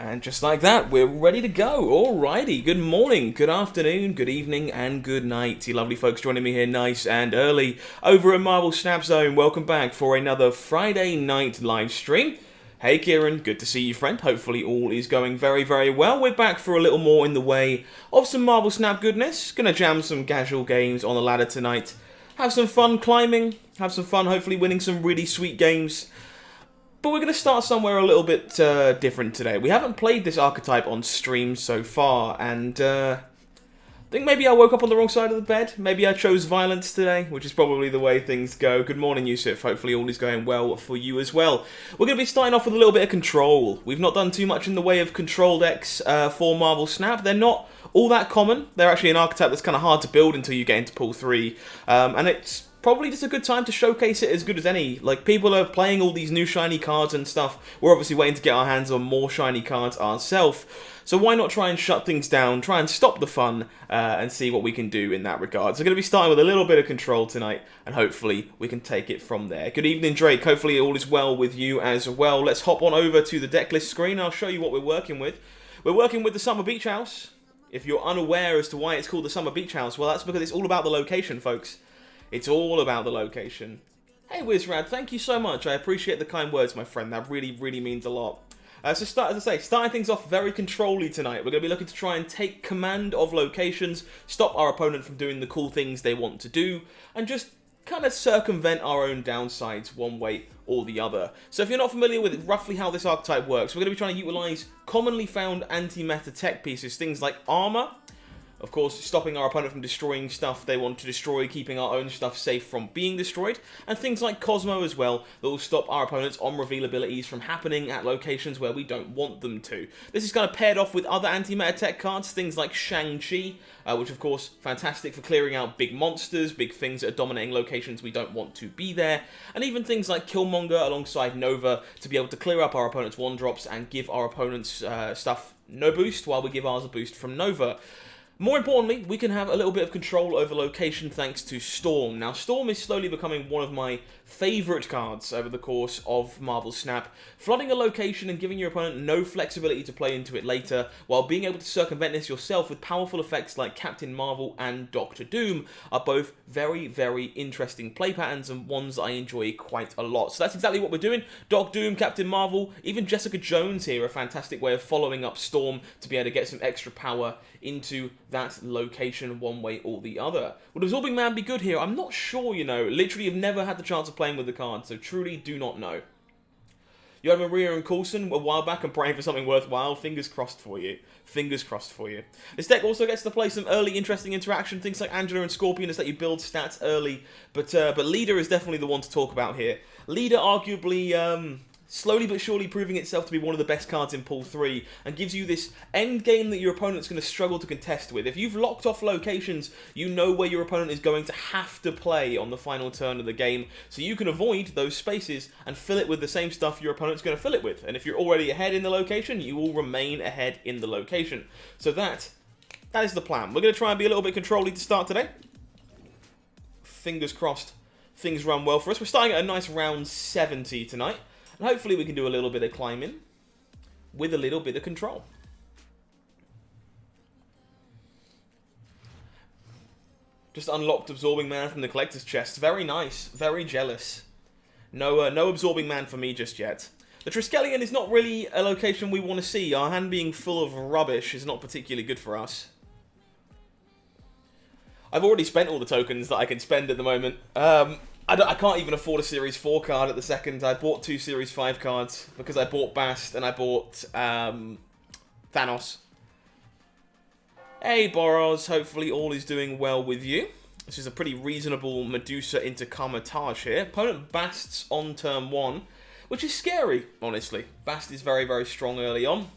And just like that, we're ready to go. Alrighty, good morning, good afternoon, good evening, and good night. You lovely folks joining me here nice and early over at Marvel Snap Zone. Welcome back for another Friday night live stream. Hey Kieran, good to see you friend. Hopefully all is going very, very well. We're back for a little more in the way of some Marvel Snap goodness. Gonna jam some casual games on the ladder tonight. Have some fun climbing, have some fun hopefully winning some really sweet games. But we're going to start somewhere a little bit different today. We haven't played this archetype on stream so far, and I think maybe I woke up on the wrong side of the bed. Maybe I chose violence today, which is probably the way things go. Good morning, Yusuf. Hopefully all is going well for you as well. We're going to be starting off with a little bit of control. We've not done too much in the way of control decks for Marvel Snap. They're not all that common. They're actually an archetype that's kind of hard to build until you get into pool 3. And it's probably just a good time to showcase it as good as any. Like, people are playing all these new shiny cards and stuff. We're obviously waiting to get our hands on more shiny cards ourselves. So why not try and shut things down, try and stop the fun, and see what we can do in that regard. So we're going to be starting with a little bit of control tonight, and hopefully we can take it from there. Good evening, Drake. Hopefully all is well with you as well. Let's hop on over to the deck list screen. I'll show you what we're working with. We're working with the Summer Beach House. If you're unaware as to why it's called the Summer Beach House, well, that's because it's all about the location, folks. It's all about the location. Hey, Wizrad, thank you so much. I appreciate the kind words, my friend. That really, really means a lot. As I say, starting things off very controlly tonight. We're going to be looking to try and take command of locations, stop our opponent from doing the cool things they want to do, and just kind of circumvent our own downsides one way or the other. So if you're not familiar with roughly how this archetype works, we're going to be trying to utilize commonly found anti-meta tech pieces, things like armor. Of course, stopping our opponent from destroying stuff they want to destroy, keeping our own stuff safe from being destroyed, and things like Cosmo as well, that will stop our opponent's on-reveal abilities from happening at locations where we don't want them to. This is kind of paired off with other anti-meta tech cards, things like Shang-Chi, which of course, fantastic for clearing out big monsters, big things that are dominating locations we don't want to be there, and even things like Killmonger alongside Nova to be able to clear up our opponent's 1-drops and give our opponent's stuff no boost, while we give ours a boost from Nova. More importantly, we can have a little bit of control over location thanks to Storm. Now, Storm is slowly becoming one of my favourite cards over the course of Marvel Snap. Flooding a location and giving your opponent no flexibility to play into it later, while being able to circumvent this yourself with powerful effects like Captain Marvel and Doctor Doom, are both very, very interesting play patterns and ones I enjoy quite a lot. So that's exactly what we're doing. Doc Doom, Captain Marvel, even Jessica Jones here, a fantastic way of following up Storm to be able to get some extra power into that location one way or the other. Would Absorbing Man be good here? I'm not sure, you know. Literally have never had the chance of playing with the card, so truly do not know. You had Maria and Coulson a while back and praying for something worthwhile. Fingers crossed for you. Fingers crossed for you. This deck also gets to play some early interesting interaction. Things like Angela and Scorpion is that you build stats early. But Leader is definitely the one to talk about here. Leader arguably slowly but surely proving itself to be one of the best cards in Pool 3, and gives you this end game that your opponent's going to struggle to contest with. If you've locked off locations, you know where your opponent is going to have to play on the final turn of the game, so you can avoid those spaces and fill it with the same stuff your opponent's going to fill it with. And if you're already ahead in the location, you will remain ahead in the location. So that is the plan. We're going to try and be a little bit controlly to start today. Fingers crossed things run well for us. We're starting at a nice round 70 tonight. And hopefully we can do a little bit of climbing with a little bit of control. Just unlocked Absorbing Man from the collector's chest. Very nice. Very jealous. No Absorbing Man for me just yet. The Triskelion is not really a location we want to see. Our hand being full of rubbish is not particularly good for us. I've already spent all the tokens that I can spend at the moment. I can't even afford a Series 4 card at the second. I bought 2 Series 5 cards because I bought Bast and I bought Thanos. Hey Boros, hopefully all is doing well with you. This is a pretty reasonable Medusa into Karmatage here. Opponent Bast's on turn 1, which is scary, honestly. Bast is very, very strong early on.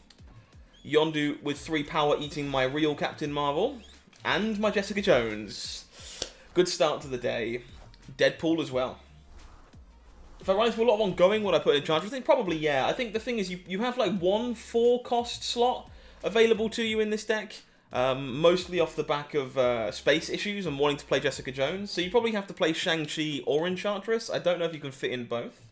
Yondu with 3 power eating my real Captain Marvel and my Jessica Jones. Good start to the day. Deadpool as well. If I run into a lot of ongoing, would I put it in charge? I think probably, yeah. I think the thing is you have like one 4-cost slot available to you in this deck. Mostly off the back of space issues and wanting to play Jessica Jones. So you probably have to play Shang-Chi or Enchantress. I don't know if you can fit in both.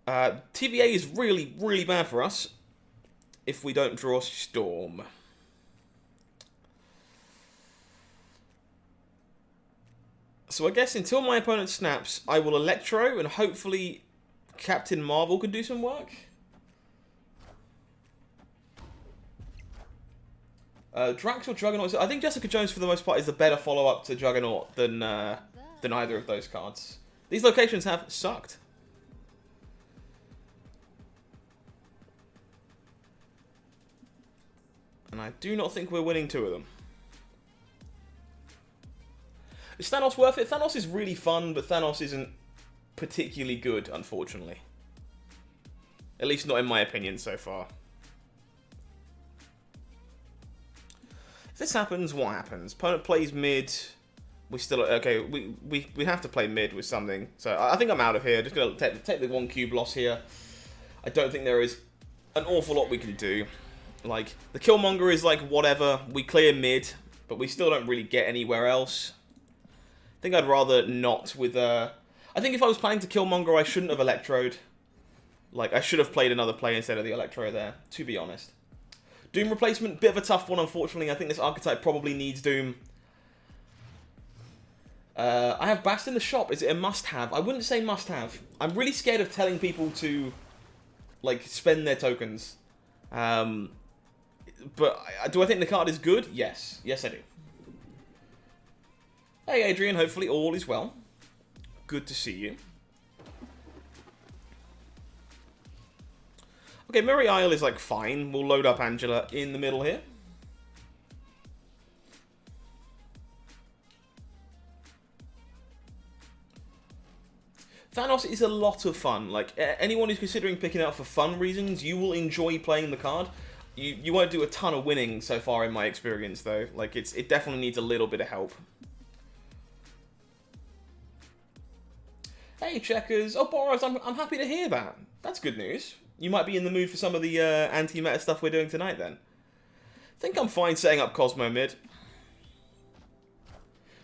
TVA is really, really bad for us if we don't draw Storm. So I guess until my opponent snaps, I will Electro, and hopefully Captain Marvel can do some work. Drax or Juggernaut? I think Jessica Jones, for the most part, is the better follow-up to Juggernaut than either of those cards. These locations have sucked. And I do not think we're winning 2 of them. Is Thanos worth it? Thanos is really fun, but Thanos isn't particularly good, unfortunately. At least not in my opinion so far. If this happens, what happens? Opponent plays mid. We still... Okay, we have to play mid with something. So I think I'm out of here. Just going to take the 1 cube loss here. I don't think there is an awful lot we can do. Like, the Killmonger is like, whatever. We clear mid, but we still don't really get anywhere else. I think I'd rather not with... I think if I was planning to Killmonger, I shouldn't have Electroed. Like, I should have played another play instead of the Electro there, to be honest. Doom replacement, bit of a tough one, unfortunately. I think this archetype probably needs Doom. I have Bast in the shop. Is it a must-have? I wouldn't say must-have. I'm really scared of telling people to, like, spend their tokens. But do I think the card is good? Yes. Yes, I do. Hey, Adrian. Hopefully all is well. Good to see you. Okay, Murray Isle is, like, fine. We'll load up Angela in the middle here. Thanos is a lot of fun. Like, anyone who's considering picking it up for fun reasons, you will enjoy playing the card. You won't do a ton of winning so far in my experience, though. Like, it definitely needs a little bit of help. Hey, Checkers. Oh, Boros, I'm happy to hear that. That's good news. You might be in the mood for some of the anti-meta stuff we're doing tonight, then. I think I'm fine setting up Cosmo mid.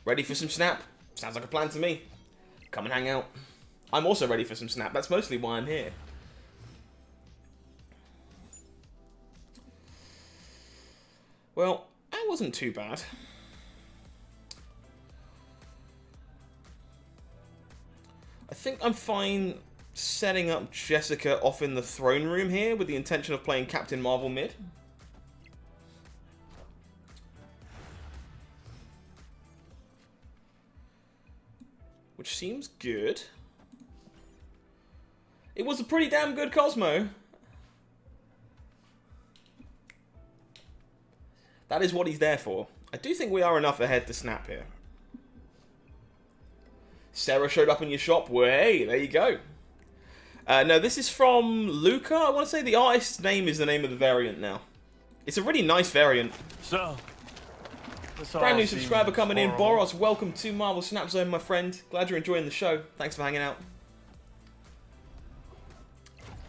Ready for some snap? Sounds like a plan to me. Come and hang out. I'm also ready for some snap. That's mostly why I'm here. Well, that wasn't too bad. I think I'm fine setting up Jessica off in the throne room here with the intention of playing Captain Marvel mid. Which seems good. It was a pretty damn good Cosmo. That is what he's there for. I do think we are enough ahead to snap here. Sarah showed up in your shop. Well, hey, there you go. No, this is from Luca. I want to say the artist's name is the name of the variant now. It's a really nice variant. So, brand new subscriber coming in. Boros, welcome to Marvel Snap Zone, my friend. Glad you're enjoying the show. Thanks for hanging out.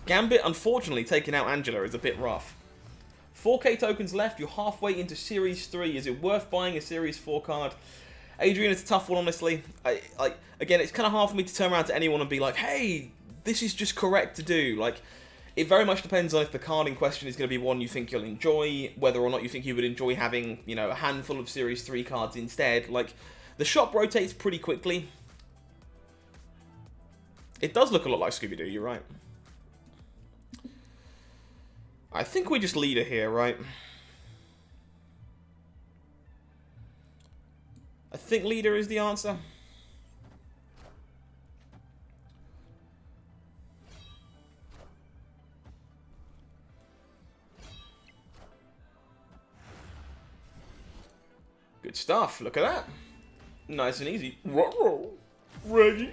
Gambit, unfortunately, taking out Angela is a bit rough. 4K tokens left. You're halfway into Series 3. Is it worth buying a Series 4 card? Adrian, it's a tough one, honestly. Again, it's kind of hard for me to turn around to anyone and be like, hey, this is just correct to do. Like, it very much depends on if the card in question is going to be one you think you'll enjoy, whether or not you think you would enjoy having, you know, a handful of Series 3 cards instead. Like, the shop rotates pretty quickly. It does look a lot like Scooby-Doo, you're right. I think we just lead her here, right? I think leader is the answer. Good stuff. Look at that. Nice and easy. Reggie.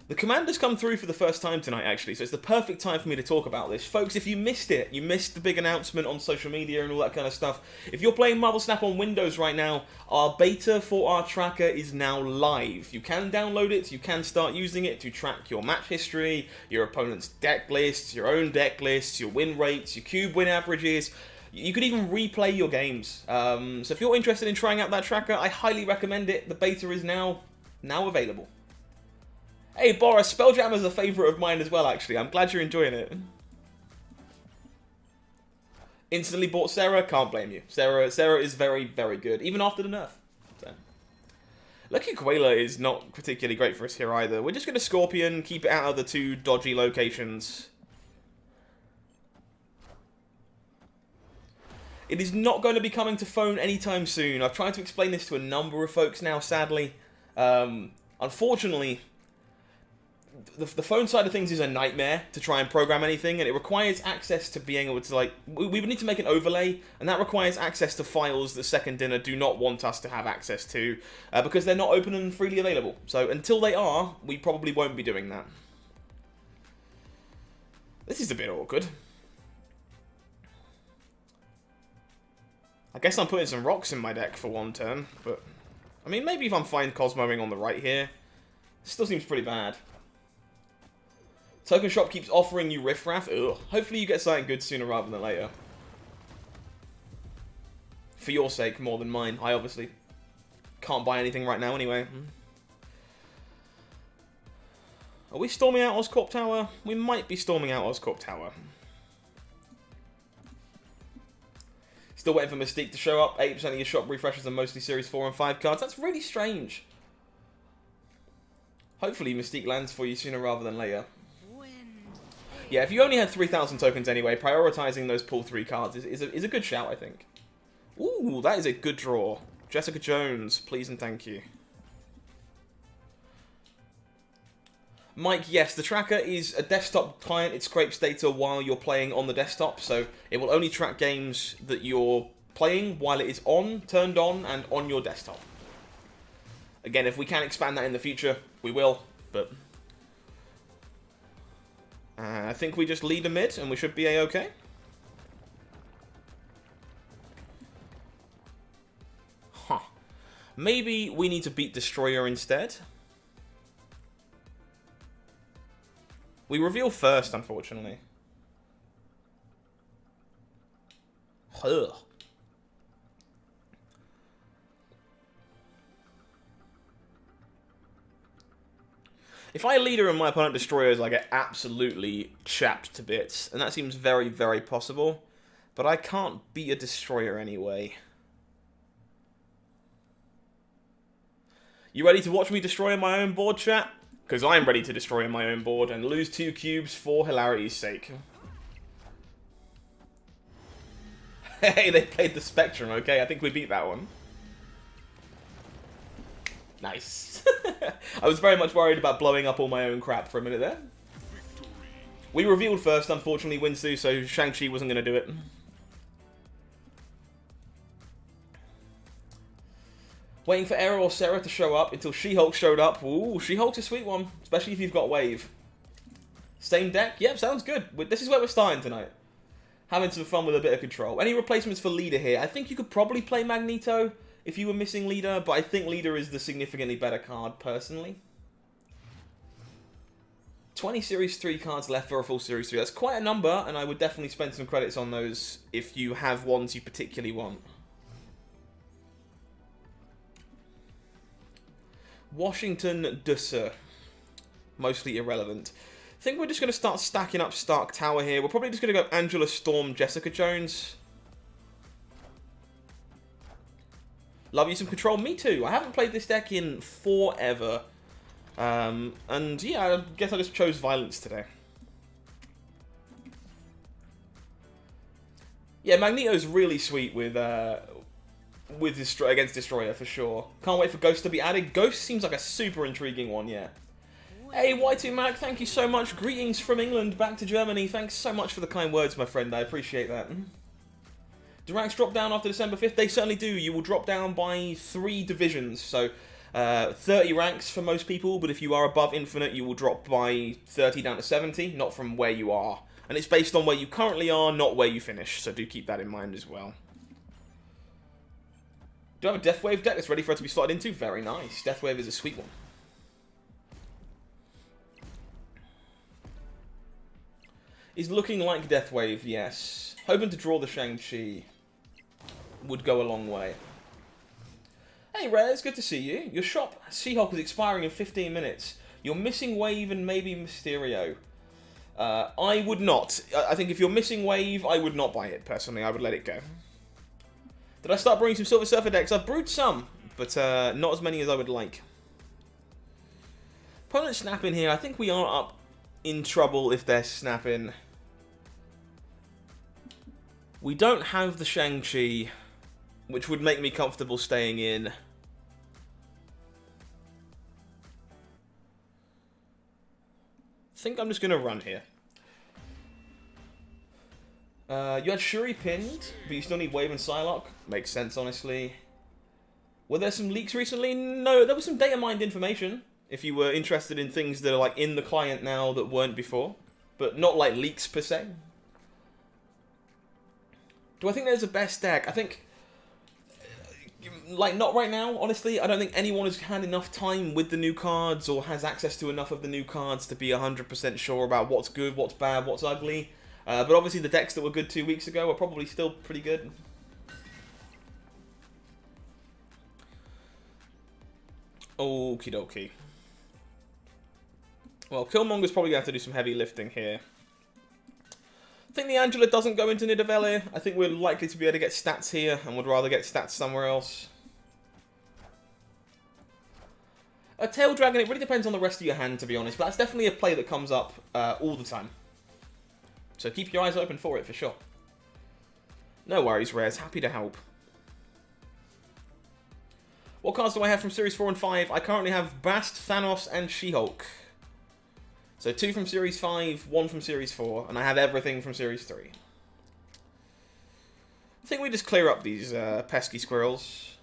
The commander's come through for the first time tonight, actually, so it's the perfect time for me to talk about this. Folks, if you missed it, you missed the big announcement on social media and all that kind of stuff. If you're playing Marvel Snap on Windows right now, our beta for our tracker is now live. You can download it, you can start using it to track your match history, your opponent's deck lists, your own deck lists, your win rates, your cube win averages. You could even replay your games. So if you're interested in trying out that tracker, I highly recommend it. The beta is now available. Hey, Boris, Spelljammer's a favourite of mine as well, actually. I'm glad you're enjoying it. Instantly bought Sarah, can't blame you. Sarah is very, very good, even after the nerf. So. Lucky Quayla is not particularly great for us here either. We're just going to Scorpion, keep it out of the two dodgy locations. It is not going to be coming to phone anytime soon. I've tried to explain this to a number of folks now, sadly. Unfortunately, the phone side of things is a nightmare to try and program anything, and it requires access to being able to, like, we would need to make an overlay, and that requires access to files that Second Dinner do not want us to have access to, because they're not open and freely available. So until they are, we probably won't be doing that. This is a bit awkward. I guess I'm putting some rocks in my deck for one turn, but I mean, maybe if I'm fine Cosmoing on the right here, it still seems pretty bad. Token Shop keeps offering you Riffraff. Ugh. Hopefully you get something good sooner rather than later. For your sake, more than mine. I obviously can't buy anything right now anyway. Are we storming out Oscorp Tower? We might be storming out Oscorp Tower. Still waiting for Mystique to show up. 8% of your shop refreshes are mostly Series 4 and 5 cards. That's really strange. Hopefully Mystique lands for you sooner rather than later. Yeah, if you only had 3,000 tokens anyway, prioritizing those pull 3 cards is a good shout, I think. Ooh, that is a good draw. Jessica Jones, please and thank you. Mike, yes, the tracker is a desktop client. It scrapes data while you're playing on the desktop, so it will only track games that you're playing while it is on, turned on, and on your desktop. Again, if we can expand that in the future, we will, but I think we just lead a mid, and we should be a-okay. Huh. Maybe we need to beat Destroyer instead. We reveal first, unfortunately. Ugh. If I leader and my opponent destroyers, I get absolutely chapped to bits. And that seems very, very possible. But I can't be a destroyer anyway. You ready to watch me destroy my own board, chat? Because I'm ready to destroy my own board and lose 2 cubes for hilarity's sake. Hey, they played the Spectrum, okay? I think we beat that one. Nice. I was very much worried about blowing up all my own crap for a minute there. We revealed first, unfortunately, Winsu, so Shang-Chi wasn't going to do it. Waiting for Era or Sarah to show up until She-Hulk showed up. Ooh, She-Hulk's a sweet one, especially if you've got Wave. Same deck? Yep, sounds good. This is where we're starting tonight. Having some fun with a bit of control. Any replacements for Leader here? I think you could probably play Magneto if you were missing Leader, but I think Leader is the significantly better card, personally. 20 Series 3 cards left for a full Series 3. That's quite a number, and I would definitely spend some credits on those if you have ones you particularly want. Washington Dusser. Mostly irrelevant. I think we're just going to start stacking up Stark Tower here. We're probably just going to go Angela Storm, Jessica Jones. Love you some control. Me too. I haven't played this deck in forever. And yeah, I guess I just chose Violence today. Yeah, Magneto's really sweet with against Destroyer for sure. Can't wait for Ghost to be added. Ghost seems like a super intriguing one, yeah. Hey, Y2 Mac, thank you so much. Greetings from England back to Germany. Thanks so much for the kind words, my friend. I appreciate that. Do ranks drop down after December 5th? They certainly do. You will drop down by 3 divisions. So 30 ranks for most people, but if you are above Infinite, you will drop by 30 down to 70, not from where you are. And it's based on where you currently are, not where you finish. So do keep that in mind as well. Do I have a Deathwave deck that's ready for it to be slotted into? Very nice. Deathwave is a sweet one. Is looking like Deathwave, yes. Hoping to draw the Shang-Chi would go a long way. Hey Rare, it's good to see you. Your shop, She-Hulk, is expiring in 15 minutes. You're missing Wave and maybe Mysterio. I would not. I think if you're missing Wave, I would not buy it, personally. I would let it go. Did I start brewing some Silver Surfer decks? I've brewed some, but not as many as I would like. Opponent snapping here. I think we are up in trouble if they're snapping. We don't have the Shang-Chi, which would make me comfortable staying in. I think I'm just going to run here. You had Shuri pinned, but you still need Wave and Psylocke. Makes sense, honestly. Were there some leaks recently? No, there was some data mined information. If you were interested in things that are like in the client now that weren't before. But not like leaks per se. Do I think there's a best deck? I think... like, not right now, honestly. I don't think anyone has had enough time with the new cards or has access to enough of the new cards to be 100% sure about what's good, what's bad, what's ugly. But obviously the decks that were good 2 weeks ago are probably still pretty good. Okie dokie. Well, Killmonger's probably going to have to do some heavy lifting here. I think the Angela doesn't go into Nidavellir. I think we're likely to be able to get stats here and would rather get stats somewhere else. A Tail Dragon, it really depends on the rest of your hand, to be honest. But that's definitely a play that comes up all the time. So keep your eyes open for it, for sure. No worries, Rares. Happy to help. What cards do I have from Series 4 and 5? I currently have Bast, Thanos, and She-Hulk. So 2 from Series 5, 1 from Series 4, and I have everything from Series 3. I think we just clear up these pesky squirrels.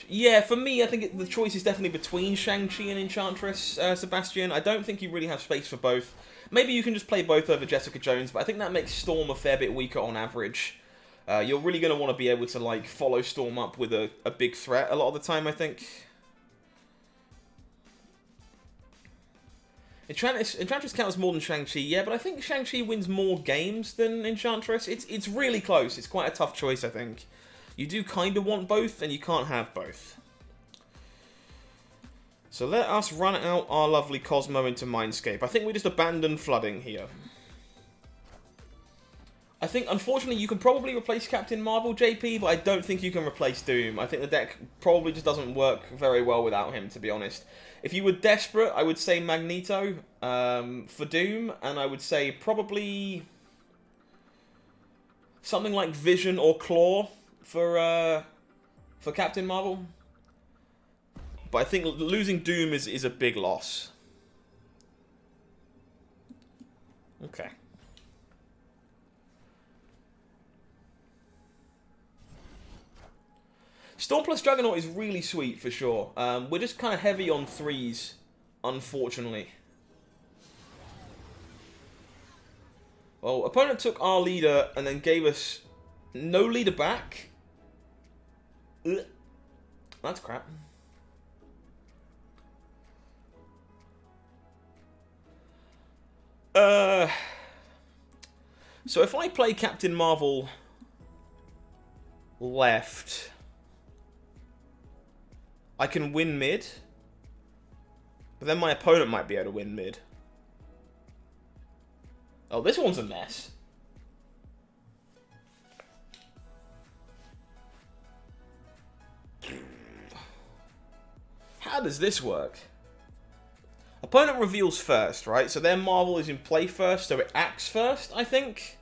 Yeah, for me, I think the choice is definitely between Shang-Chi and Enchantress, Sebastian. I don't think you really have space for both. Maybe you can just play both over Jessica Jones, but I think that makes Storm a fair bit weaker on average. You're really going to want to be able to like follow Storm up with a big threat a lot of the time, I think. Enchantress counts more than Shang-Chi, yeah, but I think Shang-Chi wins more games than Enchantress. It's really close. It's quite a tough choice, I think. You do kind of want both, and you can't have both. So let us run out our lovely Cosmo into Mindscape. I think we just abandon flooding here. I think, unfortunately, you can probably replace Captain Marvel, JP, but I don't think you can replace Doom. I think the deck probably just doesn't work very well without him, to be honest. If you were desperate, I would say Magneto for Doom, and I would say probably something like Vision or Claw for Captain Marvel. But I think losing Doom is a big loss. Okay. Storm plus Juggernaut is really sweet, for sure. We're just kind of heavy on 3s, unfortunately. Well, opponent took our leader and then gave us no leader back. Ugh. That's crap. So if I play Captain Marvel left, I can win mid, but then my opponent might be able to win mid. Oh, this one's a mess. How does this work? Opponent reveals first, right? So their Marvel is in play first, so it acts first, I think.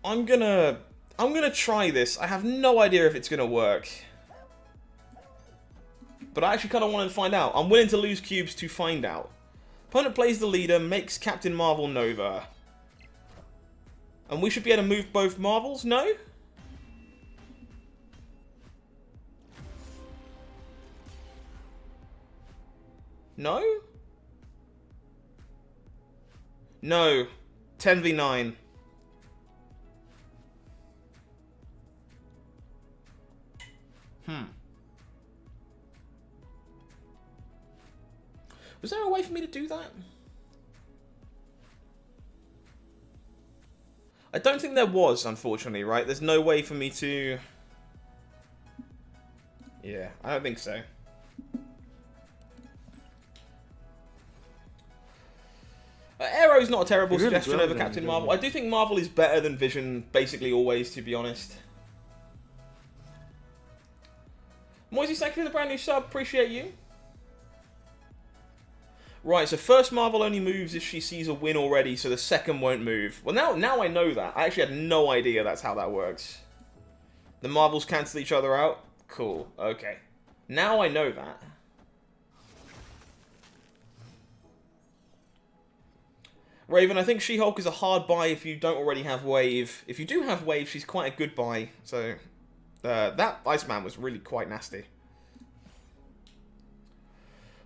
I'm gonna try this. I have no idea if it's gonna work. But I actually kind of want to find out. I'm willing to lose cubes to find out. Opponent plays the leader, makes Captain Marvel Nova. And we should be able to move both Marvels? No? No? No. 10v9. Was there a way for me to do that? I don't think there was, unfortunately, right? There's no way for me to... Yeah, I don't think so. Arrow's not a terrible suggestion over Captain Marvel. I do think Marvel is better than Vision, basically always, to be honest. Moisey, thank you for the brand new sub. Appreciate you. Right, so first Marvel only moves if she sees a win already, so the second won't move. Well, now I know that. I actually had no idea that's how that works. The Marvels cancel each other out? Cool, okay. Now I know that. Raven, I think She-Hulk is a hard buy if you don't already have Wave. If you do have Wave, she's quite a good buy. So, that Iceman was really quite nasty.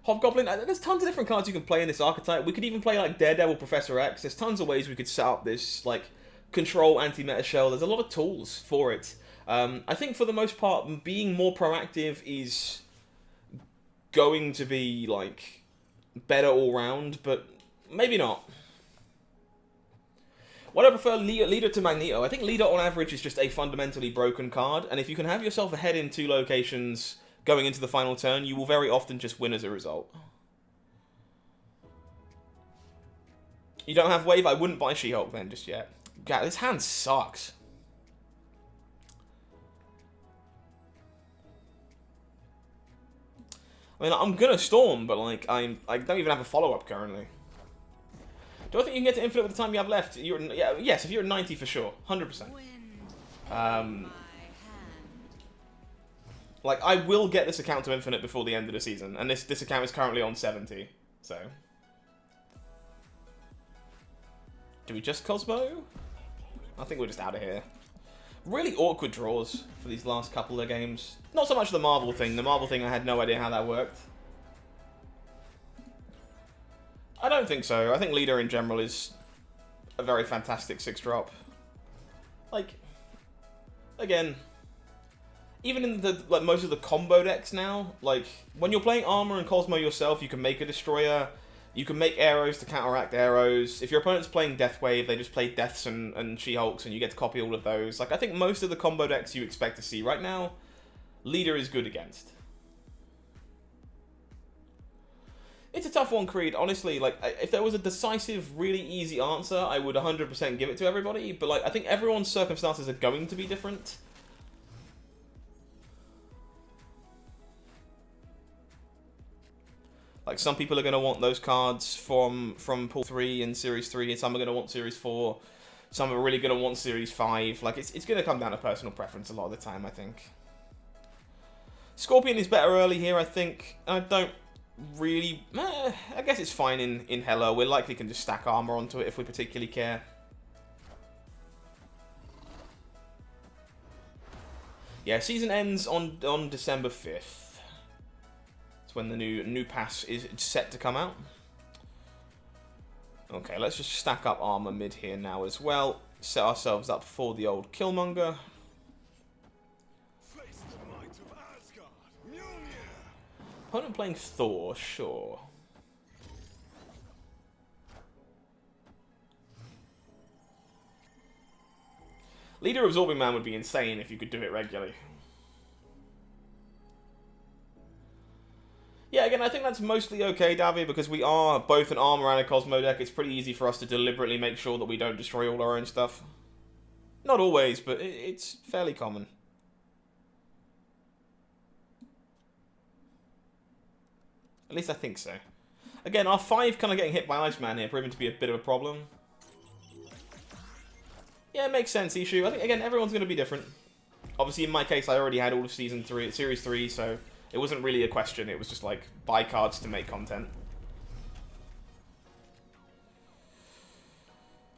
Hobgoblin, there's tons of different cards you can play in this archetype. We could even play like Daredevil, Professor X. There's tons of ways we could set up this like control anti-meta shell. There's a lot of tools for it. I think for the most part, being more proactive is going to be like better all round, but maybe not. Would I prefer Leader to Magneto? I think Leader on average is just a fundamentally broken card, and if you can have yourself ahead in 2 locations going into the final turn, you will very often just win as a result. You don't have Wave? I wouldn't buy She-Hulk then just yet. God, this hand sucks. I mean, I'm gonna Storm, but like, I don't even have a follow-up currently. Do I think you can get to Infinite with the time you have left? Yes, if you're at 90 for sure. 100%. Like, I will get this account to Infinite before the end of the season, and this account is currently on 70, so. Do we just Cosmo? I think we're just out of here. Really awkward draws for these last couple of games. Not so much the Marvel thing. The Marvel thing, I had no idea how that worked. I don't think so. I think Leader in general is a very fantastic 6-drop. Like, again, even in the like most of the combo decks now, like when you're playing Armor and Cosmo yourself, you can make a Destroyer, you can make arrows to counteract arrows. If your opponent's playing Deathwave, they just play Deaths and She-Hulks, and you get to copy all of those. Like, I think most of the combo decks you expect to see right now, Leader is good against. It's a tough one, Creed. Honestly, like, if there was a decisive, really easy answer, I would 100% give it to everybody. But, like, I think everyone's circumstances are going to be different. Like, some people are going to want those cards from Pool 3 and Series 3, and some are going to want Series 4. Some are really going to want Series 5. Like, it's going to come down to personal preference a lot of the time, I think. Scorpion is better early here, I think. I don't really... I guess it's fine in Hela. We likely can just stack armor onto it if we particularly care. Yeah, season ends on December 5th. When the new pass is set to come out. Okay, let's just stack up armor mid here now as well. Set ourselves up for the old Killmonger. Opponent playing Thor, sure. Leader Absorbing Man would be insane if you could do it regularly. Yeah, again, I think that's mostly okay, Davy, because we are both an armor and a Cosmo deck. It's pretty easy for us to deliberately make sure that we don't destroy all our own stuff. Not always, but it's fairly common. At least I think so. Again, our 5 kind of getting hit by Iceman here, proving to be a bit of a problem. Yeah, it makes sense, Ishu. I think, again, everyone's going to be different. Obviously, in my case, I already had all of Series 3, so it wasn't really a question. It was just like, buy cards to make content.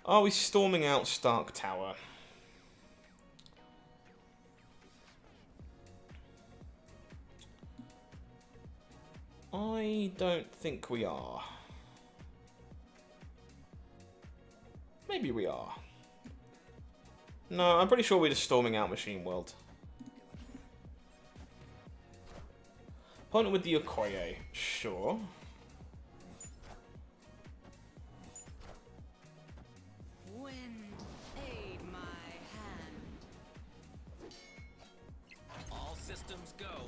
Are we storming out Stark Tower? I don't think we are. Maybe we are. No, I'm pretty sure we're just storming out Machine World. Opponent with the Okoye, sure. Wind, aid my hand. All systems go.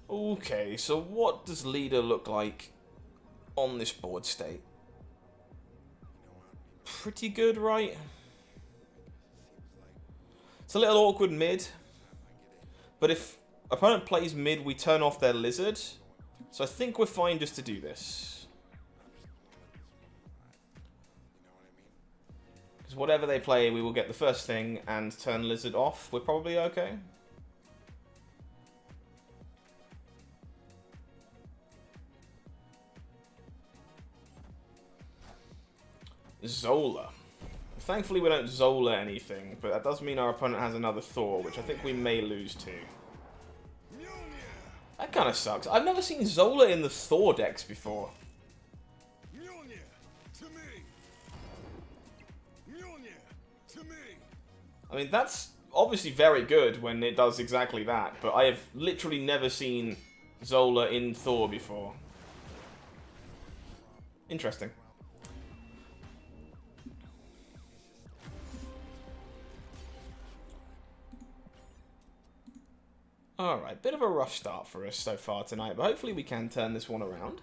Okay, so what does leader look like on this board state? Pretty good, right? It's a little awkward mid, but if opponent plays mid, we turn off their lizard. So I think we're fine just to do this. Because whatever they play, we will get the first thing and turn lizard off. We're probably okay. Zola. Thankfully we don't Zola anything, but that does mean our opponent has another Thor, which I think we may lose to. That kind of sucks. I've never seen Zola in the Thor decks before. I mean, that's obviously very good when it does exactly that, but I have literally never seen Zola in Thor before. Interesting. Alright, bit of a rough start for us so far tonight, but hopefully we can turn this one around.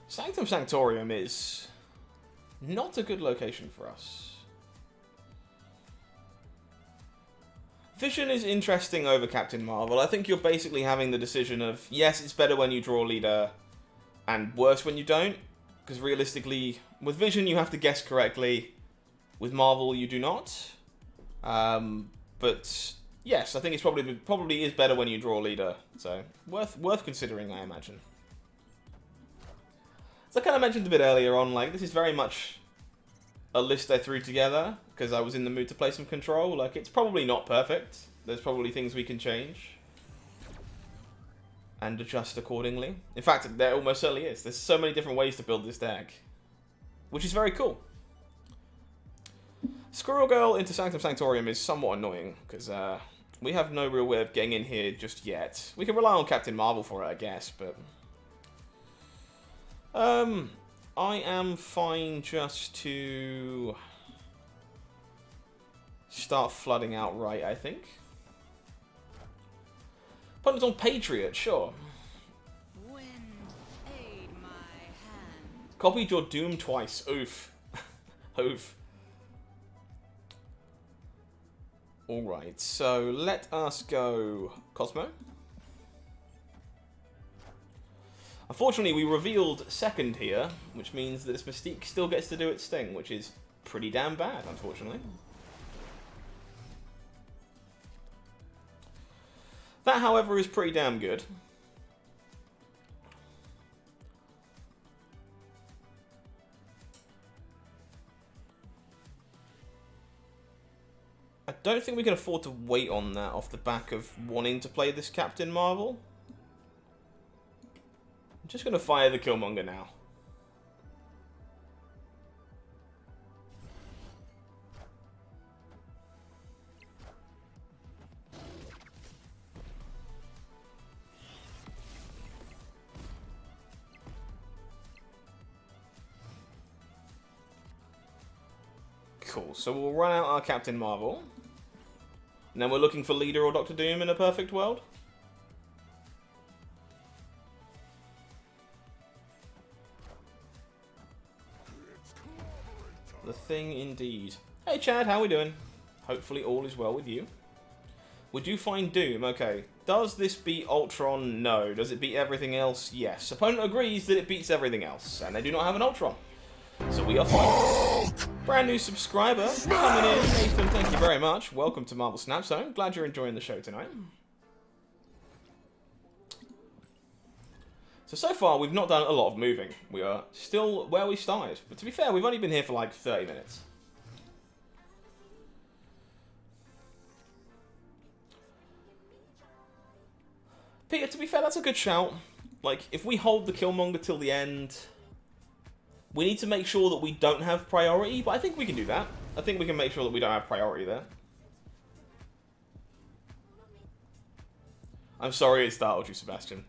Sanctum Sanctorium is not a good location for us. Vision is interesting over Captain Marvel. I think you're basically having the decision of, yes, it's better when you draw leader, and worse when you don't. Because realistically, with Vision you have to guess correctly. With Marvel you do not. But yes, I think it's probably is better when you draw leader. So worth considering, I imagine. So I kind of mentioned a bit earlier on, like, this is very much a list I threw together because I was in the mood to play some Control. Like, it's probably not perfect. There's probably things we can change and adjust accordingly. In fact, there almost certainly is. There's so many different ways to build this deck, which is very cool. Squirrel Girl into Sanctum Sanctorium is somewhat annoying because we have no real way of getting in here just yet. We can rely on Captain Marvel for it, I guess, but I am fine just to start flooding outright, I think. Opponent's on Patriot, sure. Wind, aid my hand. Copied your Doom twice. Oof. Oof. Alright, so let us go Cosmo. Unfortunately, we revealed second here, which means that this Mystique still gets to do its thing, which is pretty damn bad, unfortunately. That, however, is pretty damn good. I don't think we can afford to wait on that off the back of wanting to play this Captain Marvel. I'm just going to fire the Killmonger now. Cool, so we'll run out our Captain Marvel. And then we're looking for Leader or Doctor Doom in a perfect world. The thing indeed. Hey Chad, how we doing? Hopefully all is well with you. Would you find Doom? Okay. Does this beat Ultron? No. Does it beat everything else? Yes. Opponent agrees that it beats everything else, and they do not have an Ultron. So we are fine. Brand new subscriber coming in. Nathan, thank you very much. Welcome to Marvel Snap Zone. Glad you're enjoying the show tonight. So far, we've not done a lot of moving. We are still where we started. But to be fair, we've only been here for like 30 minutes. Peter, to be fair, that's a good shout. Like, if we hold the Killmonger till the end, we need to make sure that we don't have priority, but I think we can do that. I think we can make sure that we don't have priority there. I'm sorry it startled you, Sebastian.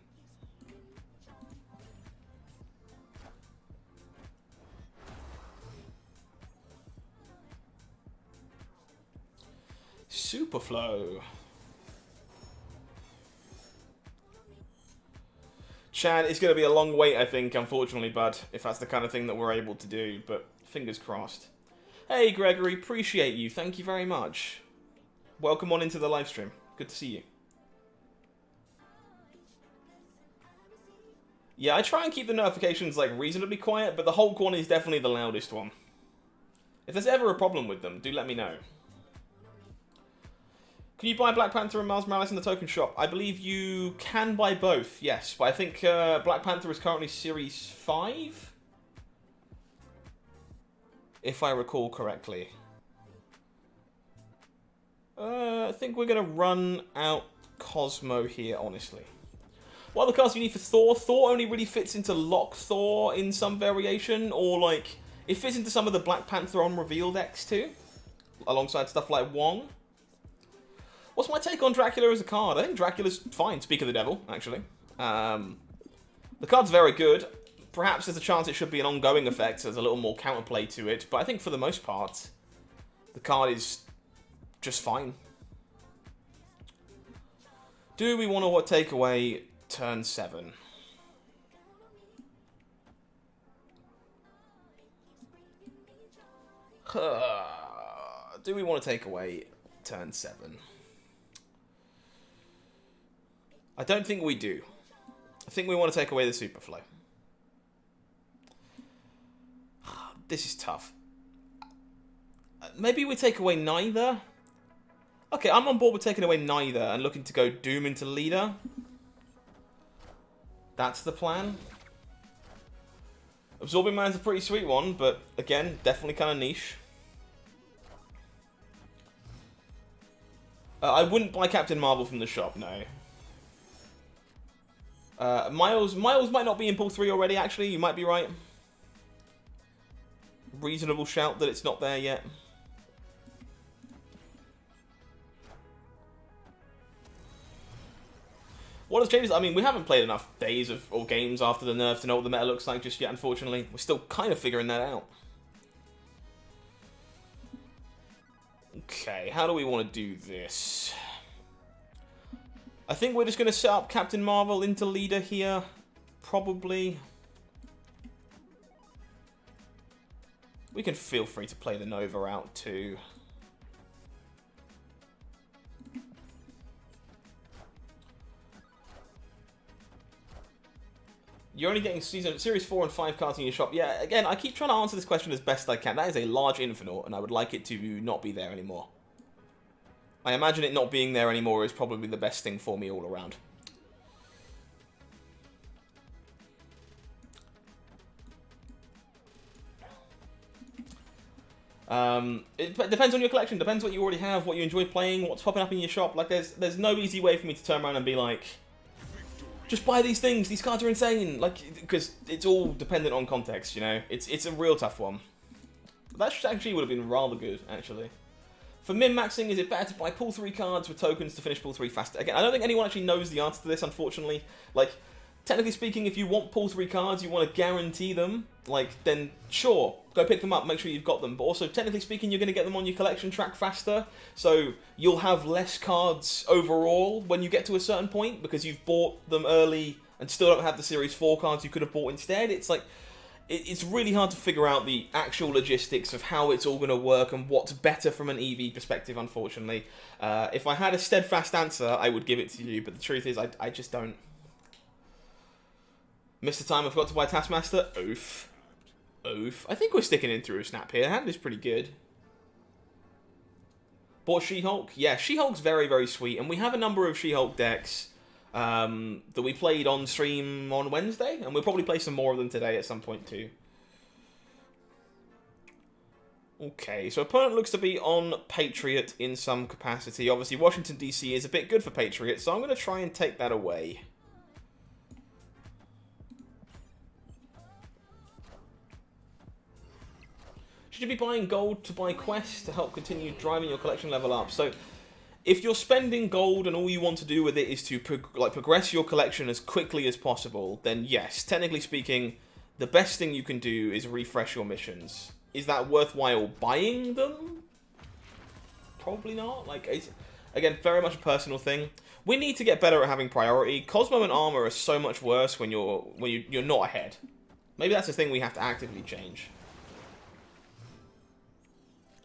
Superflow. Chad, it's going to be a long wait, I think, unfortunately, bud, if that's the kind of thing that we're able to do, but fingers crossed. Hey, Gregory, appreciate you. Thank you very much. Welcome on into the live stream. Good to see you. Yeah, I try and keep the notifications, like, reasonably quiet, but the Hulk one is definitely the loudest one. If there's ever a problem with them, do let me know. Can you buy Black Panther and Miles Morales in the token shop? I believe you can buy both, yes. But I think Black Panther is currently Series 5? If I recall correctly. I think we're going to run out Cosmo here, honestly. What other cards do you need for Thor? Thor only really fits into Lock Thor in some variation, or like, it fits into some of the Black Panther on reveal decks too, alongside stuff like Wong. What's my take on Dracula as a card? I think Dracula's fine, speak of the devil, actually. The card's very good. Perhaps there's a chance it should be an ongoing effect, so there's a little more counterplay to it, but I think for the most part, the card is just fine. Do we want to take away turn 7? Do we want to take away turn 7? I don't think we do. I think we want to take away the Superflow. This is tough. Maybe we take away neither? Okay, I'm on board with taking away neither and looking to go Doom into leader. That's the plan. Absorbing Man's a pretty sweet one, but again, definitely kind of niche. I wouldn't buy Captain Marvel from the shop, no. Miles might not be in pull 3 already, actually. You might be right. Reasonable shout that it's not there yet. What has changed? I mean, we haven't played enough days or games after the nerf to know what the meta looks like just yet, unfortunately. We're still kind of figuring that out. Okay, how do we want to do this? I think we're just going to set up Captain Marvel into leader here. Probably. We can feel free to play the Nova out too. You're only getting Series 4 and 5 cards in your shop. Yeah, again, I keep trying to answer this question as best I can. That is a large Infinite, and I would like it to not be there anymore. I imagine it not being there anymore is probably the best thing for me all around. It depends on your collection. Depends what you already have, what you enjoy playing, what's popping up in your shop. Like, there's no easy way for me to turn around and be like, just buy these things. These cards are insane. Like, because it's all dependent on context. You know, it's a real tough one. That actually would have been rather good, actually. For min-maxing, is it better to buy pull 3 cards with tokens to finish pull 3 faster? Again, I don't think anyone actually knows the answer to this, unfortunately. Like, technically speaking, if you want pull 3 cards, you want to guarantee them, like, then sure, go pick them up, make sure you've got them. But also, technically speaking, you're going to get them on your collection track faster, so you'll have less cards overall when you get to a certain point, because you've bought them early and still don't have the Series 4 cards you could have bought instead. It's like, it's really hard to figure out the actual logistics of how it's all going to work and what's better from an EV perspective, unfortunately. If I had a steadfast answer, I would give it to you, but the truth is, I just don't. Missed the time, I forgot to buy Taskmaster. Oof. Oof. I think we're sticking in through a snap here. Hand is pretty good. Bought She-Hulk? Yeah, She-Hulk's very, very sweet, and we have a number of She-Hulk decks that we played on stream on Wednesday, and we'll probably play some more of them today at some point too. Okay, so opponent looks to be on Patriot in some capacity. Obviously, Washington, D.C. is a bit good for Patriot, so I'm going to try and take that away. Should you be buying gold to buy quests to help continue driving your collection level up? So, if you're spending gold and all you want to do with it is to progress your collection as quickly as possible, then yes, technically speaking, the best thing you can do is refresh your missions. Is that worthwhile buying them? Probably not. Like, Again, very much a personal thing. We need to get better at having priority. Cosmo and armor are so much worse when you're not ahead. Maybe that's the thing we have to actively change.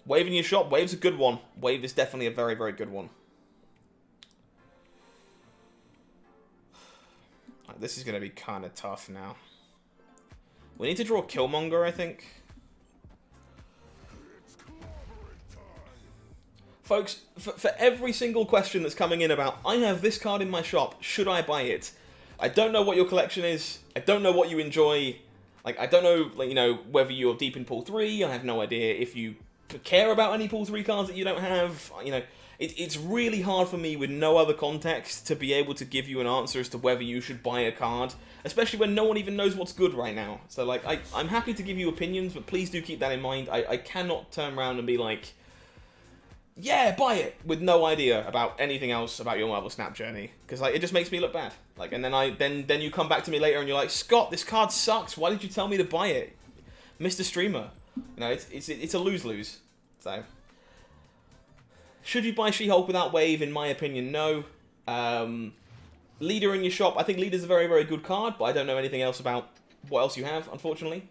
Wave in your shop. Wave's a good one. Wave is definitely a very, very good one. Right, this is going to be kind of tough now. We need to draw Killmonger, I think. Folks, for every single question that's coming in about, I have this card in my shop, should I buy it? I don't know what your collection is. I don't know what you enjoy. Like, I don't know, like, you know, whether you're deep in pool 3. I have no idea if you care about any pool 3 cards that you don't have. You know, it's really hard for me with no other context to be able to give you an answer as to whether you should buy a card, especially when no one even knows what's good right now. So, like, I'm happy to give you opinions, but please do keep that in mind. I cannot turn around and be like, yeah, buy it, with no idea about anything else about your Marvel Snap journey, because like it just makes me look bad. Like, and then you come back to me later and you're like, Scott, this card sucks. Why did you tell me to buy it, Mr. Streamer? You know, it's a lose-lose. So, should you buy She-Hulk without Wave? In my opinion, no. Leader in your shop. I think Leader's a very, very good card, but I don't know anything else about what else you have, unfortunately.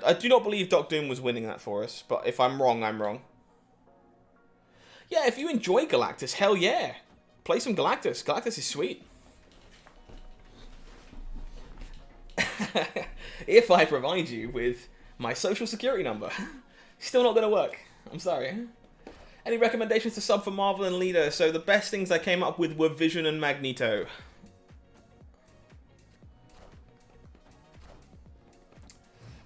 I do not believe Doc Doom was winning that for us, but if I'm wrong, I'm wrong. Yeah, if you enjoy Galactus, hell yeah. Play some Galactus. Galactus is sweet. If I provide you with my social security number. Still not going to work. I'm sorry. Any recommendations to sub for Marvel and Leader? So the best things I came up with were Vision and Magneto.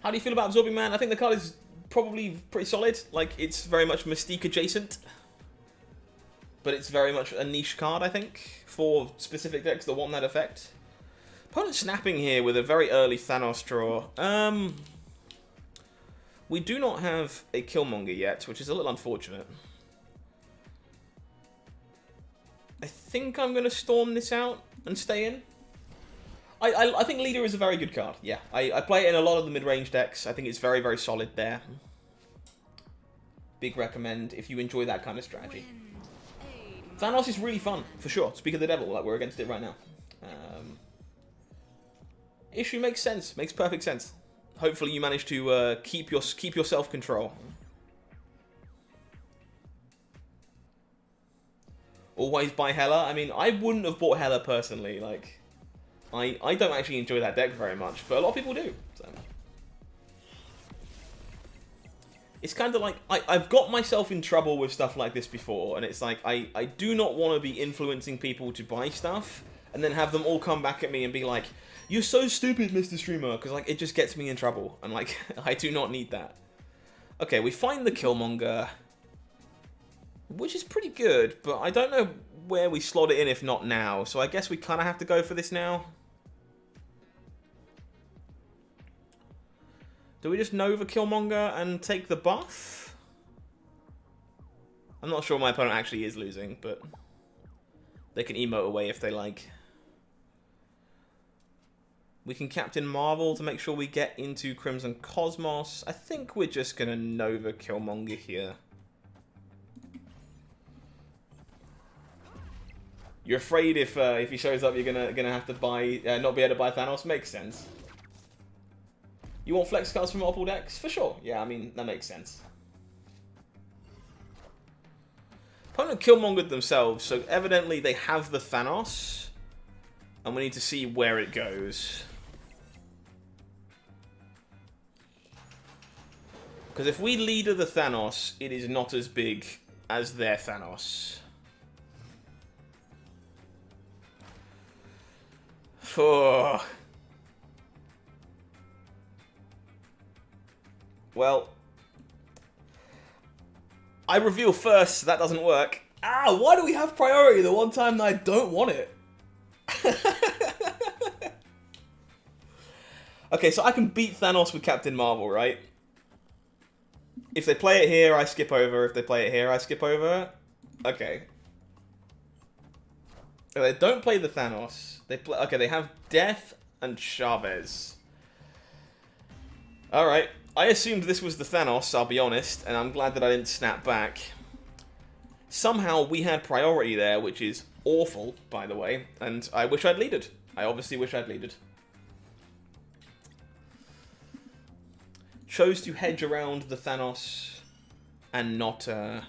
How do you feel about Absorbing Man? I think the card is probably pretty solid. Like, it's very much Mystique adjacent. But it's very much a niche card, I think, for specific decks that want that effect. Opponent snapping here with a very early Thanos draw. We do not have a Killmonger yet, which is a little unfortunate. I think I'm going to storm this out and stay in. I think Leader is a very good card, yeah. I play it in a lot of the mid-range decks. I think it's very, very solid there. Big recommend if you enjoy that kind of strategy. Thanos is really fun, for sure. Speak of the devil, like we're against it right now. Issue makes sense, makes perfect sense. Hopefully you manage to keep your self-control. Always buy Hela. I mean, I wouldn't have bought Hela personally, like... I don't actually enjoy that deck very much, but a lot of people do. So. It's kind of like, I've got myself in trouble with stuff like this before, and it's like, I do not want to be influencing people to buy stuff, and then have them all come back at me and be like, you're so stupid, Mr. Streamer, because like, it just gets me in trouble, and like, I do not need that. Okay, we find the Killmonger, which is pretty good, but I don't know where we slot it in if not now, so I guess we kind of have to go for this now. Do we just Nova Killmonger and take the buff? I'm not sure my opponent actually is losing, but they can emote away if they like. We can Captain Marvel to make sure we get into Crimson Cosmos. I think we're just going to Nova Killmonger here. You're afraid if he shows up, you're gonna have to buy, not be able to buy Thanos. Makes sense. You want flex cards from multiple decks? For sure. Yeah, I mean, that makes sense. Opponent Killmongered themselves, so evidently they have the Thanos. And we need to see where it goes. Because if we leader the Thanos, it is not as big as their Thanos. Oh. Well, I reveal first, so that doesn't work. Ah, why do we have priority the one time that I don't want it? Okay, so I can beat Thanos with Captain Marvel, right? If they play it here, I skip over. If they play it here, I skip over. Okay. They don't play the Thanos. They play. Okay, they have Death and Chavez. All right. I assumed this was the Thanos. I'll be honest, and I'm glad that I didn't snap back. Somehow we had priority there, which is awful, by the way, and I wish I'd leaded. I obviously wish I'd leaded. Chose to hedge around the Thanos and not the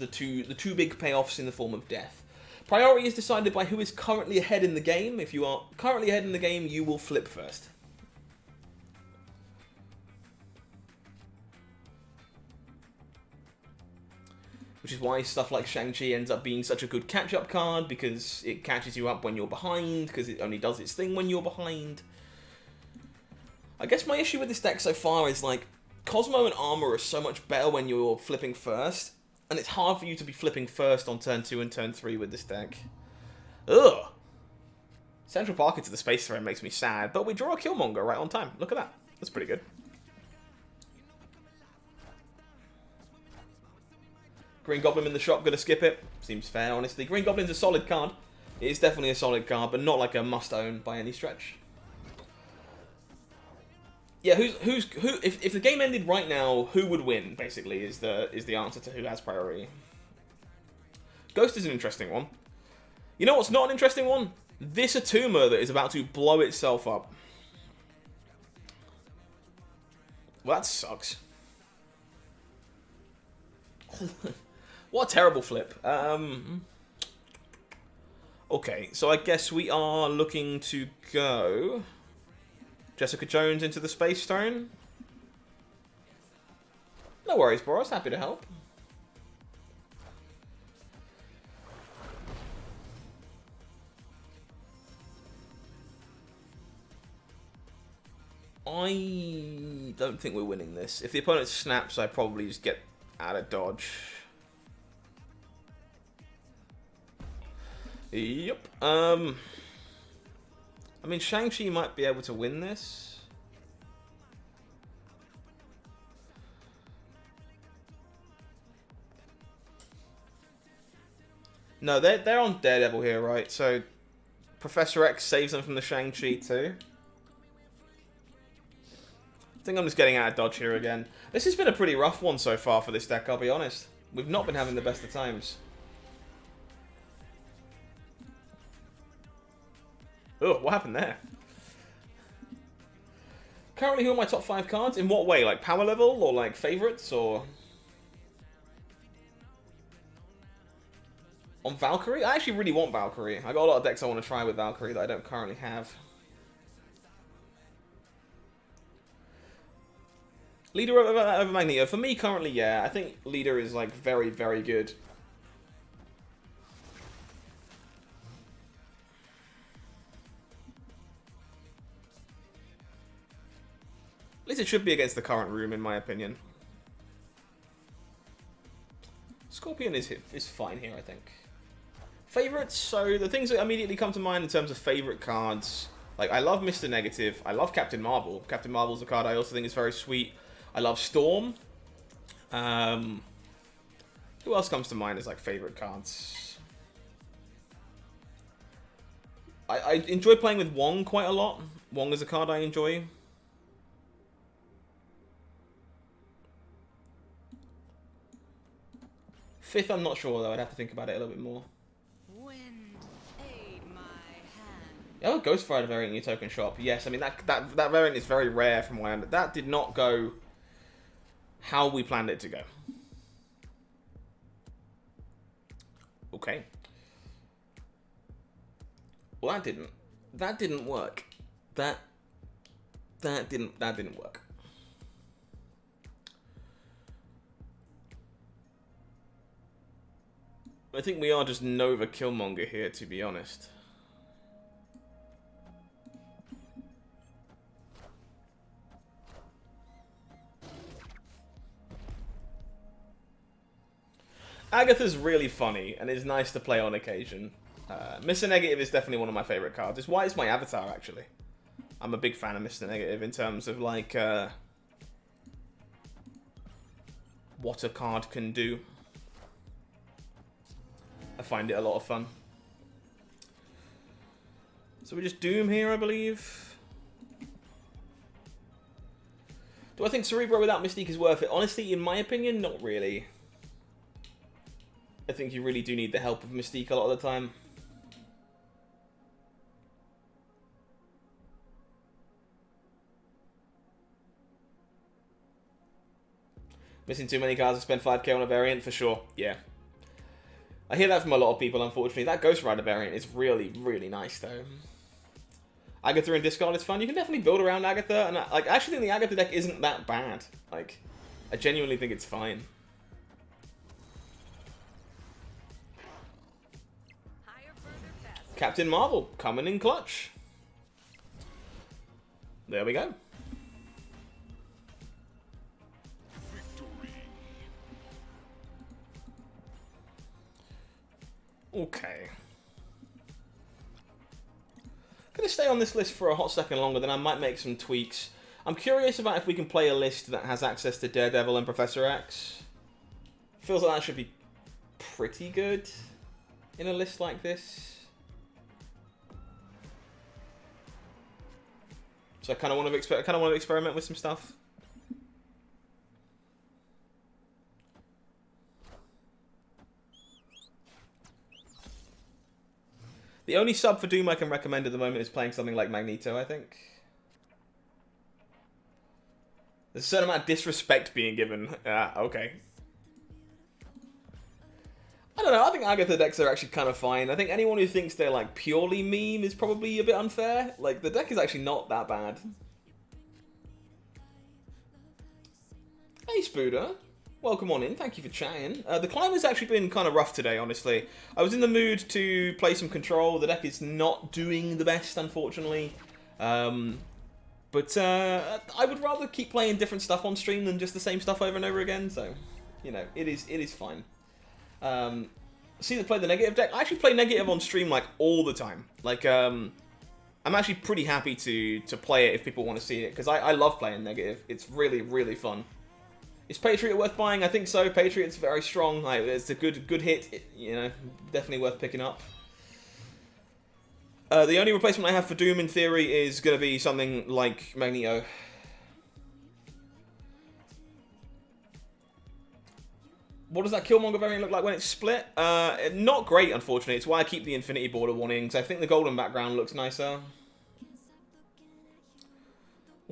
two big payoffs in the form of death. Priority is decided by who is currently ahead in the game. If you are currently ahead in the game, you will flip first. Which is why stuff like Shang-Chi ends up being such a good catch-up card, because it catches you up when you're behind, because it only does its thing when you're behind. I guess my issue with this deck so far is, like, Cosmo and Armor are so much better when you're flipping first, and it's hard for you to be flipping first on turn 2 and turn 3 with this deck. Ugh! Central Park into the Space Throne makes me sad, but we draw a Killmonger right on time. Look at that. That's pretty good. Green Goblin in the shop, gonna skip it. Seems fair, honestly. Green Goblin's a solid card. It is definitely a solid card, but not like a must-own by any stretch. Yeah, if the game ended right now, who would win, basically, is the answer to who has priority. Ghost is an interesting one. You know what's not an interesting one? This Atuma that is about to blow itself up. Well, that sucks. What a terrible flip. Okay, so I guess we are looking to go Jessica Jones into the Space Stone. No worries, Boros. Happy to help. I don't think we're winning this. If the opponent snaps, I probably just get out of dodge. Yep. I mean, Shang-Chi might be able to win this. No, they're on Daredevil here, right? So Professor X saves them from the Shang-Chi too. I think I'm just getting out of dodge here again. This has been a pretty rough one so far for this deck, I'll be honest. We've not been having the best of times. Oh, what happened there? Currently, who are my top 5 cards? In what way? Like power level or like favorites or on Valkyrie? I actually really want Valkyrie. I got a lot of decks I want to try with Valkyrie that I don't currently have. Leader over Magneto. For me, currently, yeah. I think Leader is like very, very good. At least it should be against the current room, in my opinion. Scorpion is fine here, I think. Favorites, so the things that immediately come to mind in terms of favorite cards, like I love Mr. Negative, I love Captain Marvel. Captain Marvel's a card I also think is very sweet. I love Storm. Who else comes to mind as like favorite cards? I enjoy playing with Wong quite a lot. Wong is a card I enjoy. Fifth, I'm not sure though. I'd have to think about it a little bit more. Wind, aid my hand. Oh, Ghostfire variant in your token shop. Yes, I mean that variant is very rare from what I understand. That did not go how we planned it to go. Okay. Well, that didn't work. That didn't work. I think we are just Nova Killmonger here, to be honest. Agatha's really funny and is nice to play on occasion. Mr. Negative is definitely one of my favorite cards. It's why it's my avatar, actually. I'm a big fan of Mr. Negative in terms of, like, what a card can do. I find it a lot of fun. So we just Doom here, I believe. Do I think Cerebro without Mystique is worth it? Honestly, in my opinion, not really. I think you really do need the help of Mystique a lot of the time. Missing too many cards to spend 5k on a variant, for sure. Yeah. I hear that from a lot of people, unfortunately. That Ghost Rider variant is really, really nice, though. Agatha and discard is fun. You can definitely build around Agatha, and I actually think the Agatha deck isn't that bad. Like, I genuinely think it's fine. Captain Marvel coming in clutch. There we go. Okay. Gonna stay on this list for a hot second longer, then I might make some tweaks. I'm curious about if we can play a list that has access to Daredevil and Professor X. Feels like that should be pretty good in a list like this. So I kind of want to experiment with some stuff. The only sub for Doom I can recommend at the moment is playing something like Magneto, I think. There's a certain amount of disrespect being given. Okay. I don't know, I think Agatha decks are actually kind of fine. I think anyone who thinks they're like purely meme is probably a bit unfair. Like, the deck is actually not that bad. Hey Spooder, welcome on in, thank you for chatting. The climb has actually been kind of rough today, honestly. I was in the mood to play some Control. The deck is not doing the best, unfortunately. But I would rather keep playing different stuff on stream than just the same stuff over and over again, so, you know, it is fine. See, they play the negative deck. I actually play negative on stream, like, all the time. Like, I'm actually pretty happy to play it if people want to see it, because I love playing negative. It's really, really fun. Is Patriot worth buying? I think so. Patriot's very strong. Like, it's a good hit. You know, definitely worth picking up. The only replacement I have for Doom, in theory, is going to be something like Magneto. What does that Killmonger variant look like when it's split? Not great, unfortunately. It's why I keep the Infinity Border warnings. I think the golden background looks nicer.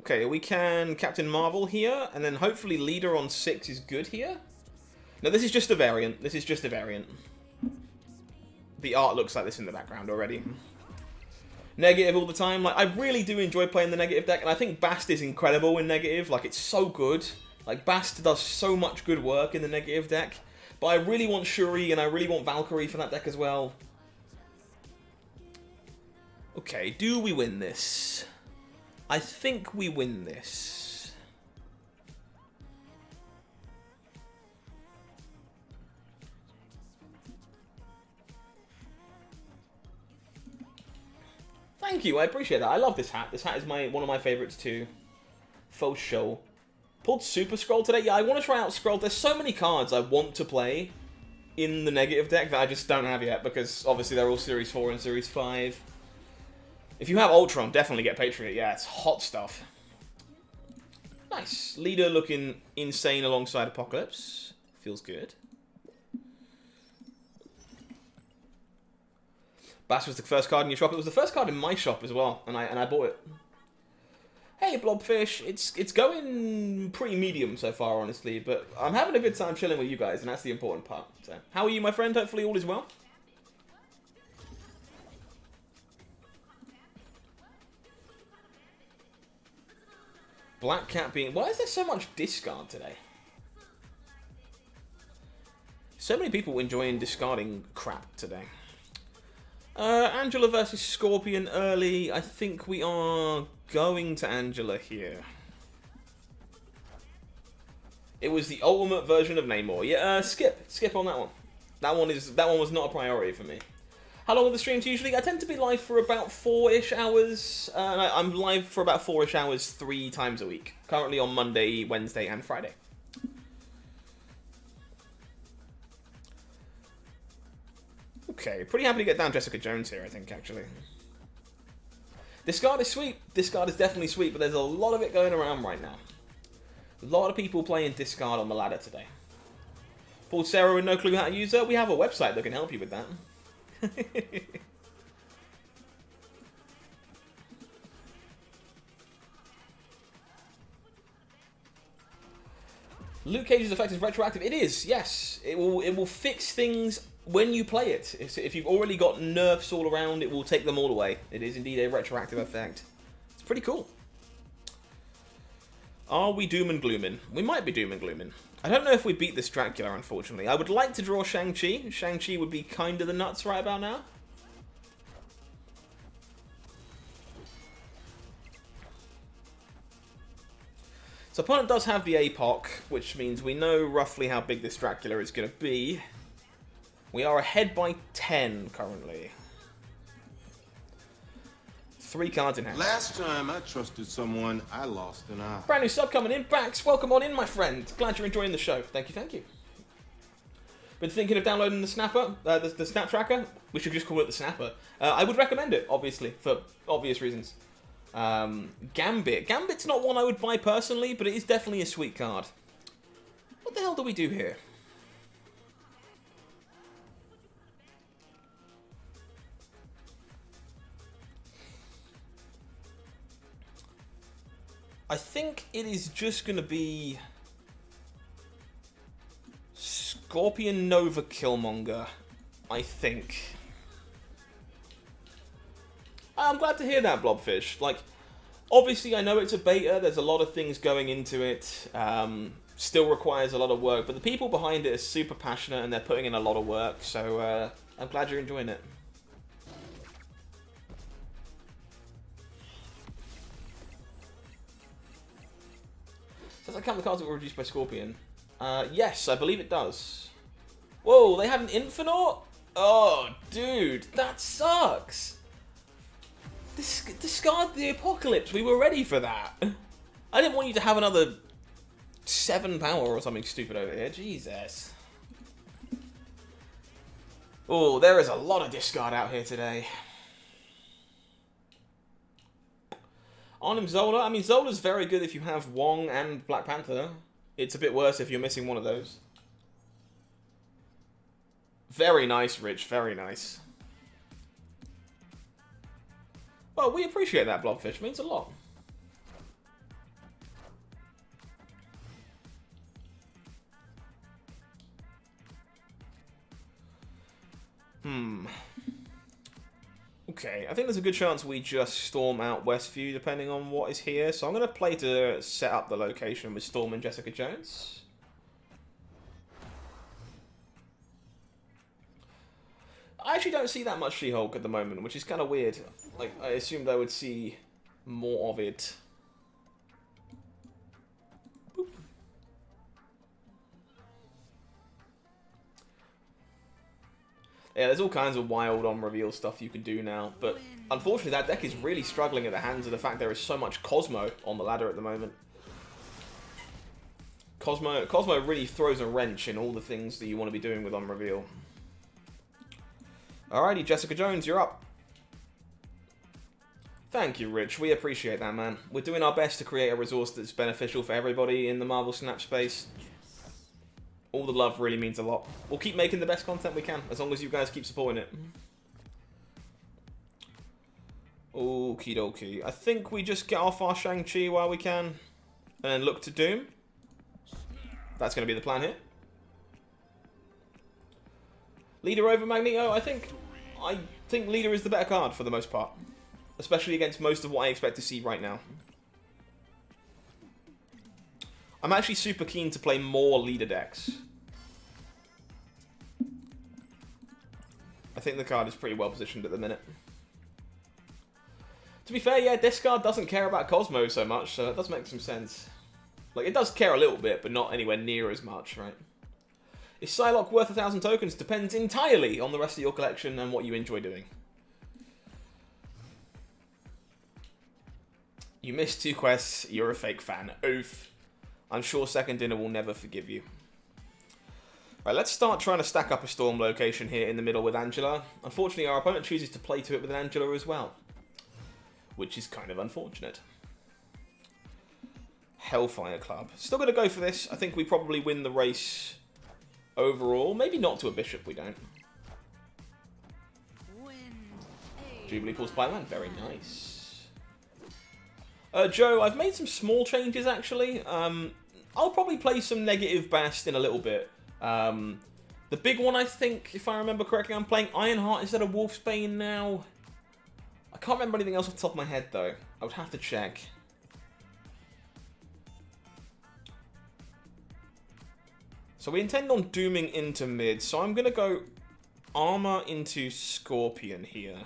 Okay, we can Captain Marvel here, and then hopefully Leader on 6 is good here. No, this is just a variant. This is just a variant. The art looks like this in the background already. Negative all the time. Like, I really do enjoy playing the negative deck, and I think Bast is incredible in negative. Like, it's so good. Like, Bast does so much good work in the negative deck. But I really want Shuri, and I really want Valkyrie for that deck as well. Okay, do we win this? I think we win this. Thank you, I appreciate that. I love this hat. This hat is one of my favorites too. Faux show. Pulled Super Scroll today. Yeah, I want to try out Scroll. There's so many cards I want to play in the negative deck that I just don't have yet, because obviously they're all Series 4 and Series 5. If you have Ultron, definitely get Patriot. Yeah, it's hot stuff. Nice. Leader looking insane alongside Apocalypse. Feels good. Bass was the first card in your shop. It was the first card in my shop as well, and I bought it. Hey, Blobfish. It's going pretty medium so far, honestly, but I'm having a good time chilling with you guys, and that's the important part. So, how are you, my friend? Hopefully all is well. Black Cat being... Why is there so much discard today? So many people enjoying discarding crap today. Angela versus Scorpion early. I think we are going to Angela here. It was the ultimate version of Namor. Yeah, skip on that one. That one was not a priority for me. How long are the streams usually? I tend to be live for about 4-ish hours. I'm live for about 4-ish hours 3 times a week. Currently on Monday, Wednesday, and Friday. Okay, pretty happy to get down Jessica Jones here, I think, actually. This card is sweet. This card is definitely sweet, but there's a lot of it going around right now. A lot of people playing discard on the ladder today. Paul Sarah with no clue how to use her. We have a website that can help you with that. Luke Cage's effect is retroactive. It is, yes. It will fix things when you play it. If you've already got nerfs all around, it will take them all away. It is indeed a retroactive effect. It's pretty cool. Are we doom and glooming? We might be doom and glooming. I don't know if we beat this Dracula, unfortunately. I would like to draw Shang-Chi. Shang-Chi would be kind of the nuts right about now. So opponent does have the APOC, which means we know roughly how big this Dracula is going to be. We are ahead by 10 currently. 3 cards in hand. Last time I trusted someone, I lost an eye. Brand new sub coming in. Bax, welcome on in, my friend. Glad you're enjoying the show. Thank you, thank you. Been thinking of downloading the Snapper, the Snap Tracker? We should just call it the Snapper. I would recommend it, obviously, for obvious reasons. Gambit. Gambit's not one I would buy personally, but it is definitely a sweet card. What the hell do we do here? I think it is just going to be Scorpion Nova Killmonger, I think. I'm glad to hear that, Blobfish. Like, obviously I know it's a beta, there's a lot of things going into it, still requires a lot of work, but the people behind it are super passionate and they're putting in a lot of work, so I'm glad you're enjoying it. Does that count the cards that were reduced by Scorpion? Yes, I believe it does. Whoa, they had an Infinite? Oh, dude, that sucks. Discard the Apocalypse. We were ready for that. I didn't want you to have another 7 power or something stupid over here. Jesus. Oh, there is a lot of discard out here today. Arnim Zola. I mean, Zola's very good if you have Wong and Black Panther. It's a bit worse if you're missing one of those. Very nice, Rich. Very nice. Well, we appreciate that, Blobfish. It means a lot. Okay, I think there's a good chance we just storm out Westview, depending on what is here. So I'm going to play to set up the location with Storm and Jessica Jones. I actually don't see that much She-Hulk at the moment, which is kind of weird. Like, I assumed I would see more of it. Boop. Yeah, there's all kinds of wild on-reveal stuff you can do now, but unfortunately that deck is really struggling at the hands of the fact there is so much Cosmo on the ladder at the moment. Cosmo really throws a wrench in all the things that you want to be doing with on-reveal. Alrighty, Jessica Jones, you're up. Thank you, Rich. We appreciate that, man. We're doing our best to create a resource that's beneficial for everybody in the Marvel Snap space. All the love really means a lot. We'll keep making the best content we can, as long as you guys keep supporting it. Okie dokie. I think we just get off our Shang-Chi while we can, and then look to Doom. That's going to be the plan here. Leader over Magneto, I think Leader is the better card for the most part. Especially against most of what I expect to see right now. I'm actually super keen to play more Leader decks. I think the card is pretty well positioned at the minute. To be fair, yeah, this card doesn't care about Cosmo so much, so that does make some sense. Like, it does care a little bit, but not anywhere near as much, right? Is Psylocke worth 1,000 tokens? Depends entirely on the rest of your collection and what you enjoy doing. You missed 2 quests, you're a fake fan. Oof. I'm sure Second Dinner will never forgive you. Right, let's start trying to stack up a storm location here in the middle with Angela. Unfortunately, our opponent chooses to play to it with an Angela as well, which is kind of unfortunate. Hellfire Club. Still going to go for this. I think we probably win the race overall. Maybe not to a bishop, we don't. Jubilee Pulse Playland, very nice. Joe, I've made some small changes actually. I'll probably play some negative Bast in a little bit. The big one, I think, if I remember correctly, I'm playing Ironheart instead of Wolfsbane now. I can't remember anything else off the top of my head though. I would have to check. So we intend on dooming into mid, so I'm going to go armor into Scorpion here.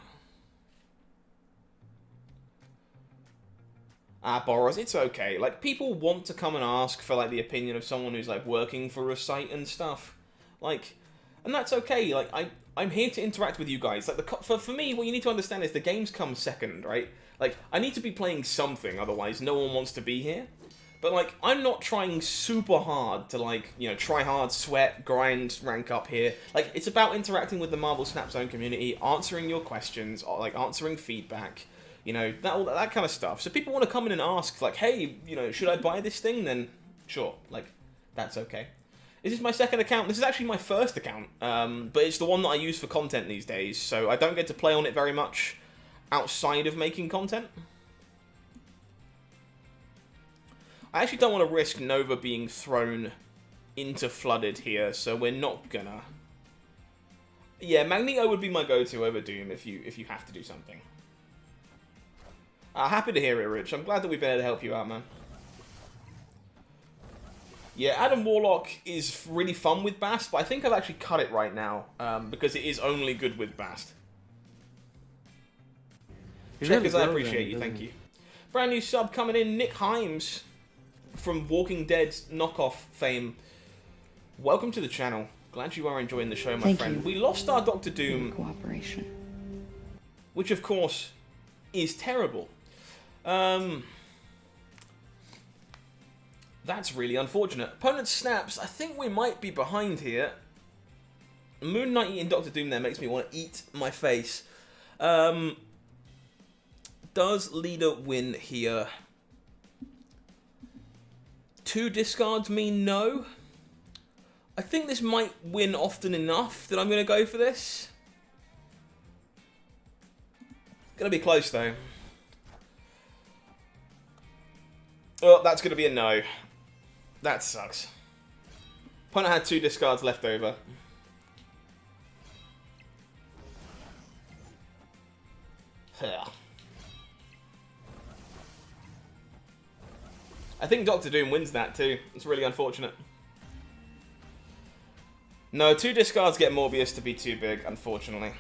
Boros, it's okay. Like, people want to come and ask for, like, the opinion of someone who's, like, working for a site and stuff. Like, and that's okay. Like, I'm here to interact with you guys. Like, for me, what you need to understand is the games come second, right? Like, I need to be playing something, otherwise no one wants to be here. But, like, I'm not trying super hard to, like, you know, try hard, sweat, grind, rank up here. Like, it's about interacting with the Marvel Snap Zone community, answering your questions, or, like, answering feedback. You know, that kind of stuff. So people want to come in and ask, like, hey, you know, should I buy this thing? Then, sure. Like, that's okay. Is this my second account? This is actually my first account. But it's the one that I use for content these days. So I don't get to play on it very much outside of making content. I actually don't want to risk Nova being thrown into Flooded here. So we're not gonna. Yeah, Magneto would be my go-to over Doom if you have to do something. Happy to hear it, Rich. I'm glad that we've been able to help you out, man. Yeah, Adam Warlock is really fun with Bast, but I think I've actually cut it right now, because it is only good with Bast. Checkers, I appreciate you, thank you. Brand new sub coming in, Nick Himes from Walking Dead's knockoff fame. Welcome to the channel. Glad you are enjoying the show, my friend. We lost our Dr. Doom, cooperation, which of course is terrible. That's really unfortunate. Opponent snaps. I think we might be behind here. Moon Knight eating Dr. Doom there makes me want to eat my face. Does leader win here? 2 discards mean no. I think this might win often enough that I'm going to go for this. Going to be close though. Oh, that's going to be a no. That sucks. Opponent had 2 discards left over. I think Dr. Doom wins that too. It's really unfortunate. No, 2 discards get Morbius to be too big, unfortunately.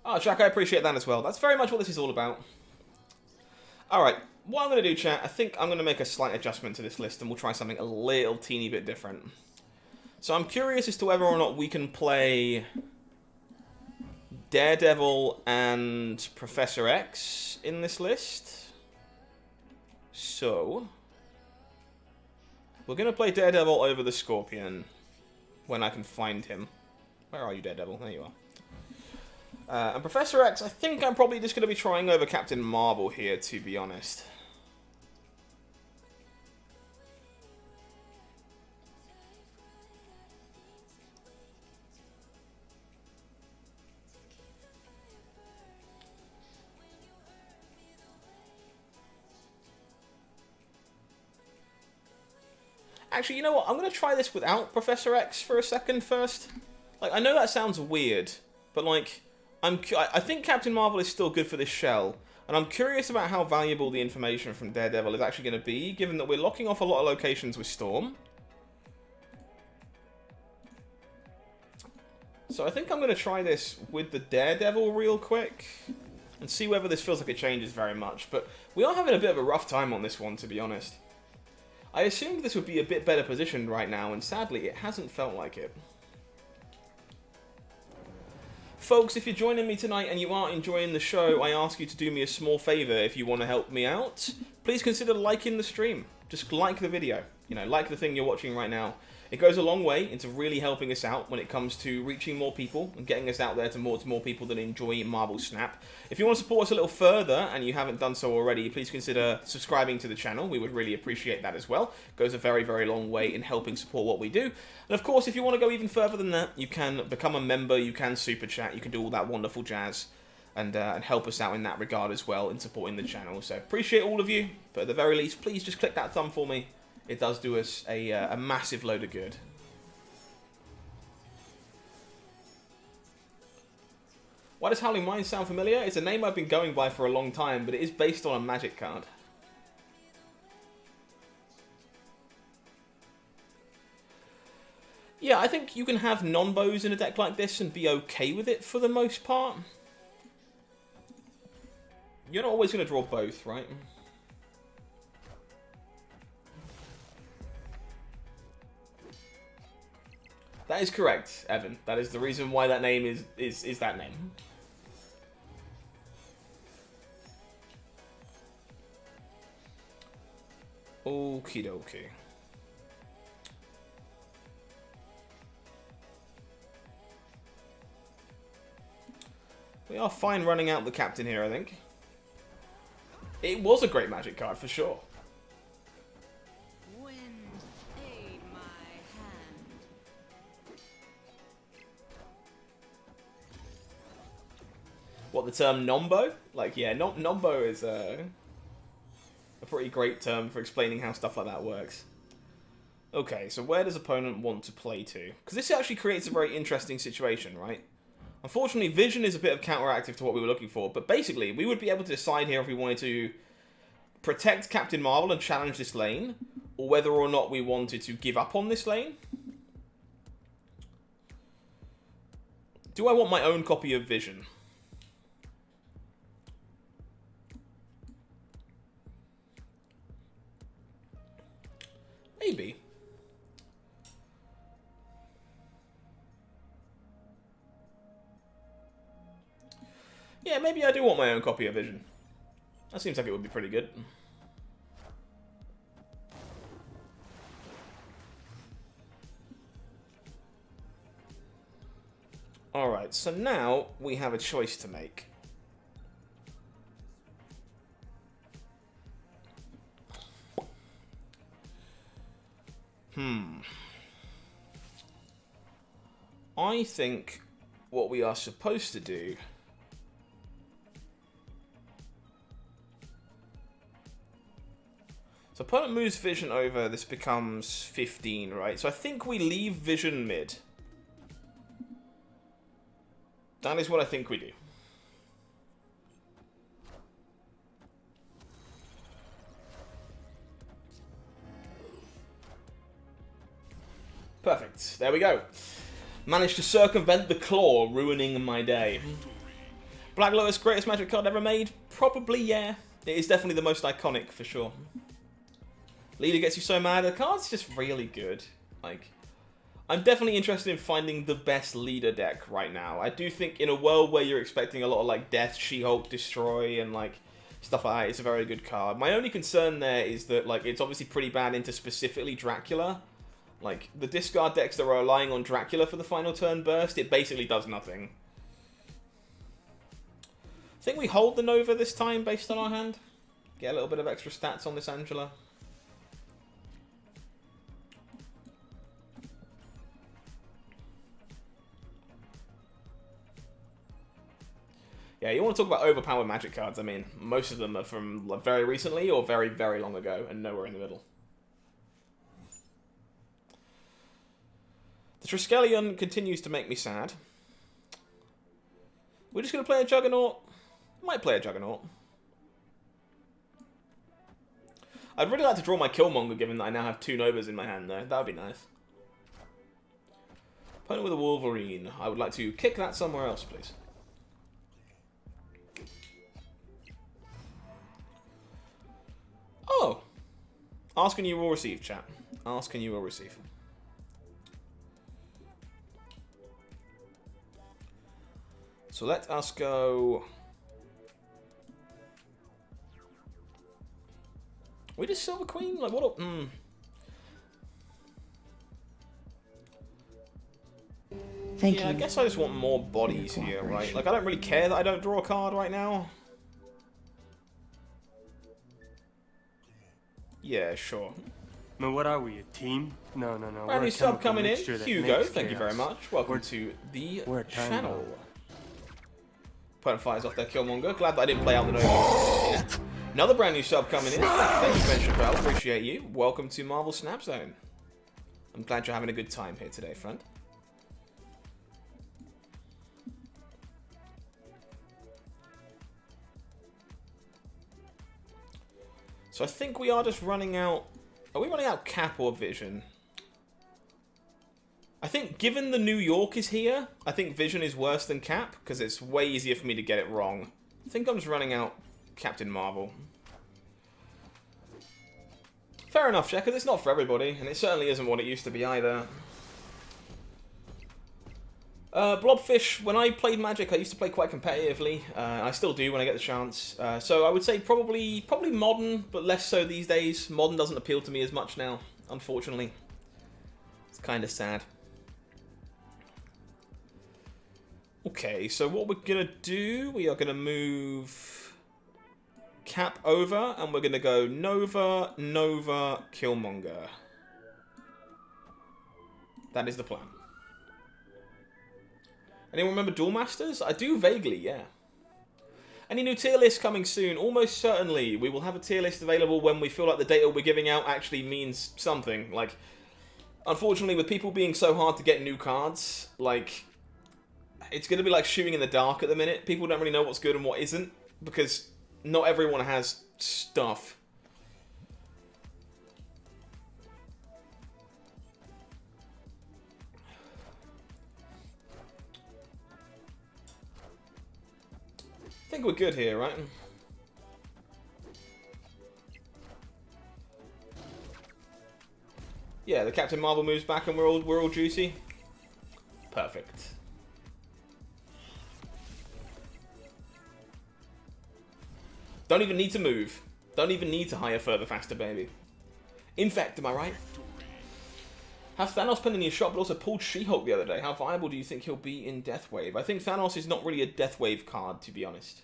Oh, Jack, I appreciate that as well. That's very much what this is all about. Alright, what I'm going to do, chat, I think I'm going to make a slight adjustment to this list and we'll try something a little teeny bit different. So I'm curious as to whether or not we can play Daredevil and Professor X in this list. So, we're going to play Daredevil over the Scorpion when I can find him. Where are you, Daredevil? There you are. And Professor X, I think I'm probably just going to be trying over Captain Marvel here, to be honest. Actually, you know what? I'm going to try this without Professor X for a second first. Like, I know that sounds weird, but like, I think Captain Marvel is still good for this shell, and I'm curious about how valuable the information from Daredevil is actually going to be, given that we're locking off a lot of locations with Storm. So I think I'm going to try this with the Daredevil real quick, and see whether this feels like it changes very much. But we are having a bit of a rough time on this one, to be honest. I assumed this would be a bit better positioned right now, and sadly it hasn't felt like it. Folks, if you're joining me tonight and you are enjoying the show, I ask you to do me a small favour if you want to help me out. Please consider liking the stream. just like the video. You know, like the thing you're watching right now. It goes a long way into really helping us out when it comes to reaching more people and getting us out there to more people that enjoy Marvel Snap. If you want to support us a little further and you haven't done so already, please consider subscribing to the channel. We would really appreciate that as well. It goes a very, very long way in helping support what we do. And of course, if you want to go even further than that, you can become a member, you can super chat, you can do all that wonderful jazz and help us out in that regard as well in supporting the channel. So appreciate all of you, but at the very least, please just click that thumb for me. It does do us a massive load of good. Why does HowlingMines sound familiar? It's a name I've been going by for a long time, but it is based on a magic card. Yeah, I think you can have non-bows in a deck like this and be okay with it for the most part. You're not always going to draw both, right? That is correct, Evan. That is the reason why that name is that name. Okie dokie. We are fine running out the captain here, I think. It was a great magic card, for sure. Wind, aid my hand. What, the term nombo? Like, yeah, nombo is a pretty great term for explaining how stuff like that works. Okay, so where does opponent want to play to? Because this actually creates a very interesting situation, right? Unfortunately, vision is a bit of counteractive to what we were looking for, but basically, we would be able to decide here if we wanted to protect Captain Marvel and challenge this lane, or whether or not we wanted to give up on this lane. Do I want my own copy of Vision? Maybe. Yeah, maybe I do want my own copy of Vision. That seems like it would be pretty good. Alright, so now we have a choice to make. I think what we are supposed to do so opponent moves Vision over, this becomes 15, right? So I think we leave Vision mid. That is what I think we do. Perfect. There we go. Managed to circumvent the claw, ruining my day. Black Lotus, greatest magic card ever made? Probably, yeah. It is definitely the most iconic, for sure. Leader gets you so mad. The card's just really good. Like, I'm definitely interested in finding the best leader deck right now. I do think in a world where you're expecting a lot of, like, Death, She-Hulk, Destroy, and, like, stuff like that, it's a very good card. My only concern there is that, like, it's obviously pretty bad into specifically Dracula. Like, the discard decks that are relying on Dracula for the final turn burst, it basically does nothing. I think we hold the Nova this time based on our hand. Get a little bit of extra stats on this Angela. Yeah, you want to talk about overpowered magic cards. I mean, most of them are from very recently or very, very long ago and nowhere in the middle. The Triskelion continues to make me sad. We're just going to play a Juggernaut. Might play a Juggernaut. I'd really like to draw my Killmonger, given that I now have 2 Novas in my hand, though. That would be nice. Opponent with a Wolverine. I would like to kick that somewhere else, please. Oh! Ask and you will receive, chat. Ask and you will receive. So let us go... We just Silver Queen? Like, what up? Thank Yeah, you. I guess I just want more bodies here, right? Like, I don't really care that I don't draw a card right now. Yeah, sure. Now what are we, a team? No. Brand We're new a sub chemical coming in. mixture that Hugo, makes thank you very chaos. much. Welcome We're- to the we're a time channel. bomb. Opponent fires off their Killmonger. Glad that I didn't play out the Nova. Yeah. Another brand new sub coming in. Thank you, Ben Chappelle. Appreciate you. Welcome to Marvel Snap Zone. I'm glad you're having a good time here today, friend. So I think we are just running out... Are we running out Cap or Vision? I think given the New York is here, I think Vision is worse than Cap, because it's way easier for me to get it wrong. I think I'm just running out Captain Marvel. Fair enough, Checkers. It's not for everybody, and it certainly isn't what it used to be either. Blobfish, when I played Magic, I used to play quite competitively. I still do when I get the chance. So I would say probably Modern, but less so these days. Modern doesn't appeal to me as much now, unfortunately. It's kind of sad. Okay, so what we're going to do, we are going to move Cap over, and we're going to go Nova, Killmonger. That is the plan. Anyone remember Duel Masters? I do vaguely, yeah. Any new tier list coming soon? Almost certainly. We will have a tier list available when we feel like the data we're giving out actually means something. Like, unfortunately, with people being so hard to get new cards, like, it's going to be like shooting in the dark at the minute. People don't really know what's good and what isn't, because not everyone has stuff. I think we're good here, right? Yeah, the Captain Marvel moves back and we're all juicy. Perfect. Don't even need to move. Don't even need to hire further, faster, baby. Infect, am I right? Has Thanos been in your shop but also pulled She-Hulk the other day? How viable do you think he'll be in Deathwave? I think Thanos is not really a Deathwave card, to be honest.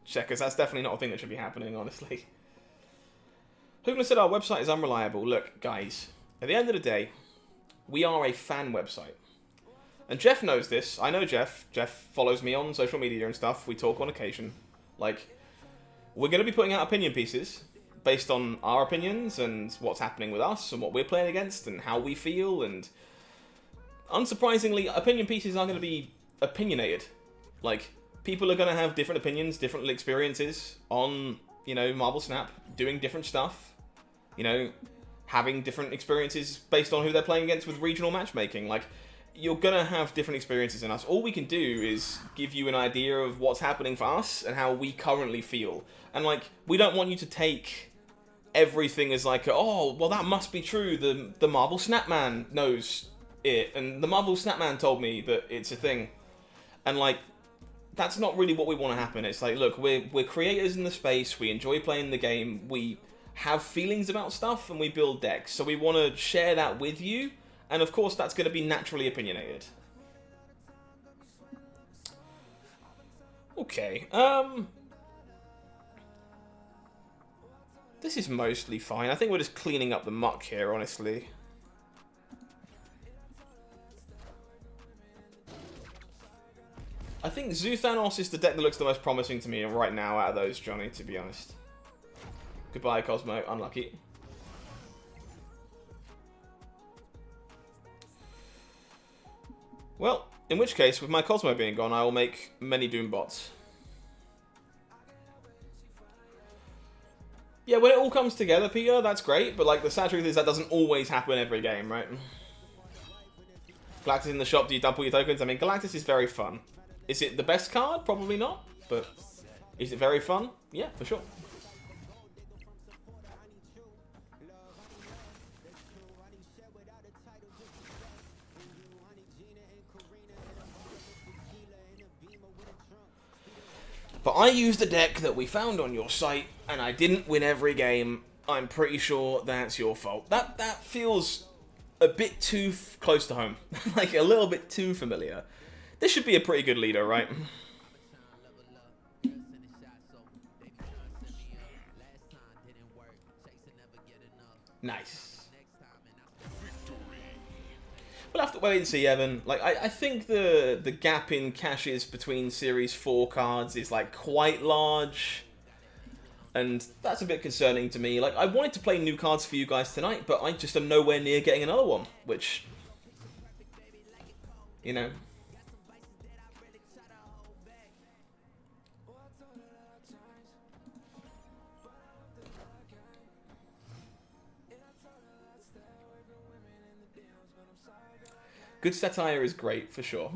Checkers, that's definitely not a thing that should be happening, honestly. Hoogler said our website is unreliable. Look, guys, at the end of the day, we are a fan website. And Jeff knows this. I know Jeff. Jeff follows me on social media and stuff. We talk on occasion. Like, we're going to be putting out opinion pieces based on our opinions and what's happening with us and what we're playing against and how we feel. And unsurprisingly, opinion pieces are going to be opinionated. Like, people are going to have different opinions, different experiences on, you know, Marvel Snap, doing different stuff. You know, having different experiences based on who they're playing against with regional matchmaking. Like, you're going to have different experiences in us. All we can do is give you an idea of what's happening for us and how we currently feel. And, like, we don't want you to take everything as like, oh, well, that must be true. The Marvel Snapman knows it. And the Marvel Snapman told me that it's a thing. And, like, that's not really what we want to happen. It's like, look, we're creators in the space. We enjoy playing the game. We have feelings about stuff and we build decks. So we want to share that with you. And of course, that's going to be naturally opinionated. Okay. This is mostly fine. I think we're just cleaning up the muck here, honestly. I think Thanos is the deck that looks the most promising to me right now out of those, Johnny, to be honest. Goodbye, Cosmo. Unlucky. Well, in which case, with my Cosmo being gone, I will make many Doom bots. Yeah, when it all comes together, Peter, that's great, but like the sad truth is that doesn't always happen every game, right? Galactus in the shop, do you dump all your tokens? I mean, Galactus is very fun. Is it the best card? Probably not, but is it very fun? Yeah, for sure. But I used a deck that we found on your site, and I didn't win every game. I'm pretty sure that's your fault. That feels a bit too close to home. Like, a little bit too familiar. This should be a pretty good leader, right? Nice. We'll have to wait and see, Evan. Like, I think the gap in caches between Series 4 cards is, like, quite large. And that's a bit concerning to me. Like, I wanted to play new cards for you guys tonight, but I just am nowhere near getting another one. Which, you know. Good satire is great, for sure.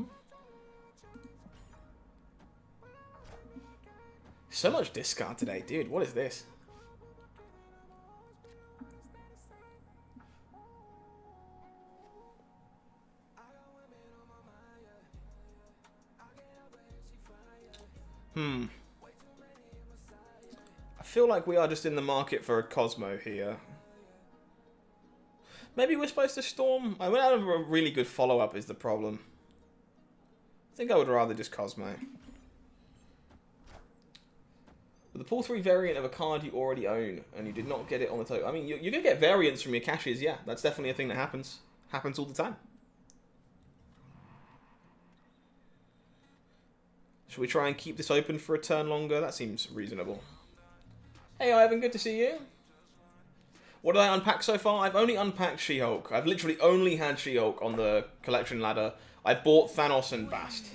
So much discard today, dude. What is this? I feel like we are just in the market for a Cosmo here. Maybe we're supposed to Storm? I went out of a really good follow-up is the problem. I think I would rather just Cosmo. With the pull 3 variant of a card you already own, and you did not get it on the token. I mean, you're going to get variants from your caches, yeah. That's definitely a thing that happens. Happens all the time. Should we try and keep this open for a turn longer? That seems reasonable. Hey Ivan, good to see you. What did I unpack so far? I've only unpacked She-Hulk. I've literally only had She-Hulk on the collection ladder. I bought Thanos and Bast.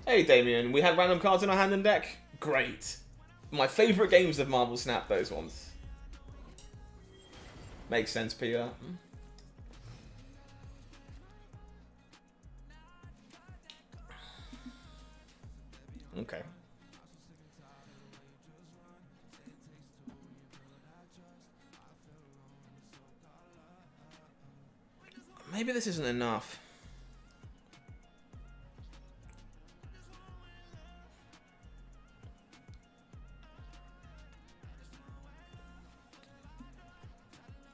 Hey Damien, we had random cards in our hand and deck? Great. My favourite games of Marvel Snap, those ones. Makes sense, Peter. Okay. Maybe this isn't enough.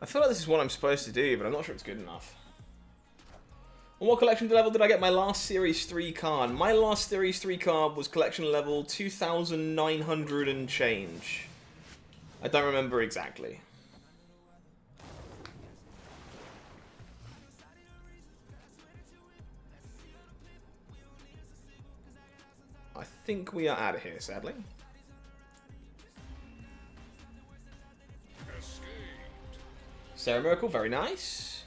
I feel like this is what I'm supposed to do, but I'm not sure it's good enough. On what collection level did I get my last Series 3 card? My last Series 3 card was collection level 2,900 and change. I don't remember exactly. I think we are out of here, sadly. Sarah Miracle, very nice.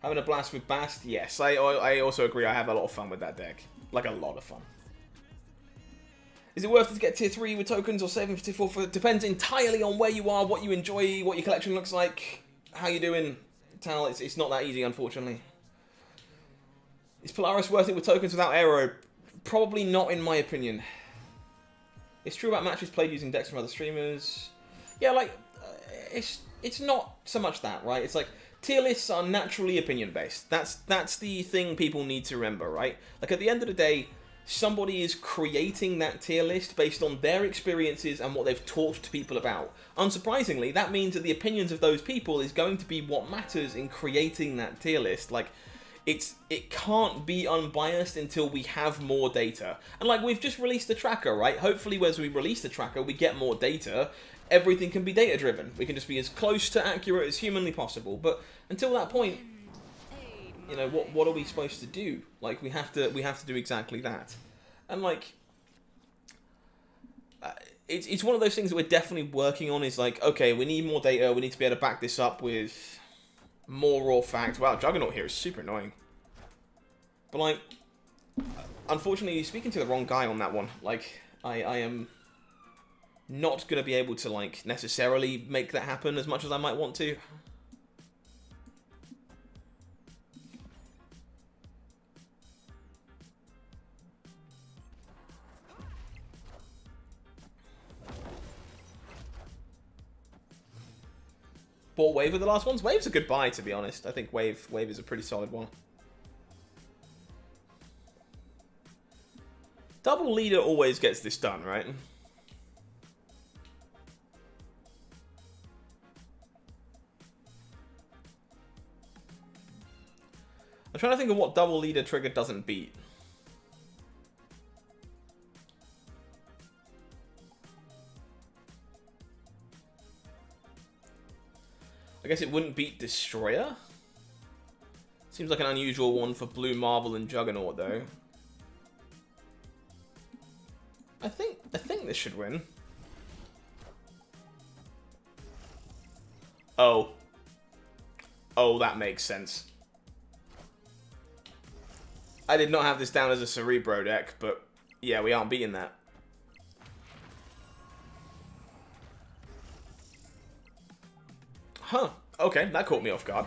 Having a blast with Bast? Yes, I also agree. I have a lot of fun with that deck. Like, a lot of fun. Is it worth it to get tier 3 with tokens or saving for tier 4? Depends entirely on where you are, what you enjoy, what your collection looks like, how you doing. Tal, it's not that easy, unfortunately. Is Polaris worth it with tokens without Aero? Probably not, in my opinion. It's true about matches played using decks from other streamers. Yeah, like, it's not so much that, right? It's like, tier lists are naturally opinion-based. That's the thing people need to remember, right? Like, at the end of the day, somebody is creating that tier list based on their experiences and what they've talked to people about. Unsurprisingly, that means that the opinions of those people is going to be what matters in creating that tier list. Like, it can't be unbiased until we have more data. And like, we've just released the tracker, right? Hopefully as we release the tracker, we get more data. Everything can be data driven. We can just be as close to accurate as humanly possible. But until that point, you know, what are we supposed to do? Like, we have to do exactly that. And like, it's one of those things that we're definitely working on. Is like, okay, we need more data. We need to be able to back this up with more raw facts. Wow, Juggernaut here is super annoying. But like, unfortunately, you're speaking to the wrong guy on that one. Like, I am not going to be able to, like, necessarily make that happen as much as I might want to. Bought Wave with the last ones? Wave's a good buy, to be honest. I think Wave is a pretty solid one. Double leader always gets this done, right? I'm trying to think of what double leader trigger doesn't beat. I guess it wouldn't beat Destroyer. Seems like an unusual one for Blue Marvel and Juggernaut, though. I think this should win. Oh. Oh, that makes sense. I did not have this down as a Cerebro deck, but yeah, we aren't beating that. Huh. Okay, that caught me off guard.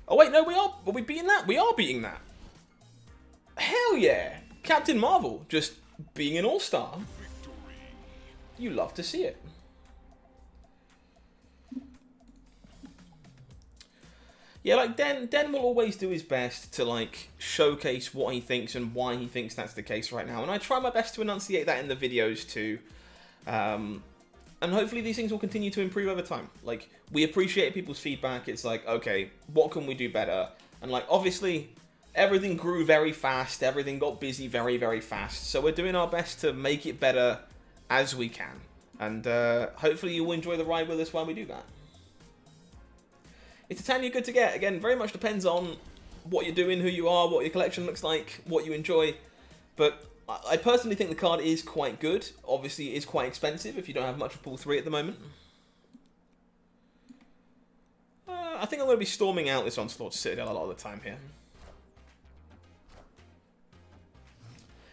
Oh wait, no, we are. Are we beating that? We are beating that. Hell yeah! Captain Marvel just being an all-star. You love to see it. Yeah, like Den will always do his best to like showcase what he thinks and why he thinks that's the case right now, and I try my best to enunciate that in the videos too. And hopefully these things will continue to improve over time. Like, we appreciate people's feedback. It's like, okay, what can we do better? And like, obviously, everything grew very fast. Everything got busy very, very fast. So we're doing our best to make it better as we can. And hopefully you will enjoy the ride with us while we do that. Is Titania good to get? Again, very much depends on what you're doing, who you are, what your collection looks like, what you enjoy. But I personally think the card is quite good. Obviously, it is quite expensive if you don't have much of Pool 3 at the moment. I think I'm going to be storming out this Onslaught Citadel a lot of the time here.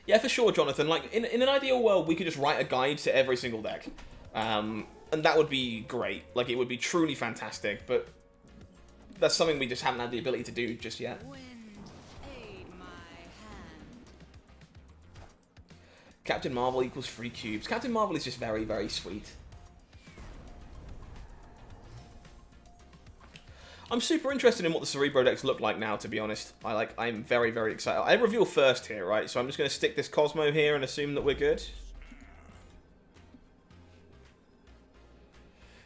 Yeah, for sure, Jonathan. Like, in an ideal world, we could just write a guide to every single deck. And that would be great. Like, it would be truly fantastic. But that's something we just haven't had the ability to do just yet. Wind, aid my hand. Captain Marvel equals 3 cubes. Captain Marvel is just very, very sweet. I'm super interested in what the Cerebro decks look like now, to be honest. I'm very, very excited. I reveal first here, right? So I'm just going to stick this Cosmo here and assume that we're good.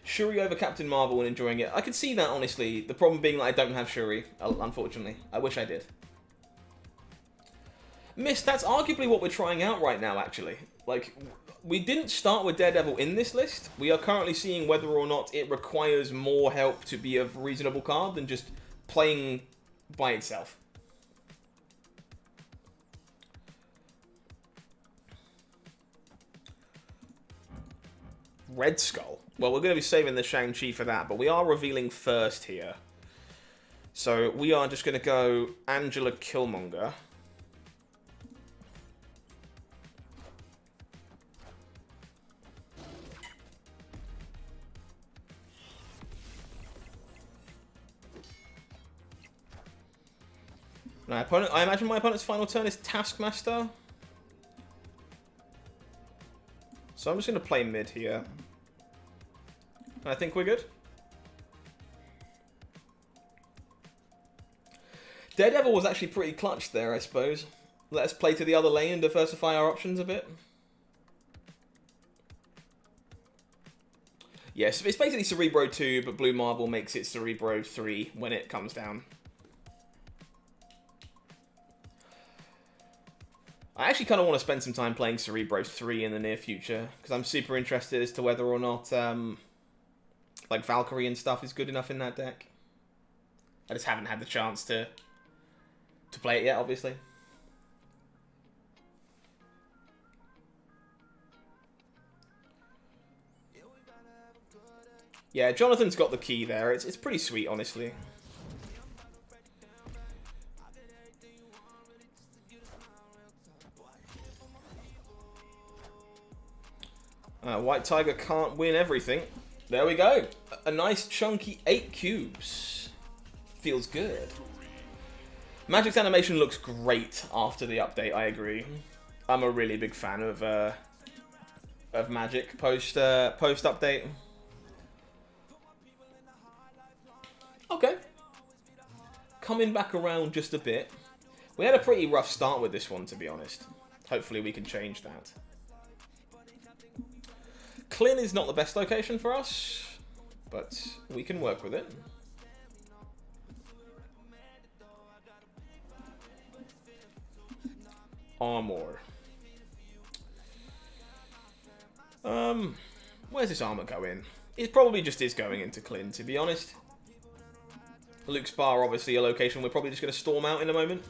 Shuri over Captain Marvel and enjoying it. I could see that, honestly. The problem being that I don't have Shuri, unfortunately. I wish I did. Mist, that's arguably what we're trying out right now, actually. Like, we didn't start with Daredevil in this list. We are currently seeing whether or not it requires more help to be a reasonable card than just playing by itself. Red Skull. Well, we're going to be saving the Shang-Chi for that, but we are revealing first here. So we are just going to go Angela Killmonger. My opponent, I imagine my opponent's final turn is Taskmaster. So I'm just going to play mid here. I think we're good. Daredevil was actually pretty clutch there, I suppose. Let us play to the other lane and diversify our options a bit. Yes, it's basically Cerebro 2, but Blue Marble makes it Cerebro 3 when it comes down. I actually kind of want to spend some time playing Cerebro 3 in the near future, because I'm super interested as to whether or not like Valkyrie and stuff is good enough in that deck. I just haven't had the chance to play it yet, obviously. Yeah, Jonathan's got the key there. It's pretty sweet, honestly. White Tiger can't win everything. There we go. A nice chunky 8 cubes. Feels good. Magic's animation looks great after the update, I agree. I'm a really big fan of Magic post update. Okay. Coming back around just a bit. We had a pretty rough start with this one, to be honest. Hopefully we can change that. Klin is not the best location for us, but we can work with it. Armor. Where's this armor going? It probably just is going into Klin, to be honest. Luke's Bar, obviously a location we're probably just going to storm out in a moment.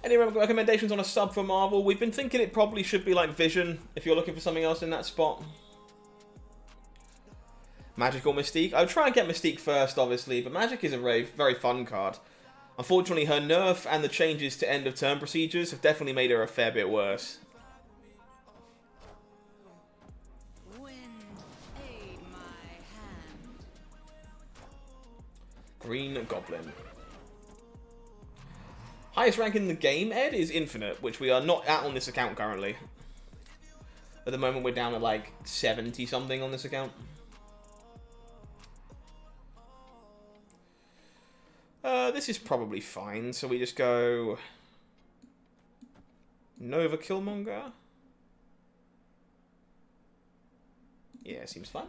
Any recommendations on a sub for Marvel? We've been thinking it probably should be like Vision, if you're looking for something else in that spot. Magic or Mystique? I would try and get Mystique first, obviously, but Magic is a very, very fun card. Unfortunately, her nerf and the changes to end-of-turn procedures have definitely made her a fair bit worse. Wind, aid my hand. Green Goblin. Highest rank in the game, Ed, is Infinite, which we are not at on this account currently. At the moment, we're down at like 70-something on this account. This is probably fine, so we just go Nova Killmonger. Yeah, seems fine.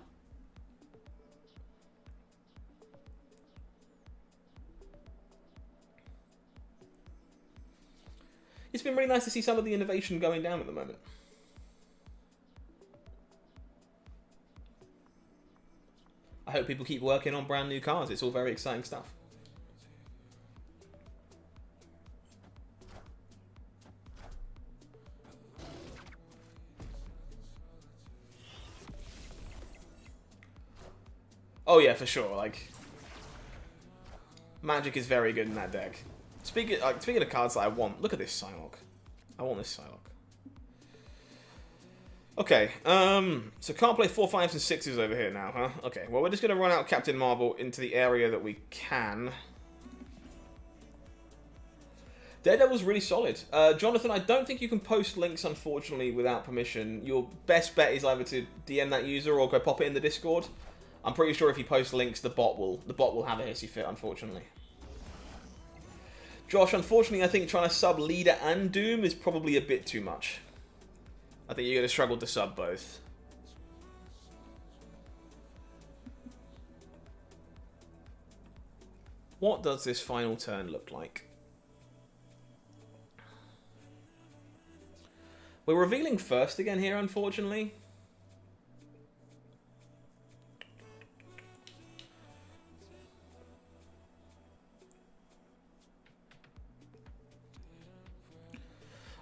It's been really nice to see some of the innovation going down at the moment. I hope people keep working on brand new cars. It's all very exciting stuff. Oh yeah, for sure. Like, Magic is very good in that deck. Speaking of cards that I want, look at this Psylocke. I want this Psylocke. Okay, so can't play 4, 5s, and 6s over here now, huh? Okay, well, we're just going to run out Captain Marvel into the area that we can. Daredevil's really solid. Jonathan, I don't think you can post links, unfortunately, without permission. Your best bet is either to DM that user or go pop it in the Discord. I'm pretty sure if you post links, the bot will have a hissy fit, unfortunately. Josh, unfortunately, I think trying to sub Leader and Doom is probably a bit too much. I think you're going to struggle to sub both. What does this final turn look like? We're revealing first again here, unfortunately.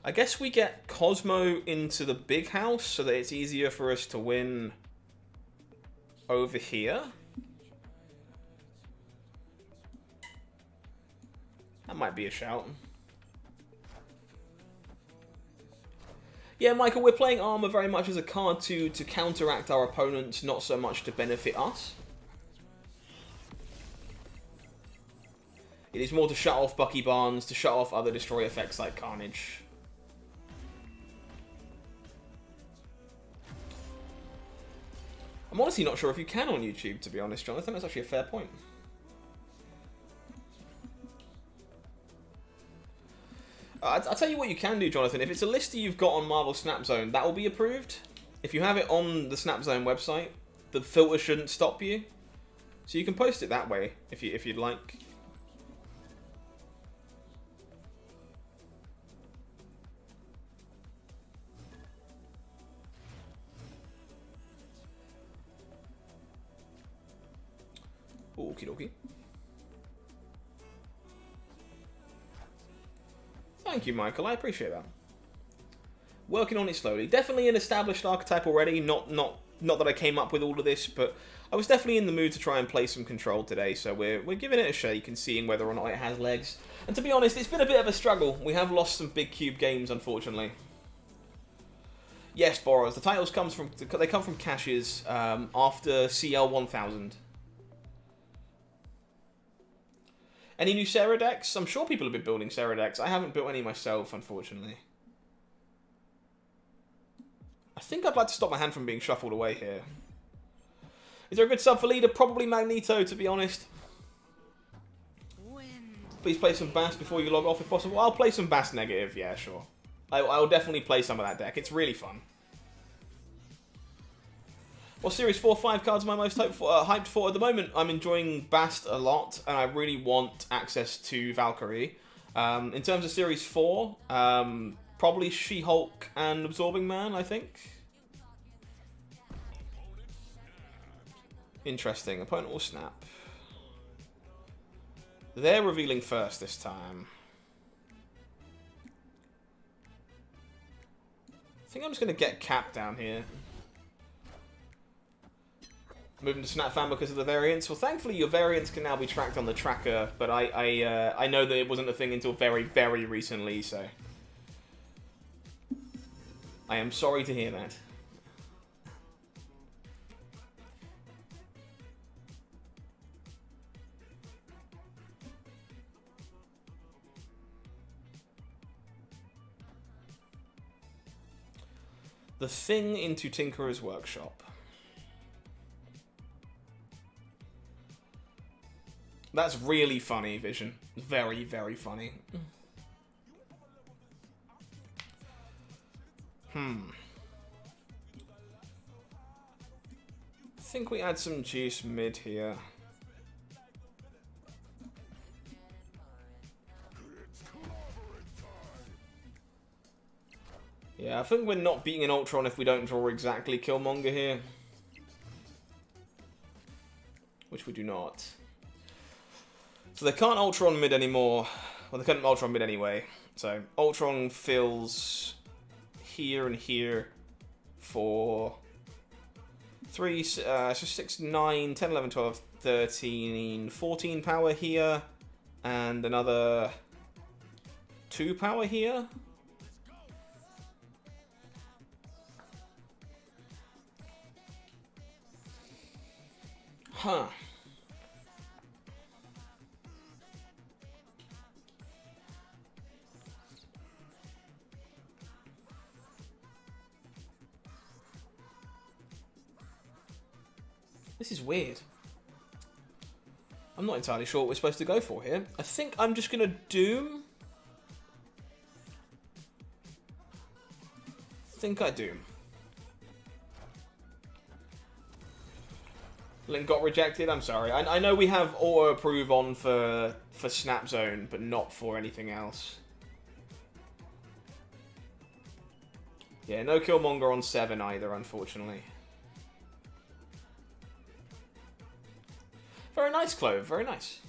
I guess we get Cosmo into the big house so that it's easier for us to win over here. That might be a shout. Yeah, Michael, we're playing Armor very much as a card to counteract our opponents, not so much to benefit us. It is more to shut off Bucky Barnes, to shut off other destroy effects like Carnage. I'm honestly not sure if you can on YouTube, to be honest, Jonathan. That's actually a fair point. I'll tell you what you can do, Jonathan. If it's a list that you've got on Marvel Snap Zone, that will be approved. If you have it on the Snap Zone website, the filter shouldn't stop you. So you can post it that way, if you'd like. Okie dokie. Thank you, Michael. I appreciate that. Working on it slowly. Definitely an established archetype already. Not that I came up with all of this, but I was definitely in the mood to try and play some Control today. So we're giving it a shake and seeing whether or not it has legs. And to be honest, it's been a bit of a struggle. We have lost some big cube games, unfortunately. Yes, Boros. The titles come from caches after CL 1000. Any new Sarah decks? I'm sure people have been building Sarah decks. I haven't built any myself, unfortunately. I think I'd like to stop my hand from being shuffled away here. Is there a good sub for leader? Probably Magneto, to be honest. Wind, Please play some Bast before you log off if possible. I'll play some Bast negative, yeah, sure. I'll definitely play some of that deck. It's really fun. What Series 4 5 cards am I most hyped for at the moment? I'm enjoying Bast a lot, and I really want access to Valkyrie. In terms of Series 4, probably She-Hulk and Absorbing Man, I think. Interesting. Opponent will snap. They're revealing first this time. I think I'm just going to get Cap down here. Moving to Snap Fan because of the variants. Well, thankfully your variants can now be tracked on the tracker, but I know that it wasn't a thing until very, very recently, so... I am sorry to hear that. The Thing into Tinkerer's Workshop. That's really funny, Vision. Very, very funny. I think we add some juice mid here. Yeah, I think we're not beating an Ultron if we don't draw exactly Killmonger here. Which we do not. So they can't Ultron mid anymore. Well, they couldn't Ultron mid anyway. So Ultron fills here and here for 3, so 6, 9, 10, 11, 12, 13, 14 power here. And another 2 power here. Huh. This is weird. I'm not entirely sure what we're supposed to go for here. I think I'm just going to Doom. I think I Doom. Link got rejected. I'm sorry. I know we have auto approve on for Snap Zone, but not for anything else. Yeah, no Killmonger on 7 either, unfortunately. Very nice, Clove. Very nice.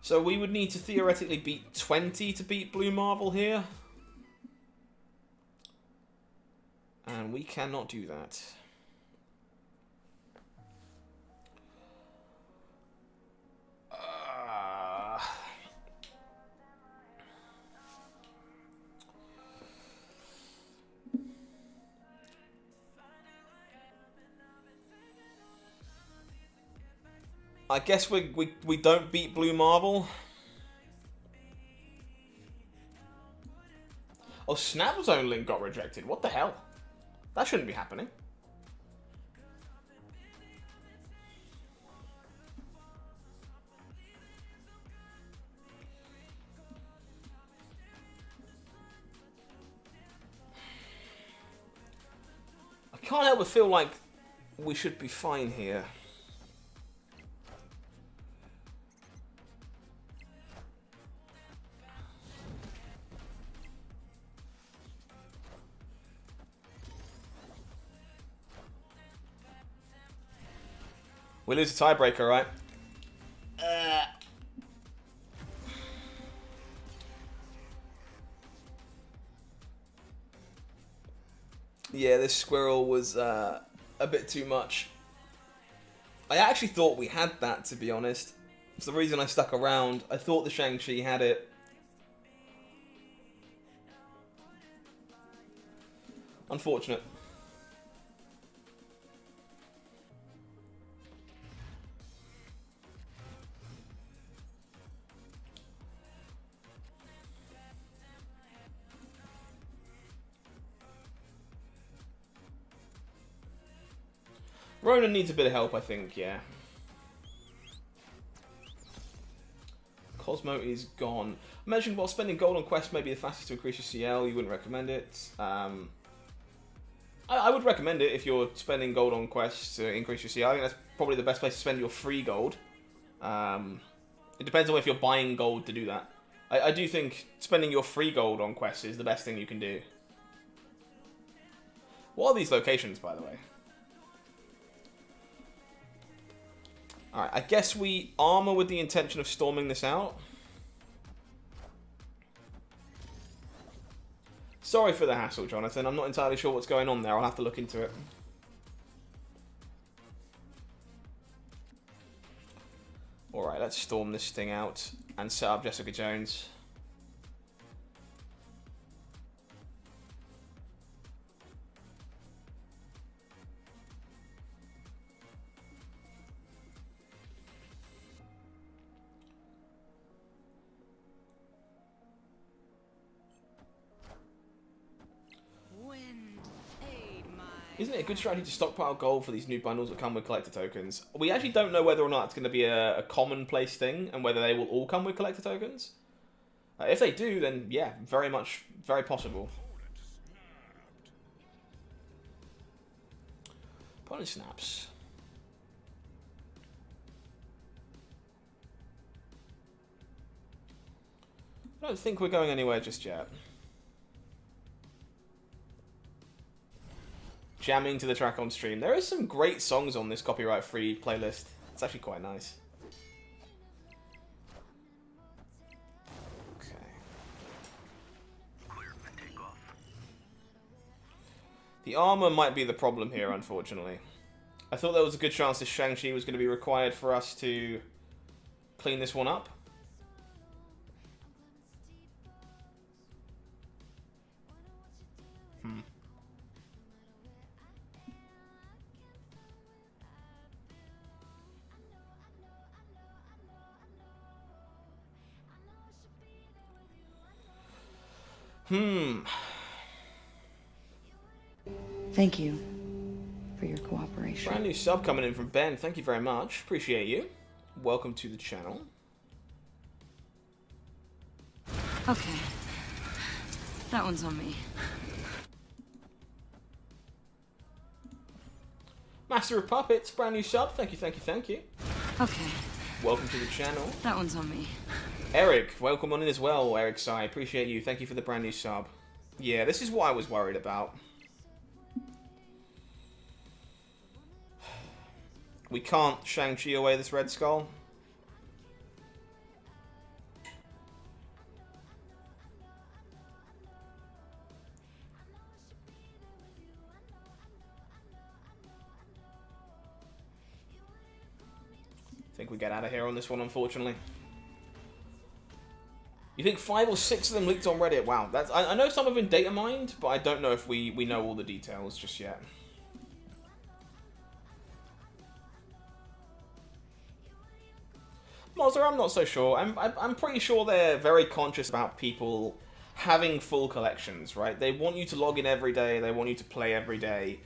So we would need to theoretically beat 20 to beat Blue Marvel here. And we cannot do that. I guess we don't beat Blue Marvel. Oh, Snap Zone Link got rejected. What the hell? That shouldn't be happening. I can't help but feel like we should be fine here. We lose a tiebreaker, right? Yeah, this squirrel was a bit too much. I actually thought we had that, to be honest. It's the reason I stuck around. I thought the Shang-Chi had it. Unfortunate. Ronan needs a bit of help, I think, yeah. Cosmo is gone. I mentioned while spending gold on quests may be the fastest to increase your CL, you wouldn't recommend it. I would recommend it if you're spending gold on quests to increase your CL. I think that's probably the best place to spend your free gold. It depends on if you're buying gold to do that. I do think spending your free gold on quests is the best thing you can do. What are these locations, by the way? Alright, I guess we armor with the intention of storming this out. Sorry for the hassle, Jonathan. I'm not entirely sure what's going on there. I'll have to look into it. Alright, let's storm this thing out and set up Jessica Jones. Isn't it a good strategy to stockpile gold for these new bundles that come with collector tokens? We actually don't know whether or not it's going to be a commonplace thing and whether they will all come with collector tokens. If they do, then yeah, very possible. Opponent snaps. I don't think we're going anywhere just yet. Jamming to the track on stream. There is some great songs on this copyright-free playlist. It's actually quite nice. Okay. The armor might be the problem here, unfortunately. I thought there was a good chance this Shang-Chi was going to be required for us to clean this one up. Thank you for your cooperation. Brand new sub coming in from Ben. Thank you very much. Appreciate you. Welcome to the channel. Okay. That one's on me. Master of Puppets, brand new sub. Thank you, thank you, thank you. Okay. Welcome to the channel. That one's on me. Eric, welcome on in as well, Eric Sai. Appreciate you. Thank you for the brand new sub. Yeah, this is what I was worried about. We can't Shang-Chi away this Red Skull. I think we get out of here on this one, unfortunately. You think 5 or 6 of them leaked on Reddit? Wow, that's I know some have been data mined, but I don't know if we know all the details just yet. Mozzer, I'm not so sure. I'm pretty sure they're very conscious about people having full collections, right? They want you to log in every day. They want you to play every day,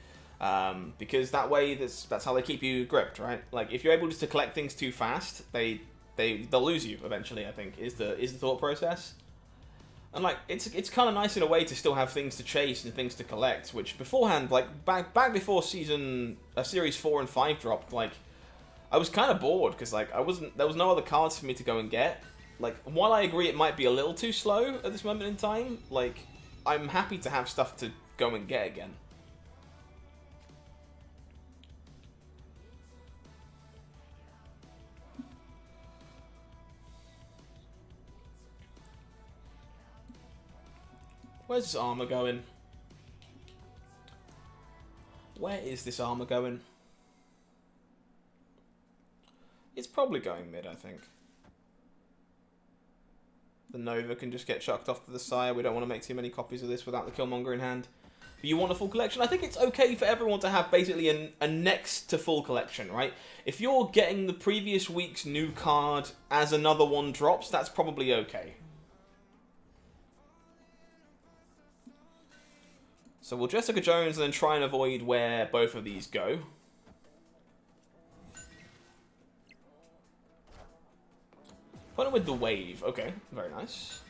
because that way that's how they keep you gripped, right? Like if you're able just to collect things too fast, they'll lose you eventually. I think is the thought process. And like it's kind of nice in a way to still have things to chase and things to collect, which beforehand, like back before series 4 and 5 dropped, like. I was kind of bored because like there was no other cards for me to go and get. Like while I agree it might be a little too slow at this moment in time, like I'm happy to have stuff to go and get again. Where's this armor going? Where is this armor going? It's probably going mid, I think. The Nova can just get chucked off to the side. We don't want to make too many copies of this without the Killmonger in hand. But you want a full collection? I think it's okay for everyone to have basically a next to full collection, right? If you're getting the previous week's new card as another one drops, that's probably okay. So we'll Jessica Jones and then try and avoid where both of these go. went with the Wave. Okay, very nice.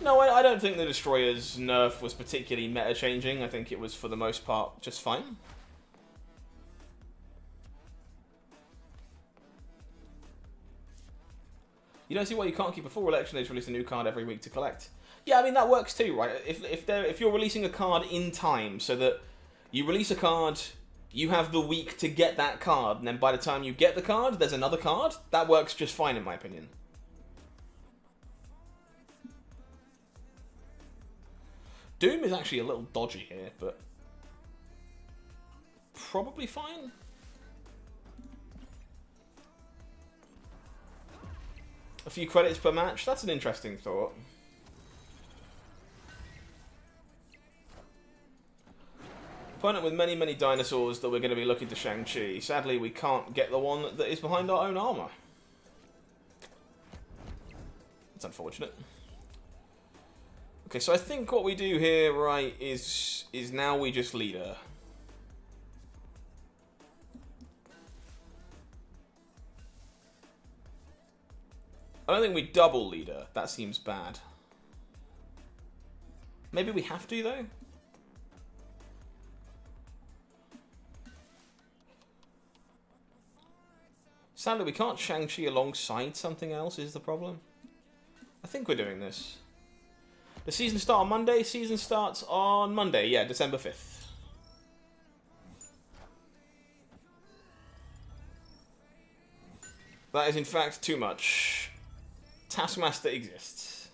No, I don't think the Destroyer's nerf was particularly meta-changing. I think it was, for the most part, just fine. You don't see why you can't keep a full collection. They just release a new card every week to collect. Yeah, I mean, that works too, right? If you're releasing a card in time, so that you release a card, you have the week to get that card, and then by the time you get the card, there's another card, that works just fine, in my opinion. Doom is actually a little dodgy here, but probably fine. A few credits per match, that's an interesting thought. Opponent with many, many dinosaurs that we're going to be looking to Shang-Chi. Sadly, we can't get the one that is behind our own armor. It's unfortunate. Okay, so I think what we do here, right, is now we just leader. I don't think we double leader. That seems bad. Maybe we have to, though? Sadly, we can't Shang-Chi alongside something else is the problem. I think we're doing this. The season starts on Monday. Season starts on Monday. Yeah, December 5th. That is, in fact, too much. Taskmaster exists.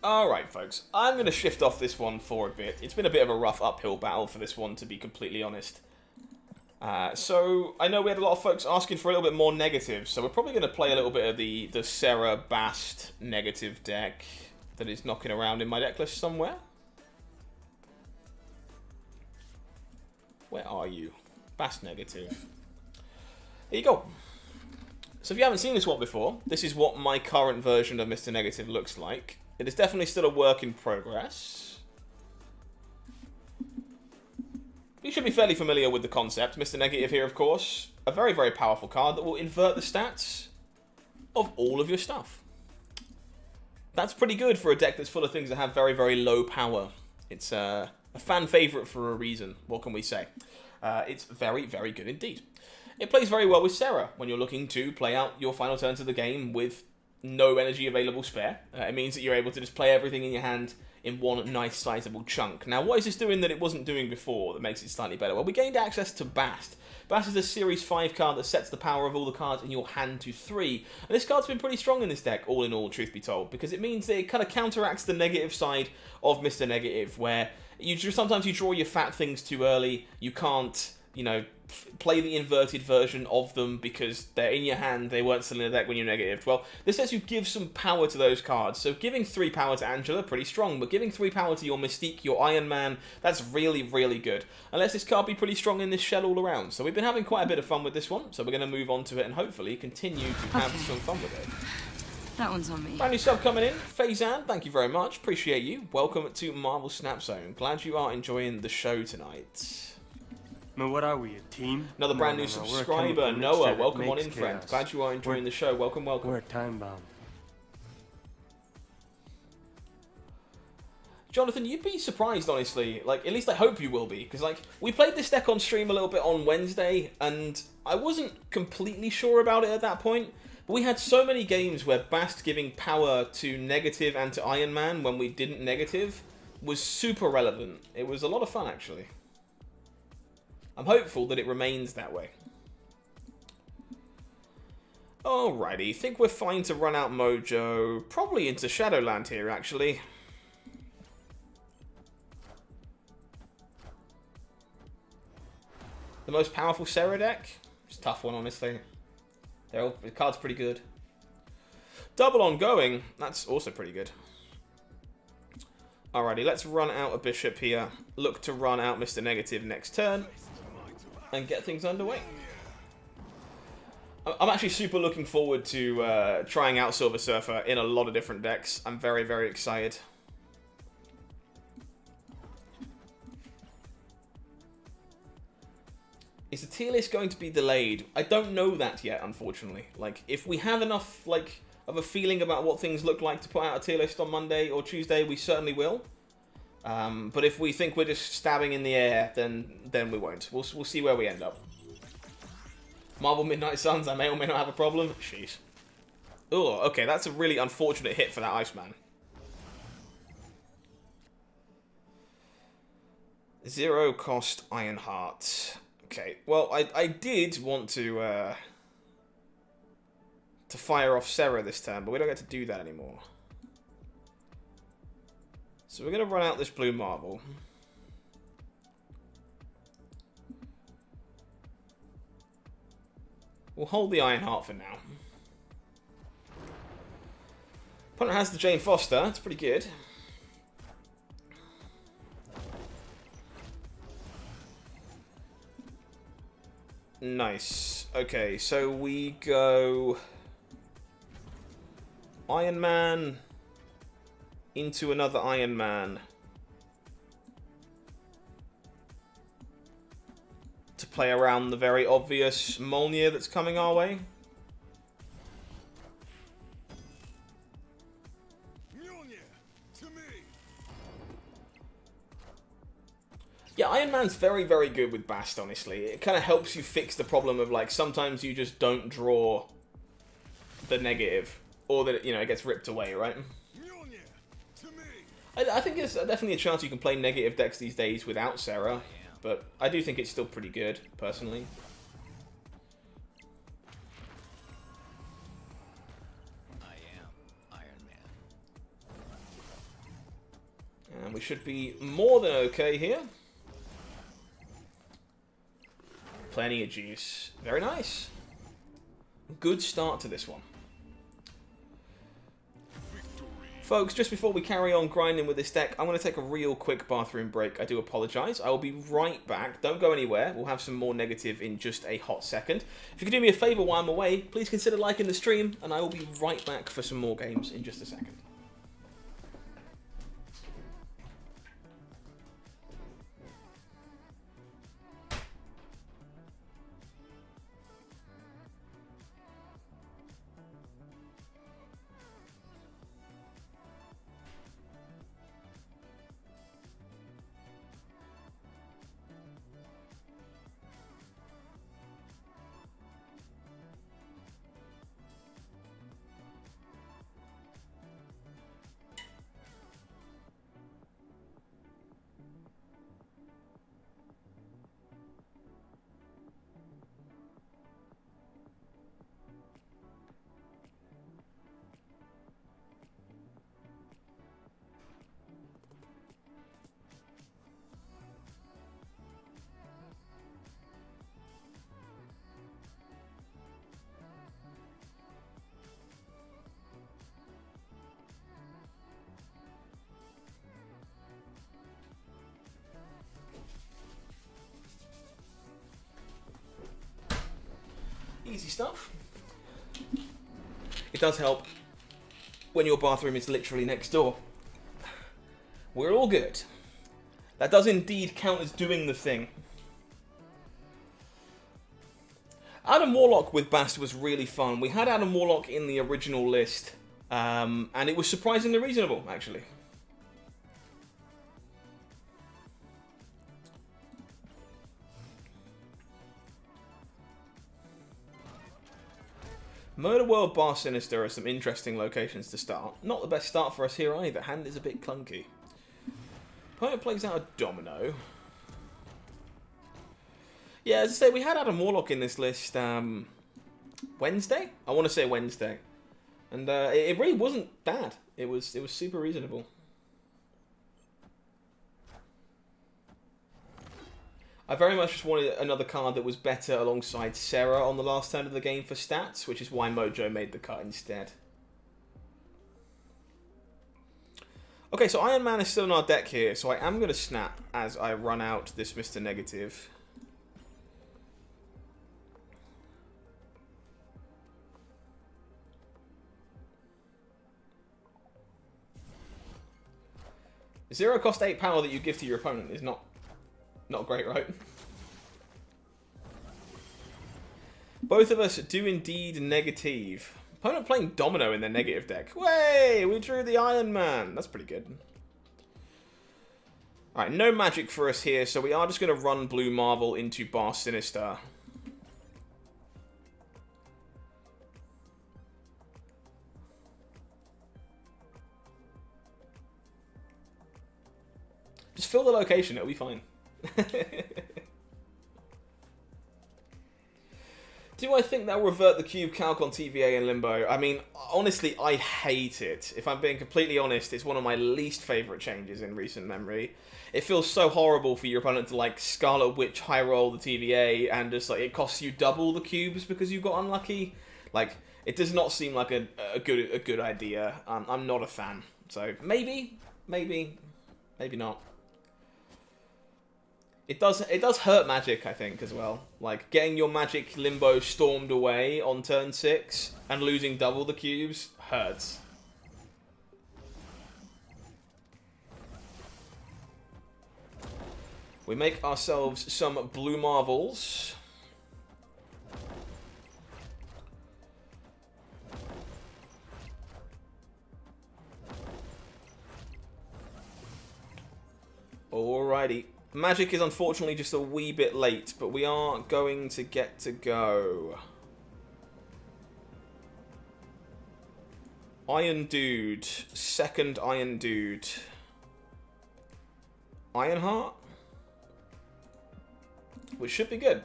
Alright, folks. I'm going to shift off this one for a bit. It's been a bit of a rough uphill battle for this one, to be completely honest. So, I know we had a lot of folks asking for a little bit more negative, so we're probably going to play a little bit of the Sarah Bast negative deck that is knocking around in my deck list somewhere. Where are you? Bast negative. Here you go. So if you haven't seen this one before, this is what my current version of Mr. Negative looks like. It is definitely still a work in progress. You should be fairly familiar with the concept. Mr. Negative here, of course. A very, very powerful card that will invert the stats of all of your stuff. That's pretty good for a deck that's full of things that have very, very low power. It's a fan favourite for a reason. What can we say? It's very, very good indeed. It plays very well with Sarah when you're looking to play out your final turns of the game with no energy available spare. It means that you're able to just play everything in your hand in one nice sizable chunk. Now, what is this doing that it wasn't doing before that makes it slightly better? Well, we gained access to Bast. Bast is a Series 5 card that sets the power of all the cards in your hand to 3. And this card's been pretty strong in this deck, all in all, truth be told, because it means that it kind of counteracts the negative side of Mr. Negative, where sometimes you draw your fat things too early, you can't, you know, play the inverted version of them because they're in your hand, they weren't still in the deck when you're negative. Well, this lets you give some power to those cards. So giving 3 power to Angela, pretty strong, but giving 3 power to your Mystique, your Iron Man, that's really, really good. And lets this card be pretty strong in this shell all around. So we've been having quite a bit of fun with this one, so we're going to move on to it and hopefully continue to have some fun with it. That one's on me. Brand new sub coming in. Faizan, thank you very much. Appreciate you. Welcome to Marvel Snap Zone. Glad you are enjoying the show tonight. Man, what are we, a team? Another brand new subscriber, Noah. Welcome on in, friend. Glad you are enjoying the show. Welcome, welcome. We're time bomb. Jonathan, you'd be surprised, honestly. Like, at least I hope you will be. Because, like, we played this deck on stream a little bit on Wednesday, and I wasn't completely sure about it at that point. But we had so many games where Bast giving power to negative and to Iron Man when we didn't negative was super relevant. It was a lot of fun, actually. I'm hopeful that it remains that way. Alrighty, think we're fine to run out Mojo. Probably into Shadowland here, actually. The most powerful Sarah deck? It's a tough one, honestly. The card's pretty good. Double ongoing, that's also pretty good. Alrighty, let's run out a Bishop here. Look to run out Mr. Negative next turn. And get things underway. I'm actually super looking forward to trying out Silver Surfer in a lot of different decks. I'm very, very excited. Is the tier list going to be delayed? I don't know that yet, unfortunately. Like, if we have enough, like, of a feeling about what things look like to put out a tier list on Monday or Tuesday, we certainly will. But if we think we're just stabbing in the air, then we won't. We'll see where we end up. Marvel Midnight Suns, I may or may not have a problem. Jeez. Oh, okay, that's a really unfortunate hit for that Iceman. Zero cost Ironheart. Okay, well, I did want to fire off Sarah this turn, but we don't get to do that anymore. So we're going to run out this blue marble. We'll hold the Ironheart for now. Opponent has the Jane Foster. That's pretty good. Nice. Okay, so we go Iron Man into another Iron Man to play around the very obvious Mjolnir that's coming our way. Yeah, Iron Man's very, very good with Bast, honestly. It kind of helps you fix the problem of, like, sometimes you just don't draw the negative. Or that, you know, it gets ripped away, right? I think there's definitely a chance you can play negative decks these days without Sarah. But I do think it's still pretty good, personally. I am Iron Man. And we should be more than okay here. Plenty of juice. Very nice. Good start to this one. Folks, just before we carry on grinding with this deck, I'm going to take a real quick bathroom break. I do apologise. I will be right back. Don't go anywhere. We'll have some more negative in just a hot second. If you could do me a favour while I'm away, please consider liking the stream, and I will be right back for some more games in just a second. Easy stuff. It does help when your bathroom is literally next door. We're all good. That does indeed count as doing the thing. Adam Warlock with Bast was really fun. We had Adam Warlock in the original list, and it was surprisingly reasonable, actually. Murder World, Bar Sinister are some interesting locations to start. Not the best start for us here either. Hand is a bit clunky. Opponent plays out a Domino. Yeah, as I say, we had Adam Warlock in this list Wednesday? I want to say Wednesday. And it really wasn't bad. It was super reasonable. I very much just wanted another card that was better alongside Sarah on the last turn of the game for stats, which is why Mojo made the cut instead. Okay, so Iron Man is still in our deck here, so I am going to snap as I run out this Mr. Negative. Zero cost 8 power that you give to your opponent is not great, right? Both of us do indeed negative. Opponent playing Domino in their negative deck. Way! We drew the Iron Man. That's pretty good. Alright, no magic for us here, so we are just going to run Blue Marvel into Bar Sinister. Just fill the location, it'll be fine. Do I think they'll revert the cube calc on TVA in Limbo? I mean, honestly, I hate it. If I'm being completely honest, it's one of my least favourite changes in recent memory. It feels so horrible for your opponent to, like, Scarlet Witch high roll the TVA and just, like, it costs you double the cubes because you got unlucky. Like, it does not seem like a good idea. I'm not a fan. So, maybe not. It does hurt Magic, I think, as well. Like, getting your Magic Limbo stormed away on turn 6 and losing double the cubes hurts. We make ourselves some Blue Marvels. Alrighty. Magic is unfortunately just a wee bit late, but we are going to get to go. Iron Dude. Second Iron Dude. Ironheart? Which should be good.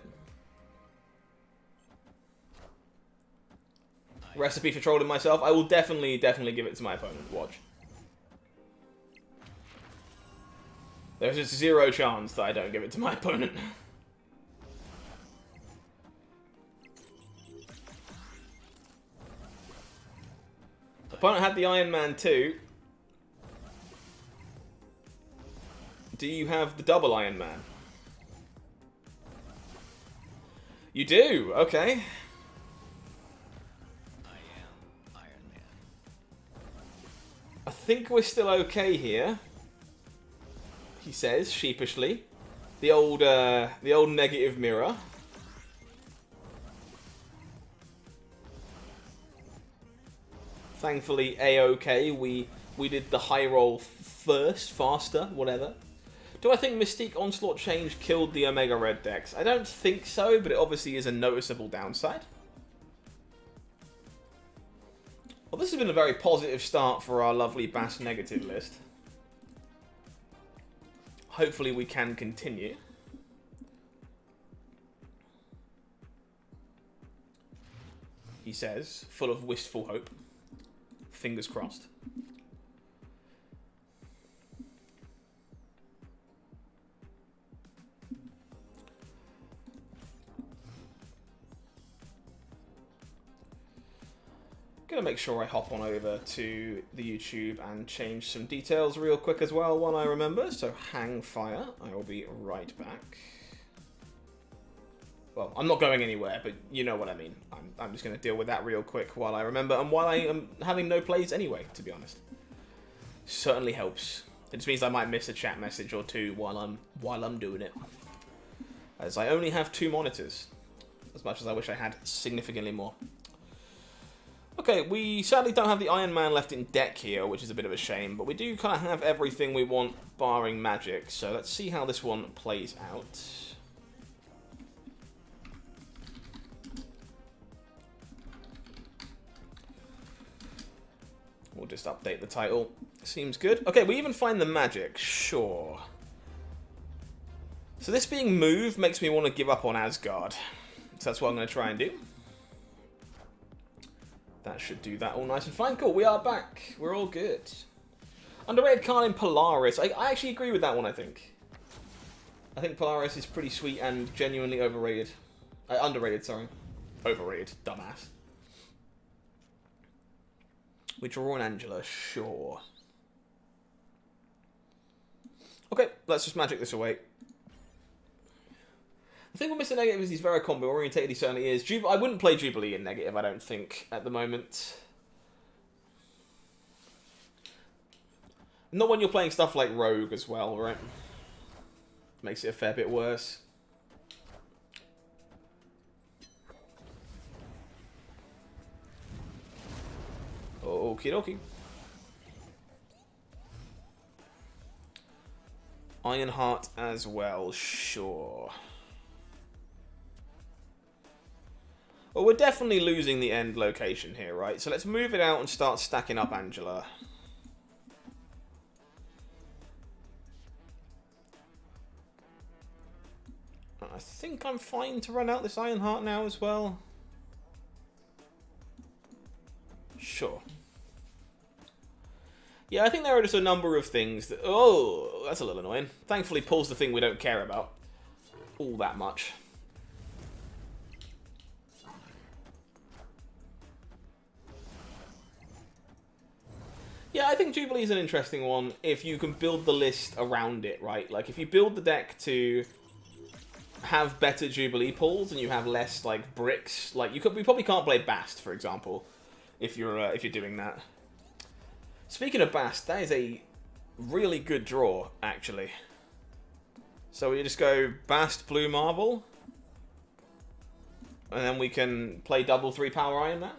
Recipe for trolling myself? I will definitely give it to my opponent. Watch. There's just 0 chance that I don't give it to my opponent. Opponent had the Iron Man too. Do you have the double Iron Man? You do? Okay. I am Iron Man. I think we're still okay here. He says sheepishly. The old negative mirror. Thankfully, A-OK. We did the high roll first, faster, whatever. Do I think Mystique Onslaught Change killed the Omega Red decks? I don't think so, but it obviously is a noticeable downside. Well, this has been a very positive start for our lovely Bass negative list. Hopefully we can continue. He says, full of wistful hope. Fingers crossed. Gonna make sure I hop on over to the YouTube and change some details real quick as well while I remember. So hang fire. I will be right back. Well, I'm not going anywhere, but you know what I mean. I'm just gonna deal with that real quick while I remember and while I am having no plays anyway, to be honest. Certainly helps. It just means I might miss a chat message or two while I'm doing it. As I only have 2 monitors. As much as I wish I had significantly more. Okay, we sadly don't have the Iron Man left in deck here, which is a bit of a shame, but we do kind of have everything we want, barring magic, so let's see how this one plays out. We'll just update the title. Seems good. Okay, we even find the magic, sure. So this being moved makes me want to give up on Asgard, so that's what I'm going to try and do. That should do that all nice and fine. Cool, we are back. We're all good. Underrated card in Polaris. I actually agree with that one, I think. I think Polaris is pretty sweet and genuinely overrated. Underrated, sorry. Overrated, dumbass. We draw an Angela, sure. Okay, let's just magic this away. The thing with Mr. Negative is he's very combo orientated, he certainly is. I wouldn't play Jubilee in Negative, I don't think, at the moment. Not when you're playing stuff like Rogue as well, right? Makes it a fair bit worse. Okie dokie. Ironheart as well, sure. Well, we're definitely losing the end location here, right? So let's move it out and start stacking up Angela. I think I'm fine to run out this Ironheart now as well. Sure. Yeah, I think there are just a number of things that... Oh, that's a little annoying. Thankfully, Paul's the thing we don't care about all that much. Yeah, I think Jubilee's an interesting one if you can build the list around it, right? Like, if you build the deck to have better Jubilee pulls and you have less, like, bricks... Like, we probably can't play Bast, for example, if you're doing that. Speaking of Bast, that is a really good draw, actually. So we just go Bast, Blue Marble, and then we can play double 3-power Iron Man.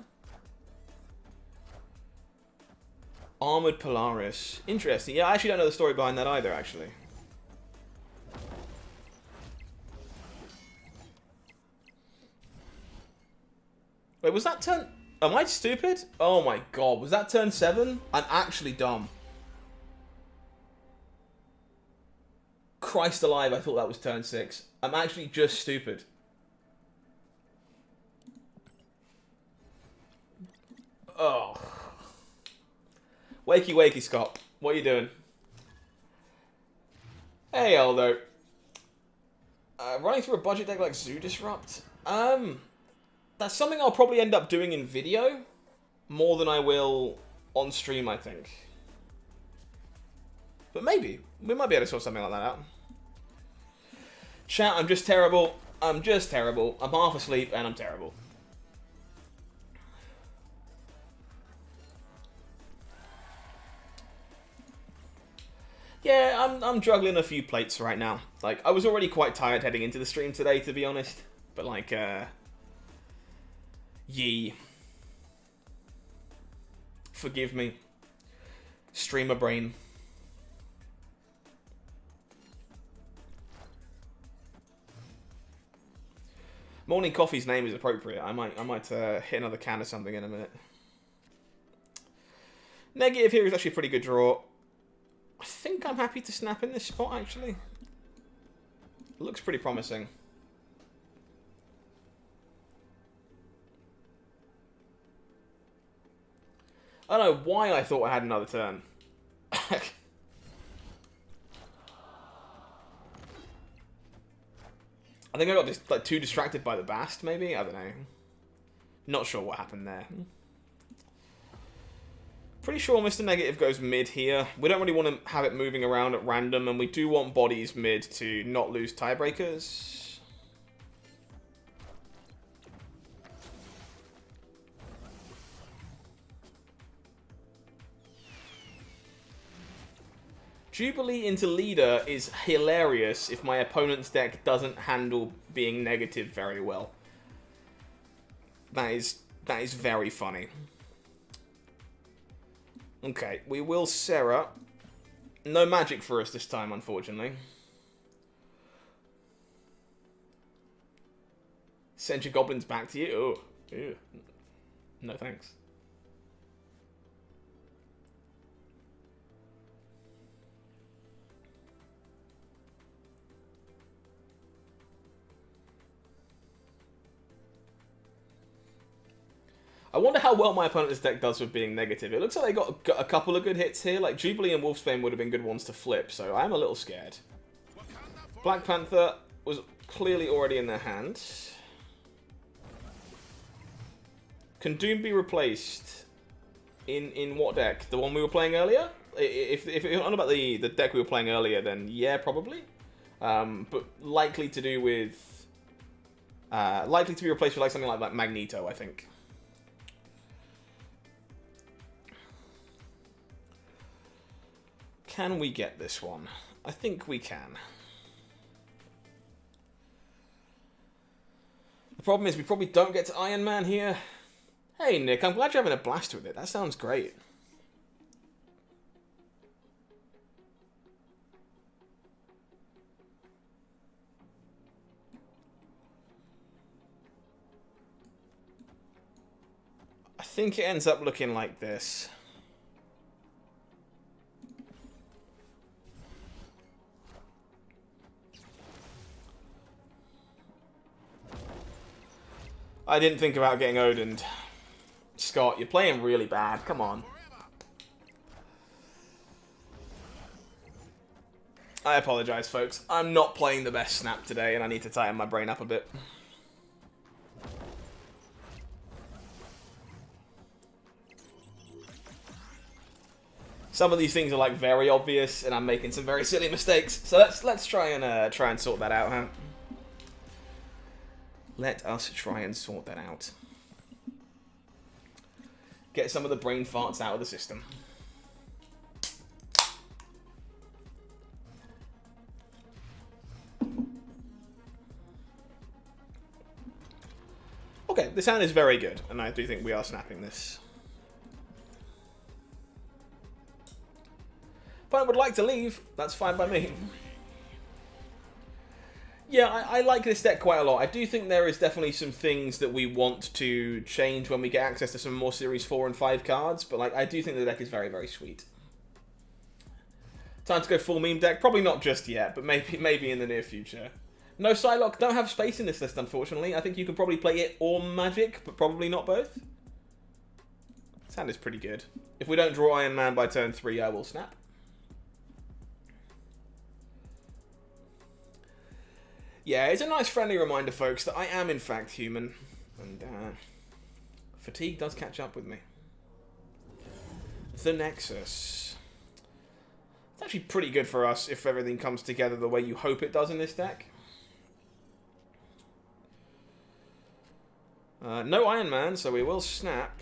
Armored Polaris. Interesting. Yeah, I actually don't know the story behind that either, actually. Wait, was that turn... Am I stupid? Oh my god, was that turn 7? I'm actually dumb. Christ alive, I thought that was turn 6. I'm actually just stupid. Oh. Wakey, wakey, Scott. What are you doing? Hey, Aldo. Running through a budget deck like Zoo Disrupt? That's something I'll probably end up doing in video more than I will on stream, I think. But maybe. We might be able to sort something like that out. Chat, I'm just terrible. I'm just terrible. I'm half asleep and I'm terrible. Yeah, I'm juggling a few plates right now. Like, I was already quite tired heading into the stream today, to be honest. But, like, Yee. Forgive me. Streamer brain. Morning Coffee's name is appropriate. I might hit another can or something in a minute. Negative here is actually a pretty good draw. I think I'm happy to snap in this spot, actually. It looks pretty promising. I don't know why I thought I had another turn. I think I got just like too distracted by the Bast, maybe? I don't know. Not sure what happened there. Pretty sure Mr. Negative goes mid here. We don't really want to have it moving around at random, and we do want bodies mid to not lose tiebreakers. Jubilee into leader is hilarious if my opponent's deck doesn't handle being negative very well. That is very funny. Okay, we will Sarah. No magic for us this time, unfortunately. Send your goblins back to you? Oh, ew. No thanks. I wonder how well my opponent's deck does with being negative. It looks like they got a couple of good hits here. Like, Jubilee and Wolfsbane would have been good ones to flip, so I am a little scared. Black Panther was clearly already in their hand. Can Doom be replaced in what deck? The one we were playing earlier? If you're on about the deck we were playing earlier, then yeah, probably. But likely to do with... likely to be replaced with like something like Magneto, I think. Can we get this one? I think we can. The problem is we probably don't get to Iron Man here. Hey Nick, I'm glad you're having a blast with it. That sounds great. think it ends up looking like this. I didn't think about getting Odin'd. Scott, you're playing really bad. Come on. I apologize, folks. I'm not playing the best snap today, and I need to tighten my brain up a bit. Some of these things are like very obvious, and I'm making some very silly mistakes. So let's try and sort that out, huh? Let us try and sort that out. Get some of the brain farts out of the system. Okay, the sound is very good, and I do think we are snapping this. If I would like to leave, that's fine by me. Yeah, I like this deck quite a lot. I do think there is definitely some things that we want to change when we get access to some more Series 4 and 5 cards, but like I do think the deck is very, very sweet. Time to go full meme deck? Probably not just yet, but maybe in the near future. No Psylocke, don't have space in this list, unfortunately. I think you can probably play it or Magic, but probably not both. Sound is pretty good. If we don't draw Iron Man by turn 3, I will snap. Yeah, it's a nice friendly reminder, folks, that I am in fact human. And fatigue does catch up with me. The Nexus. It's actually pretty good for us if everything comes together the way you hope it does in this deck. No Iron Man, so we will snap.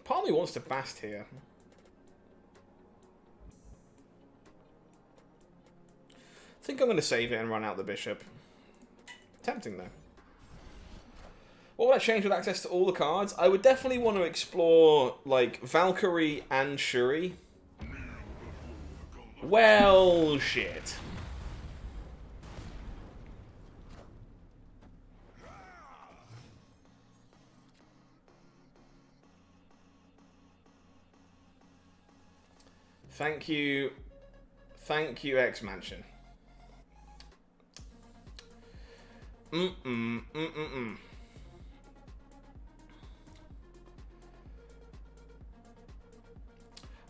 Part of me wants to Bast here. I think I'm going to save it and run out the Bishop. Tempting, though. What would I change with access to all the cards? I would definitely want to explore, like, Valkyrie and Shuri. Well, shit. Thank you, X-Mansion.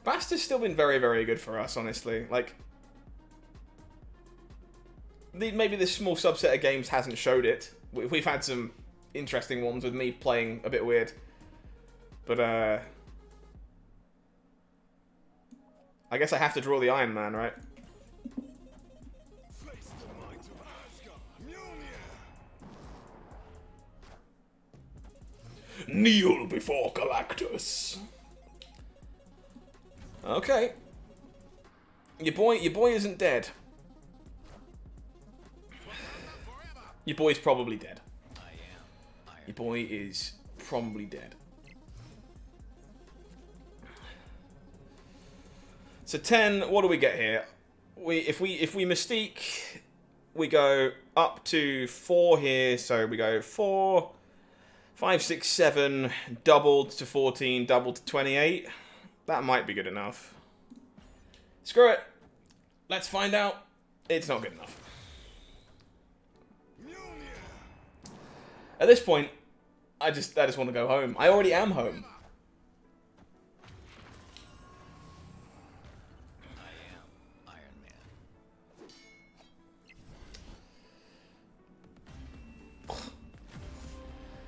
Bast has still been very, very good for us, honestly. Like, maybe this small subset of games hasn't showed it. We've had some interesting ones with me playing a bit weird. But, I guess I have to draw the Iron Man, right? Kneel before Galactus. Okay. Your boy isn't dead. Your boy's probably dead. Your boy is probably dead. So 10, what do we get here? If we Mystique, we go up to 4 here, so we go 4, 5, 6, 7, doubled to 14, doubled to 28. That might be good enough. Screw it. Let's find out. It's not good enough. At this point, I just want to go home. I already am home.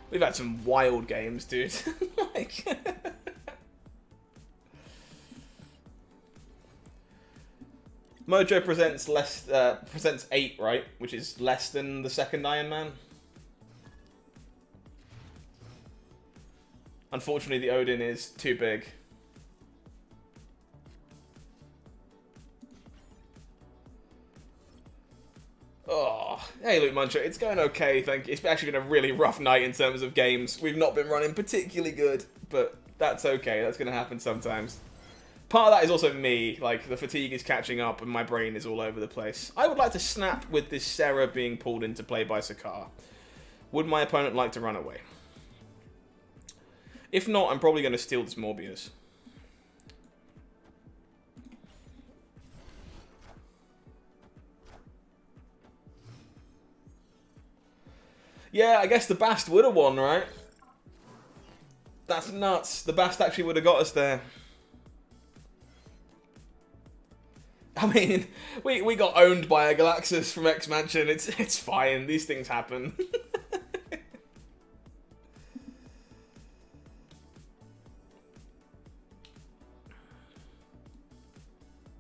We've had some wild games, dude. Like, Mojo presents 8, right? Which is less than the second Iron Man. Unfortunately, the Odin is too big. Oh, hey Luke Muncher, it's going okay, thank you. It's actually been a really rough night in terms of games. We've not been running particularly good, but that's okay. That's going to happen sometimes. Part of that is also me. Like, the fatigue is catching up and my brain is all over the place. I would like to snap with this Sarah being pulled into play by Sakaar. Would my opponent like to run away? If not, I'm probably going to steal this Morbius. Yeah, I guess the Bast would have won, right? That's nuts. The Bast actually would have got us there. I mean, we got owned by a Galaxus from X-Mansion. It's fine. These things happen.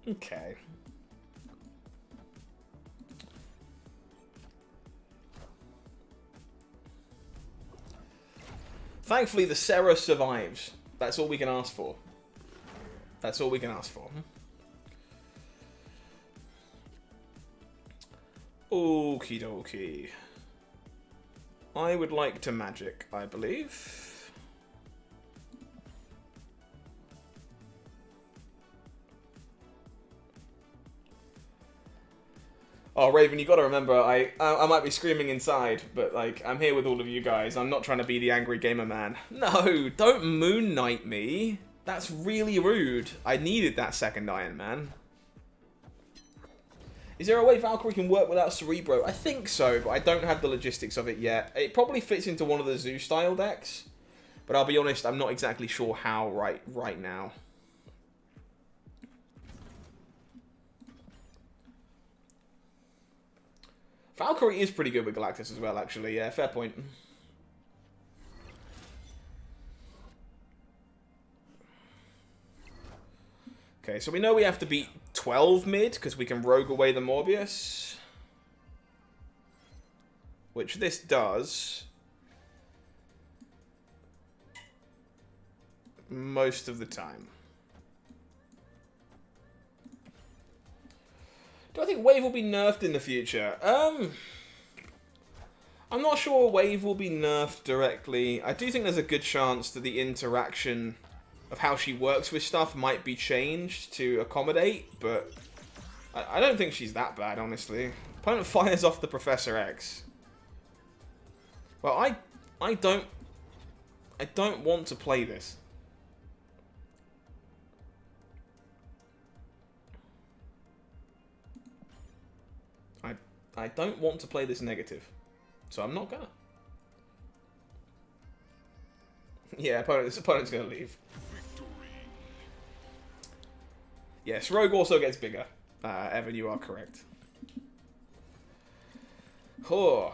Okay. Thankfully, the Sarah survives. That's all we can ask for. That's all we can ask for. Okie dokie. I would like to magic, I believe. Oh, Raven, you gotta remember, I might be screaming inside, but, like, I'm here with all of you guys. I'm not trying to be the angry gamer man. No, don't Moon Knight me. That's really rude. I needed that second Iron Man. Is there a way Valkyrie can work without Cerebro? I think so, but I don't have the logistics of it yet. It probably fits into one of the Zoo-style decks, but I'll be honest, I'm not exactly sure how right now. Valkyrie is pretty good with Galactus as well, actually. Yeah, fair point. Okay, so we know we have to beat 12 mid, because we can rogue away the Morbius. Which this does. Most of the time. Do I think Wave will be nerfed in the future? I'm not sure Wave will be nerfed directly. I do think there's a good chance that the interaction of how she works with stuff might be changed to accommodate, but I don't think she's that bad, honestly. Opponent fires off the Professor X. Well, I don't want to play this. I don't want to play this negative, so I'm not gonna. Yeah, this opponent's gonna leave. Yes, Rogue also gets bigger. Evan, you are correct. Oh,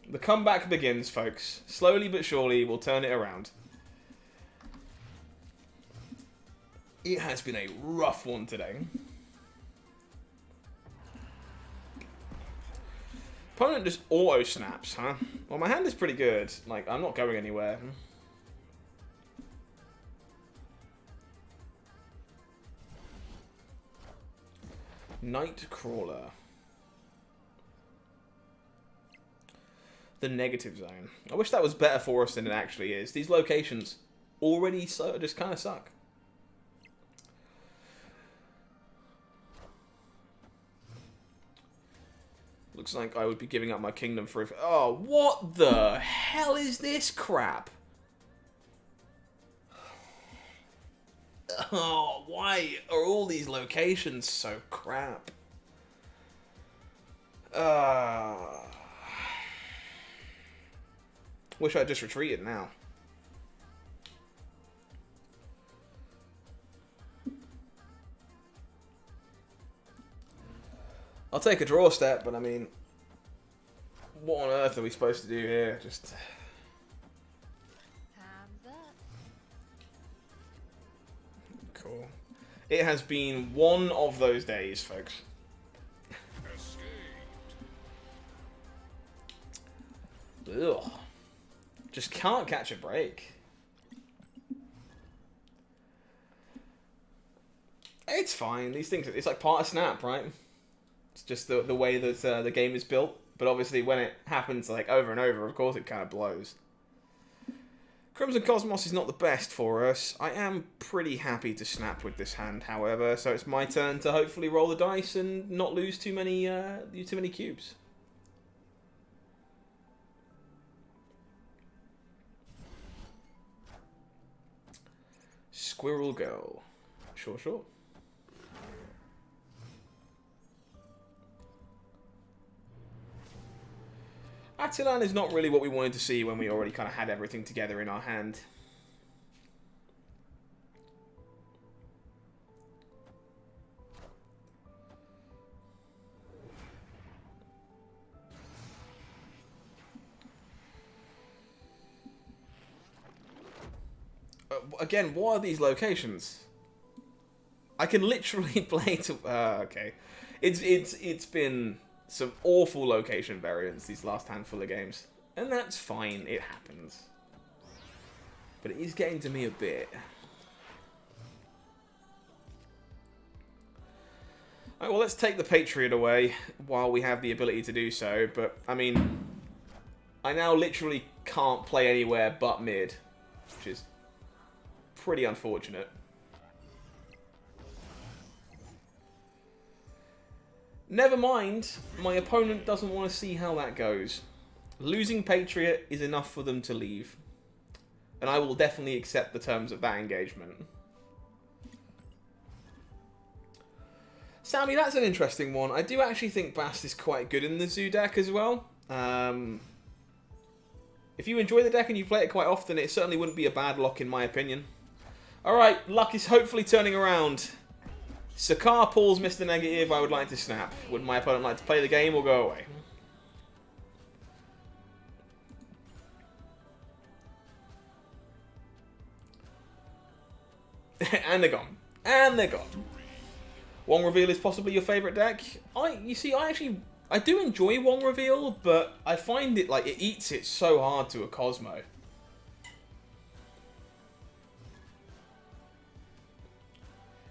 the comeback begins, folks. Slowly but surely, we'll turn it around. It has been a rough one today. Opponent just auto snaps, huh? Well, my hand is pretty good. Like, I'm not going anywhere. Nightcrawler. The negative zone. I wish that was better for us than it actually is. These locations already just kind of suck. Looks like I would be giving up my kingdom for... Oh, what the hell is this crap? Oh, why are all these locations so crap? Wish I'd just retreated now. I'll take a draw step, but I mean, what on earth are we supposed to do here? Just... Time's up. Cool. It has been one of those days, folks. Ugh. Just can't catch a break. It's fine. These things, it's like part of Snap, right? It's just the way that the game is built. But obviously when it happens like over and over, of course it kind of blows. Crimson Cosmos is not the best for us. I am pretty happy to snap with this hand, however, so it's my turn to hopefully roll the dice and not lose too many cubes. Squirrel Girl. Sure, sure. Attilan is not really what we wanted to see when we already kind of had everything together in our hand. Again, what are these locations? I can literally play to... okay. It's been some awful location variants these last handful of games. And that's fine, it happens. But it is getting to me a bit. Alright, well, let's take the Patriot away while we have the ability to do so. But, I mean, I now literally can't play anywhere but mid, which is pretty unfortunate. Never mind, my opponent doesn't want to see how that goes. Losing Patriot is enough for them to leave. And I will definitely accept the terms of that engagement. Sammy, that's an interesting one. I do actually think Bast is quite good in the Zoo deck as well. If you enjoy the deck and you play it quite often, it certainly wouldn't be a bad lock in my opinion. Alright, luck is hopefully turning around. Sakar pulls Mr. Negative, I would like to snap. Would my opponent like to play the game or go away? And they're gone. And they're gone. Wong Reveal is possibly your favourite deck? I do enjoy Wong Reveal, but I find it like it eats it so hard to a Cosmo.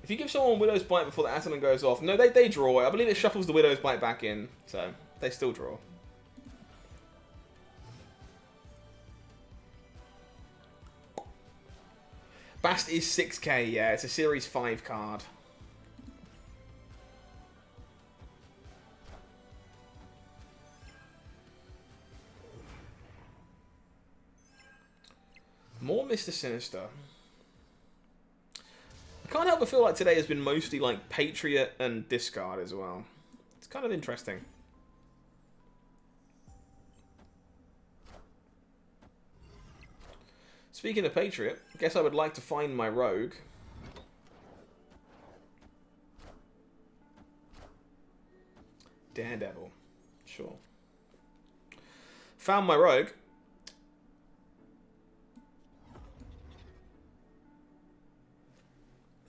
If you give someone Widow's Bite before the Attilan goes off, no, they draw it. I believe it shuffles the Widow's Bite back in, so they still draw. Bast is 6k, yeah, it's a Series 5 card. More Mr. Sinister. I can't help but feel like today has been mostly like Patriot and discard as well. It's kind of interesting. Speaking of Patriot, I guess I would like to find my Rogue. Daredevil. Sure. Found my Rogue.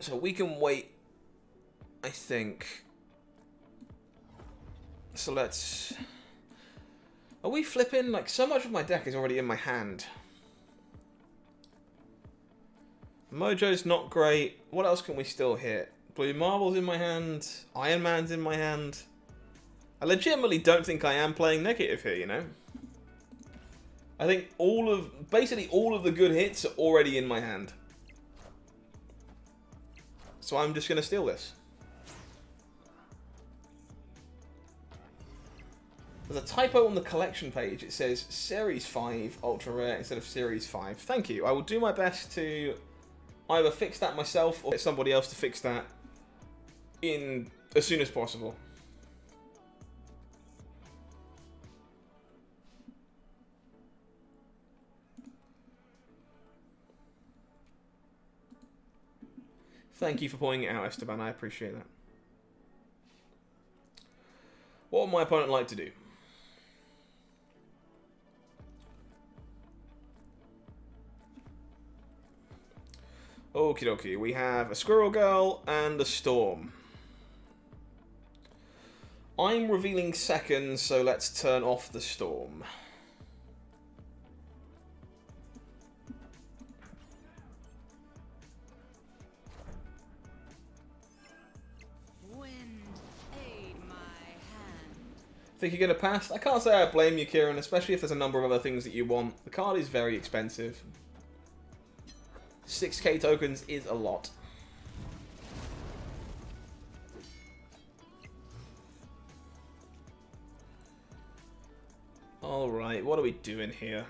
So we can wait, I think. So let's... Are we flipping? Like, so much of my deck is already in my hand. Mojo's not great. What else can we still hit? Blue Marble's in my hand. Iron Man's in my hand. I legitimately don't think I am playing negative here, you know? I think basically all of the good hits are already in my hand. So I'm just going to steal this. There's a typo on the collection page. It says Series 5 Ultra Rare instead of Series 5. Thank you. I will do my best to either fix that myself or get somebody else to fix that in as soon as possible. Thank you for pointing it out, Esteban. I appreciate that. What would my opponent like to do? Okie dokie. We have a Squirrel Girl and a Storm. I'm revealing second, so let's turn off the Storm. Think you're going to pass? I can't say I blame you, Kieran, especially if there's a number of other things that you want. The card is very expensive. 6k tokens is a lot. Alright, what are we doing here?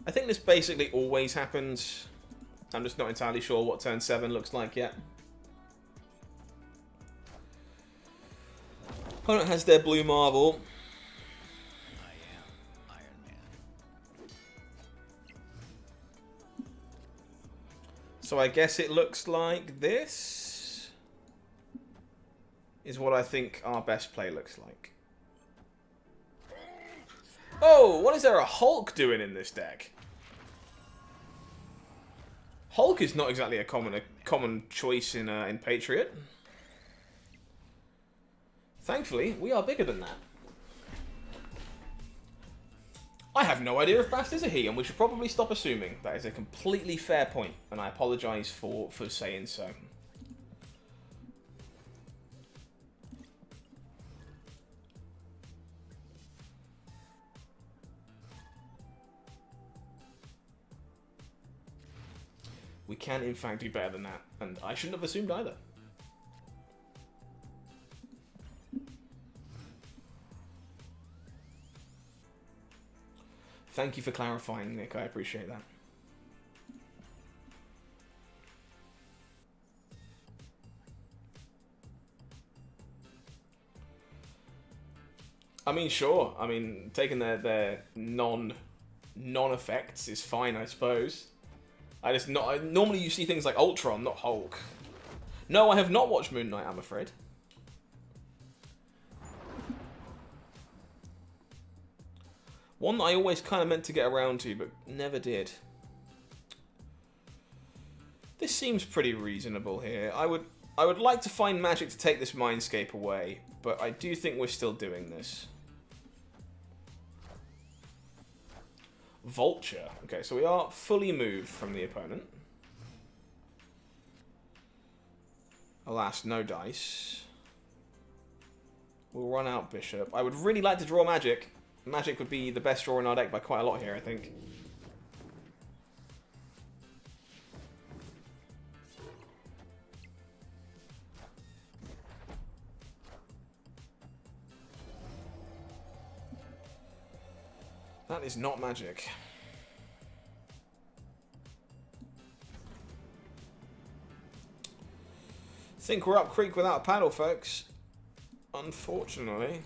I think this basically always happens. I'm just not entirely sure what turn 7 looks like yet. Opponent has their blue marble. I am Iron Man. So I guess it looks like this is what I think our best play looks like. Oh, what is there a Hulk doing in this deck? Hulk is not exactly a common choice in Patriot. Thankfully, we are bigger than that. I have no idea if Bast is a he, and we should probably stop assuming. That is a completely fair point, and I apologise for saying so. We can, in fact, do better than that, and I shouldn't have assumed either. Thank you for clarifying, Nick. I appreciate that. I mean, sure. I mean, taking their non-effects is fine, I suppose. Normally you see things like Ultron, not Hulk. No, I have not watched Moon Knight, I'm afraid. One that I always kind of meant to get around to, but never did. This seems pretty reasonable here. I would like to find magic to take this Mindscape away, but I do think we're still doing this. Vulture. Okay, so we are fully moved from the opponent. Alas, no dice. We'll run out Bishop. I would really like to draw Magic. Magic would be the best draw in our deck by quite a lot here, I think. That is not Magic. Think we're up creek without a paddle, folks. Unfortunately.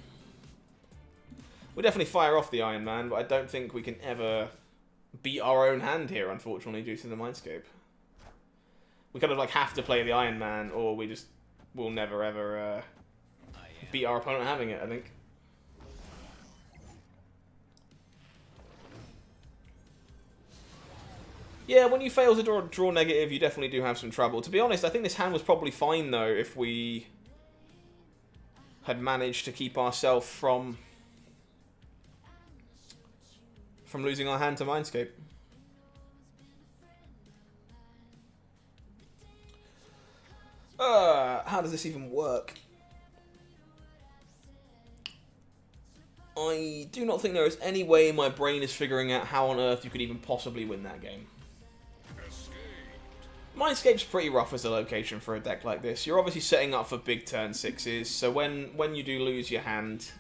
We definitely fire off the Iron Man, but I don't think we can ever beat our own hand here, unfortunately, due to the Mindscape. We kind of like have to play the Iron Man, or we just will never ever beat our opponent having it, I think. Yeah, when you fail to draw negative, you definitely do have some trouble. To be honest, I think this hand was probably fine, though, if we had managed to keep ourselves from losing our hand to Mindscape. How does this even work? I do not think there is any way my brain is figuring out how on earth you could even possibly win that game. Mindscape's pretty rough as a location for a deck like this. You're obviously setting up for big turn 6s, so when you do lose your hand,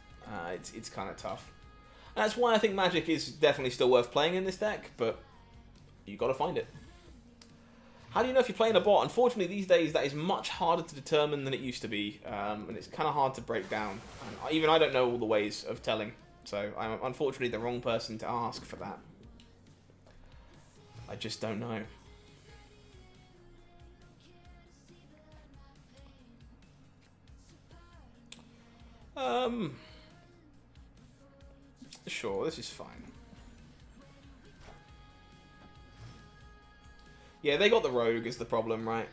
it's kind of tough. And that's why I think Magic is definitely still worth playing in this deck, but you got to find it. How do you know if you're playing a bot? Unfortunately, these days that is much harder to determine than it used to be, and it's kind of hard to break down. And even I don't know all the ways of telling, so I'm unfortunately the wrong person to ask for that. I just don't know. Sure, this is fine. Yeah, they got the rogue is the problem, right?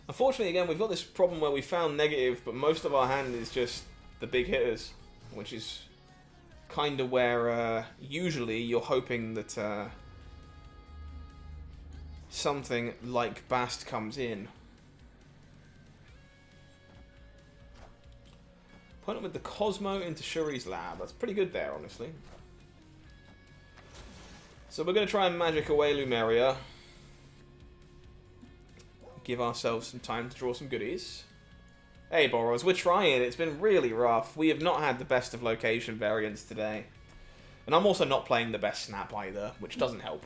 Unfortunately, again, we've got this problem where we found negative, but most of our hand is just the big hitters, which is kind of where usually you're hoping that something like Bast comes in. Opponent with the Cosmo into Shuri's lab. That's pretty good there, honestly. So we're going to try and magic away Lumeria. Give ourselves some time to draw some goodies. Hey, Boros, we're trying. It's been really rough. We have not had the best of location variants today. And I'm also not playing the best snap either, which doesn't help.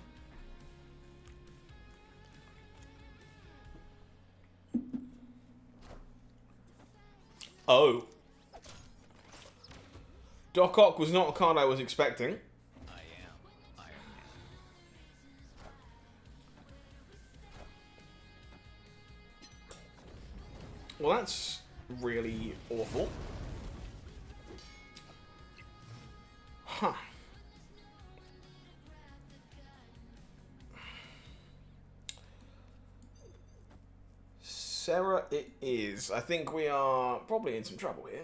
Oh. Doc Ock was not a card I was expecting. I am Iron Man. Well, that's really awful. Huh. Sarah, it is. I think we are probably in some trouble here.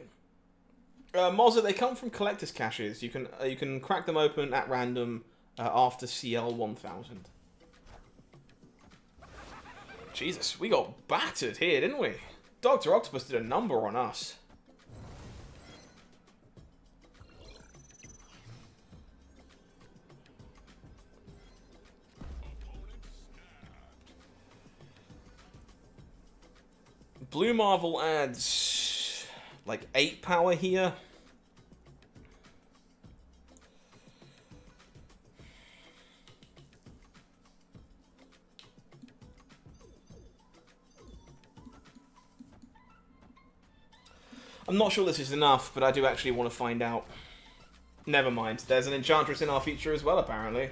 Mozza, they come from collector's caches. You can crack them open at random after CL 1000. Jesus, we got battered here, didn't we? Dr. Octopus did a number on us. Blue Marvel adds like 8 power here. I'm not sure this is enough, but I do actually want to find out. Never mind. There's an Enchantress in our future as well, apparently.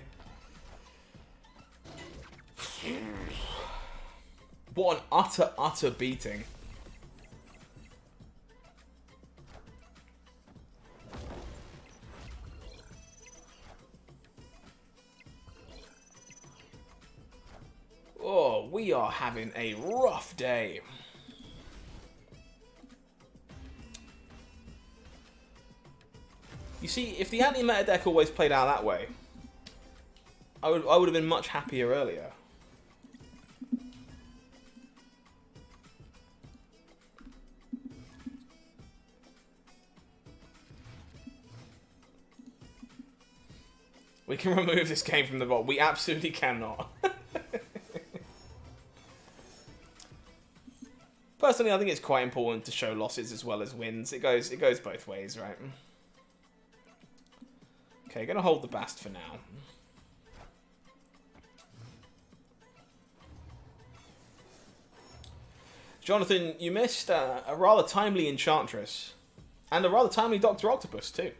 What an utter beating. Oh, we are having a rough day. You see, if the anti-meta deck always played out that way, I would have been much happier earlier. We can remove this game from the vault. We absolutely cannot. Personally, I think it's quite important to show losses as well as wins. It goes both ways, right? Okay, gonna hold the Bast for now. Jonathan, you missed a rather timely Enchantress. And a rather timely Dr. Octopus, too.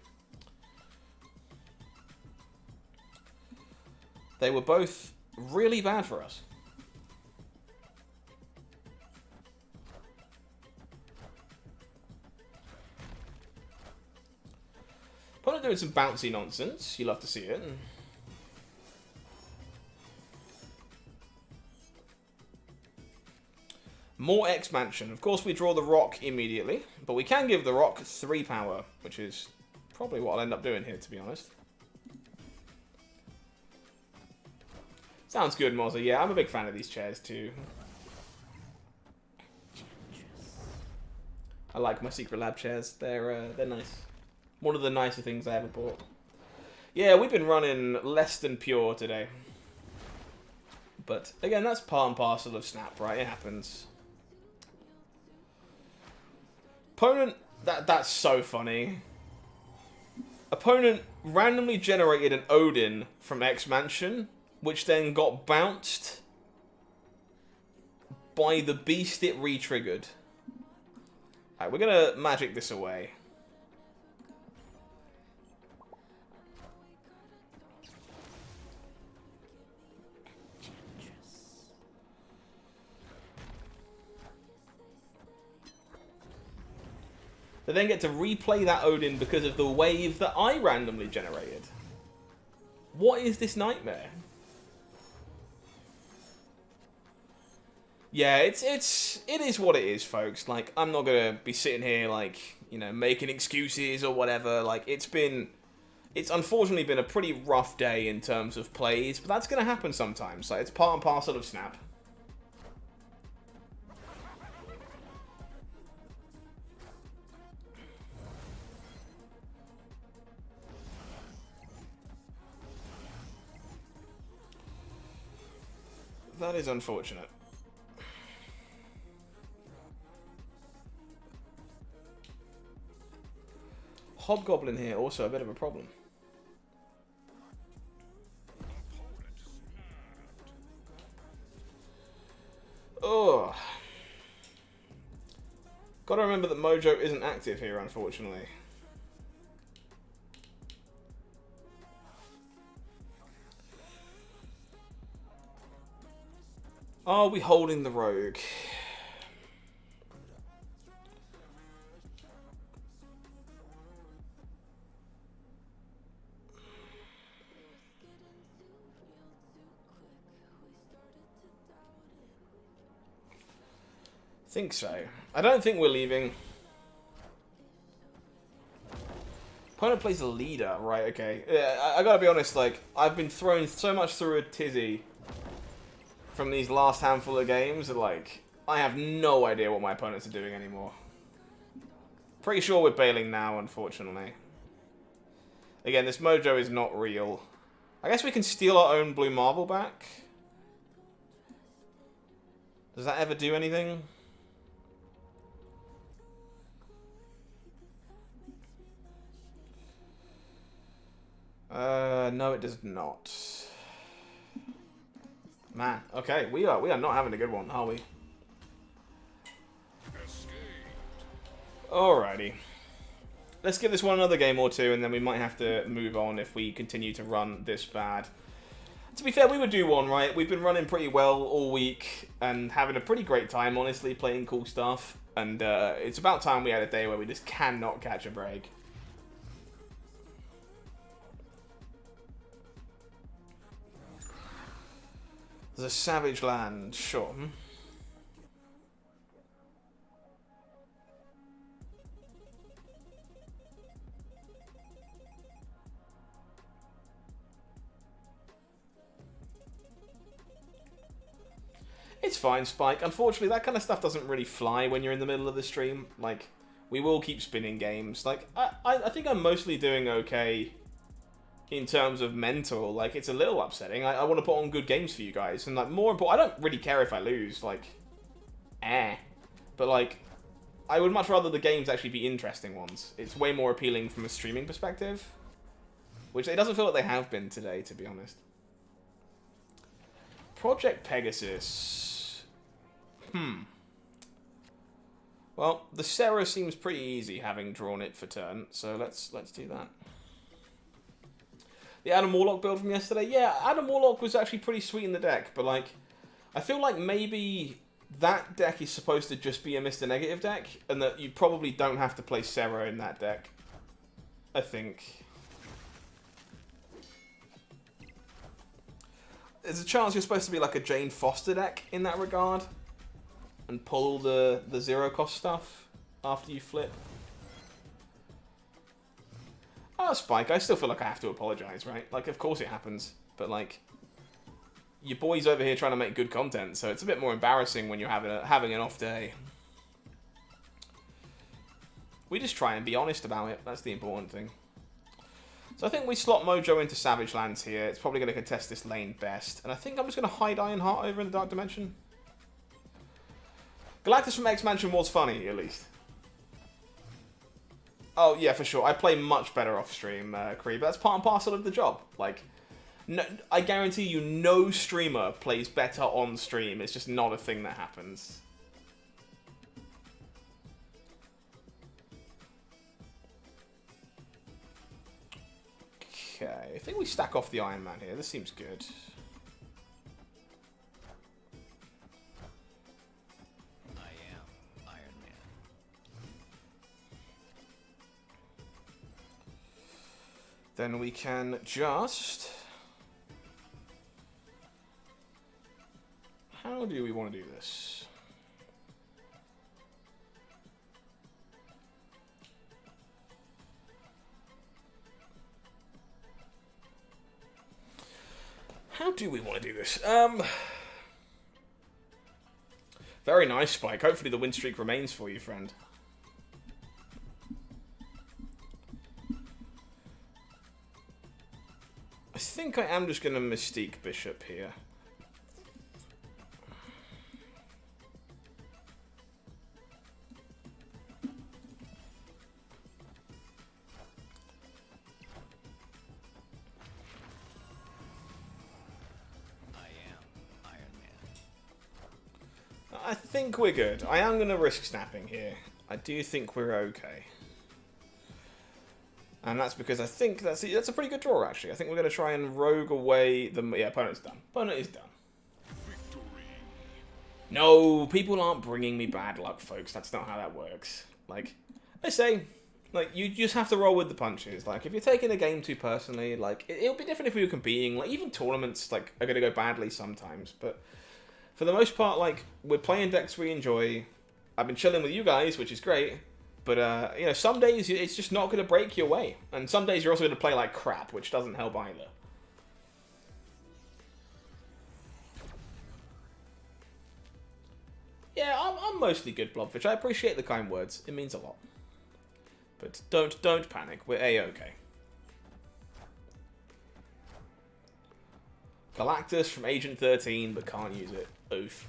They were both really bad for us. Opponent doing some bouncy nonsense. You love to see it. More expansion. Of course, we draw the rock immediately, but we can give the rock 3 power, which is probably what I'll end up doing here, to be honest. Sounds good, Mozza. Yeah, I'm a big fan of these chairs, too. I like my Secret Lab chairs. They're nice. One of the nicer things I ever bought. Yeah, we've been running less than pure today. But, again, that's part and parcel of Snap, right? It happens. Opponent... That's so funny. Opponent randomly generated an Odin from X-Mansion, which then got bounced by the beast it re-triggered. Alright, we're gonna magic this away. They then get to replay that Odin because of the wave that I randomly generated. What is this nightmare? Yeah, it is what it is, folks. Like, I'm not gonna be sitting here, like, you know, making excuses or whatever. Like, it's unfortunately been a pretty rough day in terms of plays, but that's gonna happen sometimes. Like, it's part and parcel of Snap. That is unfortunate. Hobgoblin here, also a bit of a problem. Oh. Gotta remember that Mojo isn't active here, unfortunately. Are we holding the rogue? Think so. I don't think we're leaving. Opponent plays a leader, right? Okay. Yeah, I gotta be honest. Like, I've been thrown so much through a tizzy from these last handful of games that, like, I have no idea what my opponents are doing anymore. Pretty sure we're bailing now, unfortunately. Again, this Mojo is not real. I guess we can steal our own blue marble back. Does that ever do anything? No, it does not. Man, okay, we are not having a good one, are we? Alrighty. Let's give this one another game or two, and then we might have to move on if we continue to run this bad. To be fair, we would do one, right? We've been running pretty well all week, and having a pretty great time, honestly, playing cool stuff. And it's about time we had a day where we just cannot catch a break. There's a savage land, sure. It's fine, Spike. Unfortunately, that kind of stuff doesn't really fly when you're in the middle of the stream. Like, we will keep spinning games. Like, I think I'm mostly doing okay in terms of mental. Like, it's a little upsetting. I want to put on good games for you guys. And, like, more important, I don't really care if I lose. Like, But, like, I would much rather the games actually be interesting ones. It's way more appealing from a streaming perspective. Which it doesn't feel like they have been today, to be honest. Project Pegasus. Well, the Sarah seems pretty easy, having drawn it for turn, so let's do that. The Adam Warlock build from yesterday? Yeah, Adam Warlock was actually pretty sweet in the deck, but, like, I feel like maybe that deck is supposed to just be a Mr. Negative deck, and that you probably don't have to play Sarah in that deck. I think. There's a chance you're supposed to be like a Jane Foster deck in that regard, and pull the zero cost stuff after you flip. Oh, Spike, I still feel like I have to apologize, right? Like, of course it happens, but like, your boy's over here trying to make good content, so it's a bit more embarrassing when you're having an off day. We just try and be honest about it. That's the important thing. So I think we slot Mojo into Savage Lands here. It's probably going to contest this lane best. And I think I'm just going to hide Ironheart over in the Dark Dimension. Galactus from X-Mansion was funny, at least. Oh, yeah, for sure. I play much better off-stream, Kree, but that's part and parcel of the job. Like, no, I guarantee you no streamer plays better on-stream. It's just not a thing that happens. Okay, I think we stack off the Iron Man here. This seems good. I am Iron Man. Then we can just... How do we want to do this? How do we want to do this? Very nice, Spike. Hopefully the win streak remains for you, friend. I think I am just going to Mystique Bishop here. I think we're good. I am going to risk snapping here. I do think we're okay. And that's because I think that's a pretty good draw, actually. I think we're going to try and rogue away the... Yeah, opponent's done. Opponent is done. No, people aren't bringing me bad luck, folks. That's not how that works. Like, I say, like, you just have to roll with the punches. Like, if you're taking the game too personally, like, it'll be different if we were competing. Like, even tournaments, like, are going to go badly sometimes. But for the most part, like, we're playing decks we enjoy. I've been chilling with you guys, which is great. But, you know, some days it's just not going to break your way. And some days you're also going to play like crap, which doesn't help either. Yeah, I'm mostly good, Blobfish. I appreciate the kind words. It means a lot. But don't panic. We're A-okay. Galactus from Agent 13, but can't use it. Oof.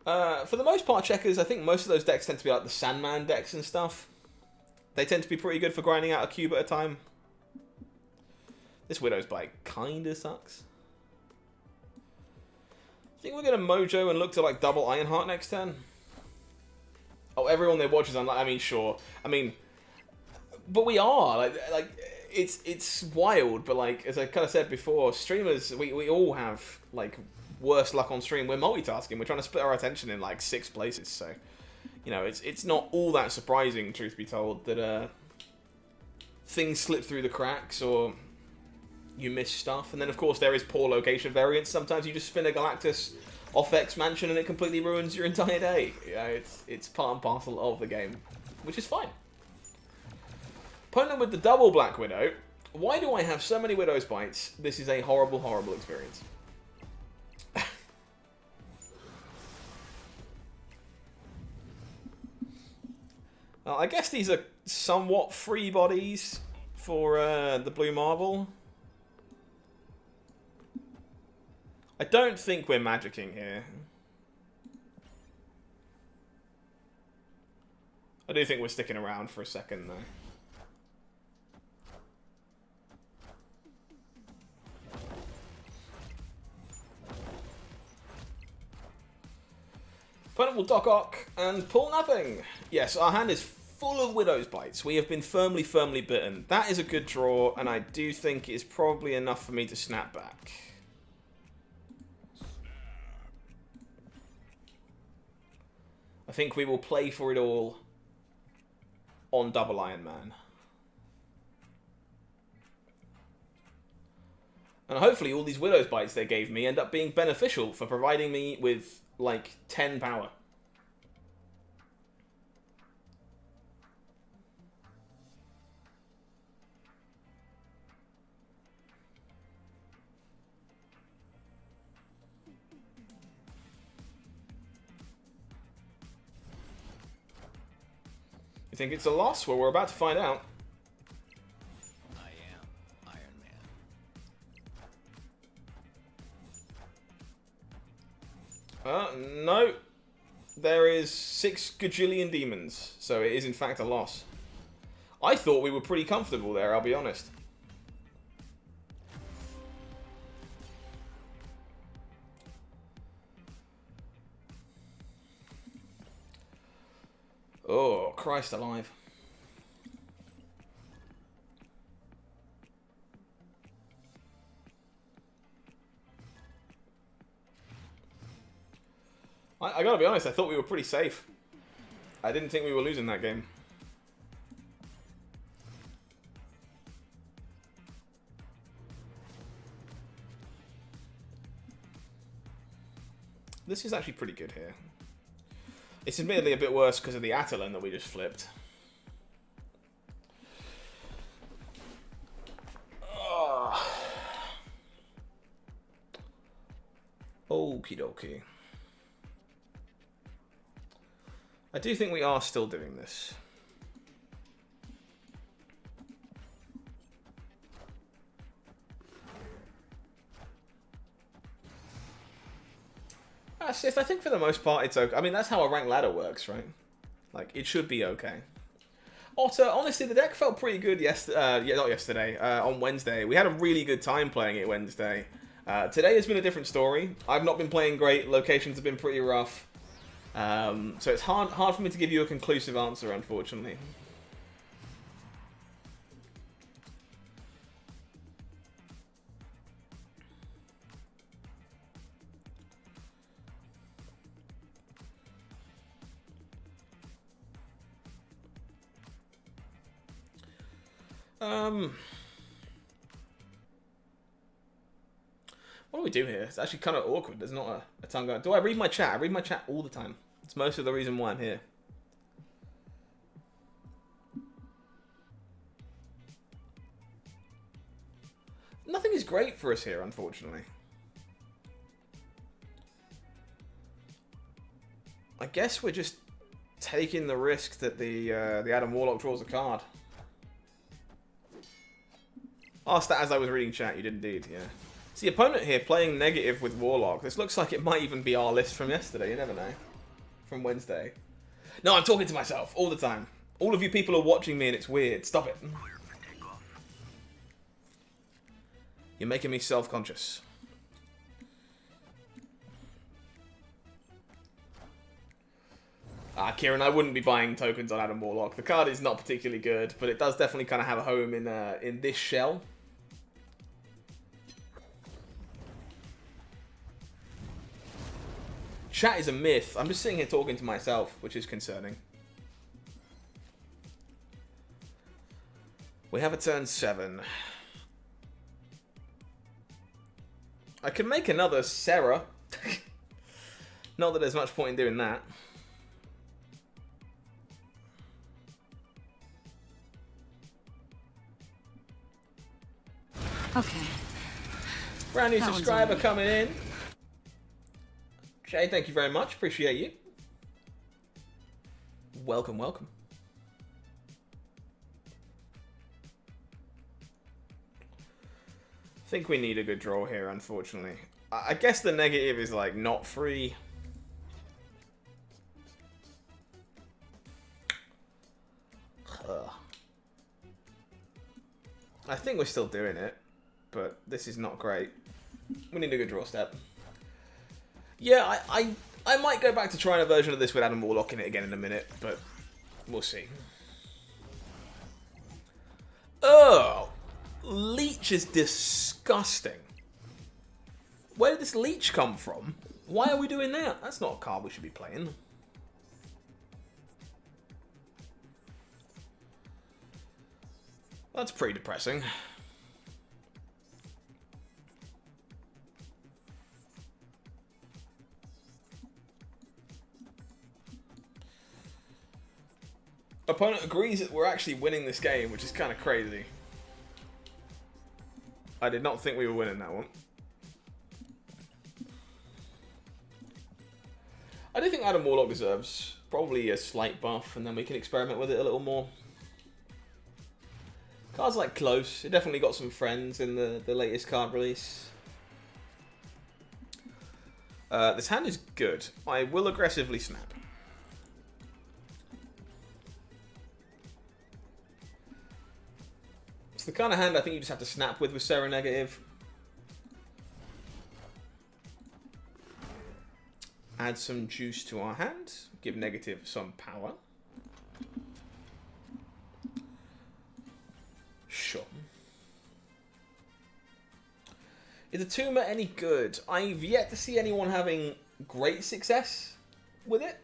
For the most part, checkers, I think most of those decks tend to be like the Sandman decks and stuff. They tend to be pretty good for grinding out a cube at a time. This Widow's Bite kinda sucks. I think we're gonna Mojo and look to like double Ironheart next turn. Oh, everyone there watches. I mean, sure. I mean, but we are like it's wild. But like as I kind of said before, streamers we all have like worse luck on stream. We're multitasking. We're trying to split our attention in like 6 places. So you know, it's not all that surprising, truth be told, that things slip through the cracks or you miss stuff. And then, of course, there is poor location variance. Sometimes you just spin a Galactus off X Mansion and it completely ruins your entire day. You know, it's part and parcel of the game, which is fine. Opponent with the double Black Widow. Why do I have so many Widow's Bites? This is a horrible, horrible experience. Well, I guess these are somewhat free bodies for the blue marble. I don't think we're magicking here. I do think we're sticking around for a second, though. Opponent will Doc Ock and pull nothing. Yes, our hand is full of Widow's Bites. We have been firmly, firmly bitten. That is a good draw, and I do think it's probably enough for me to snap back. I think we will play for it all on double Iron Man. And hopefully all these Widow's Bites they gave me end up being beneficial for providing me with, like, 10 power. You think it's a loss? Well, we're about to find out. I am Iron Man. No. There is 6 gajillion demons, so it is in fact a loss. I thought we were pretty comfortable there, I'll be honest. Oh, Christ alive. I gotta be honest, I thought we were pretty safe. I didn't think we were losing that game. This is actually pretty good here. It's admittedly a bit worse because of the Attilan that we just flipped. Oh. Okie dokie. I do think we are still doing this. Sith, I think for the most part it's okay. I mean, that's how a ranked ladder works, right? Like, it should be okay. Otter, honestly, the deck felt pretty good not yesterday, on Wednesday. We had a really good time playing it Wednesday. Today has been a different story. I've not been playing great. Locations have been pretty rough. So it's hard for me to give you a conclusive answer, unfortunately. What do we do here? It's actually kind of awkward. There's not a ton going. Do I read my chat? I read my chat all the time. It's most of the reason why I'm here. Nothing is great for us here, unfortunately. I guess we're just taking the risk that the Adam Warlock draws a card. Asked that as I was reading chat. You did indeed, yeah. It's the opponent here playing negative with Warlock. This looks like it might even be our list from yesterday. You never know. From Wednesday. No, I'm talking to myself all the time. All of you people are watching me and it's weird. Stop it. You're making me self-conscious. Kieran, I wouldn't be buying tokens on Adam Warlock. The card is not particularly good, but it does definitely kind of have a home in this shell. Chat is a myth. I'm just sitting here talking to myself, which is concerning. We have a turn 7. I can make another Sarah. Not that there's much point in doing that. Okay. Brand new That one's subscriber on me. coming in. Jay, thank you very much. Appreciate you. Welcome, welcome. I think we need a good draw here, unfortunately. I guess the negative is, like, not free. Ugh. I think we're still doing it, but this is not great. We need a good draw step. Yeah, I might go back to trying a version of this with Adam Warlock in it again in a minute, but we'll see. Oh! Leech is disgusting. Where did this leech come from? Why are we doing that? That's not a card we should be playing. That's pretty depressing. Opponent agrees that we're actually winning this game, which is kind of crazy. I did not think we were winning that one. I do think Adam Warlock deserves probably a slight buff, and then we can experiment with it a little more. Cards like Close. It definitely got some friends in the latest card release. This hand is good. I will aggressively snap. It's the kind of hand I think you just have to snap with Sarah Negative. Add some juice to our hand. Give Negative some power. Sure. Is the Tumor any good? I've yet to see anyone having great success with it.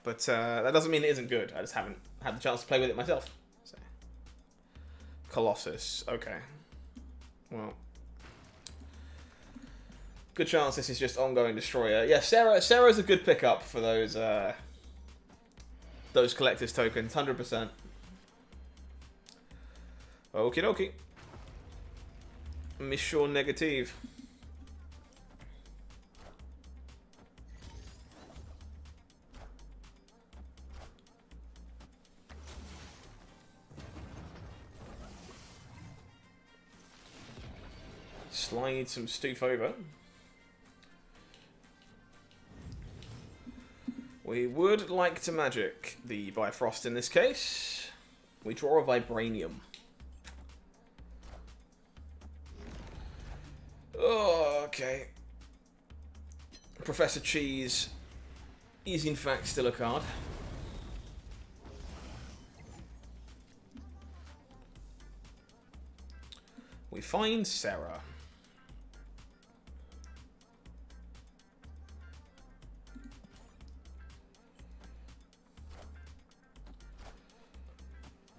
But that doesn't mean it isn't good. I just haven't had the chance to play with it myself. So. Colossus. Okay. Well. Good chance this is just ongoing Destroyer. Yeah, Sarah's a good pickup for those collector's tokens, 100%. Okie dokie. Mission Negative. Slide some Stoof over. We would like to magic the Bifrost in this case. We draw a Vibranium. Okay. Professor Cheese is in fact still a card. We find Sarah.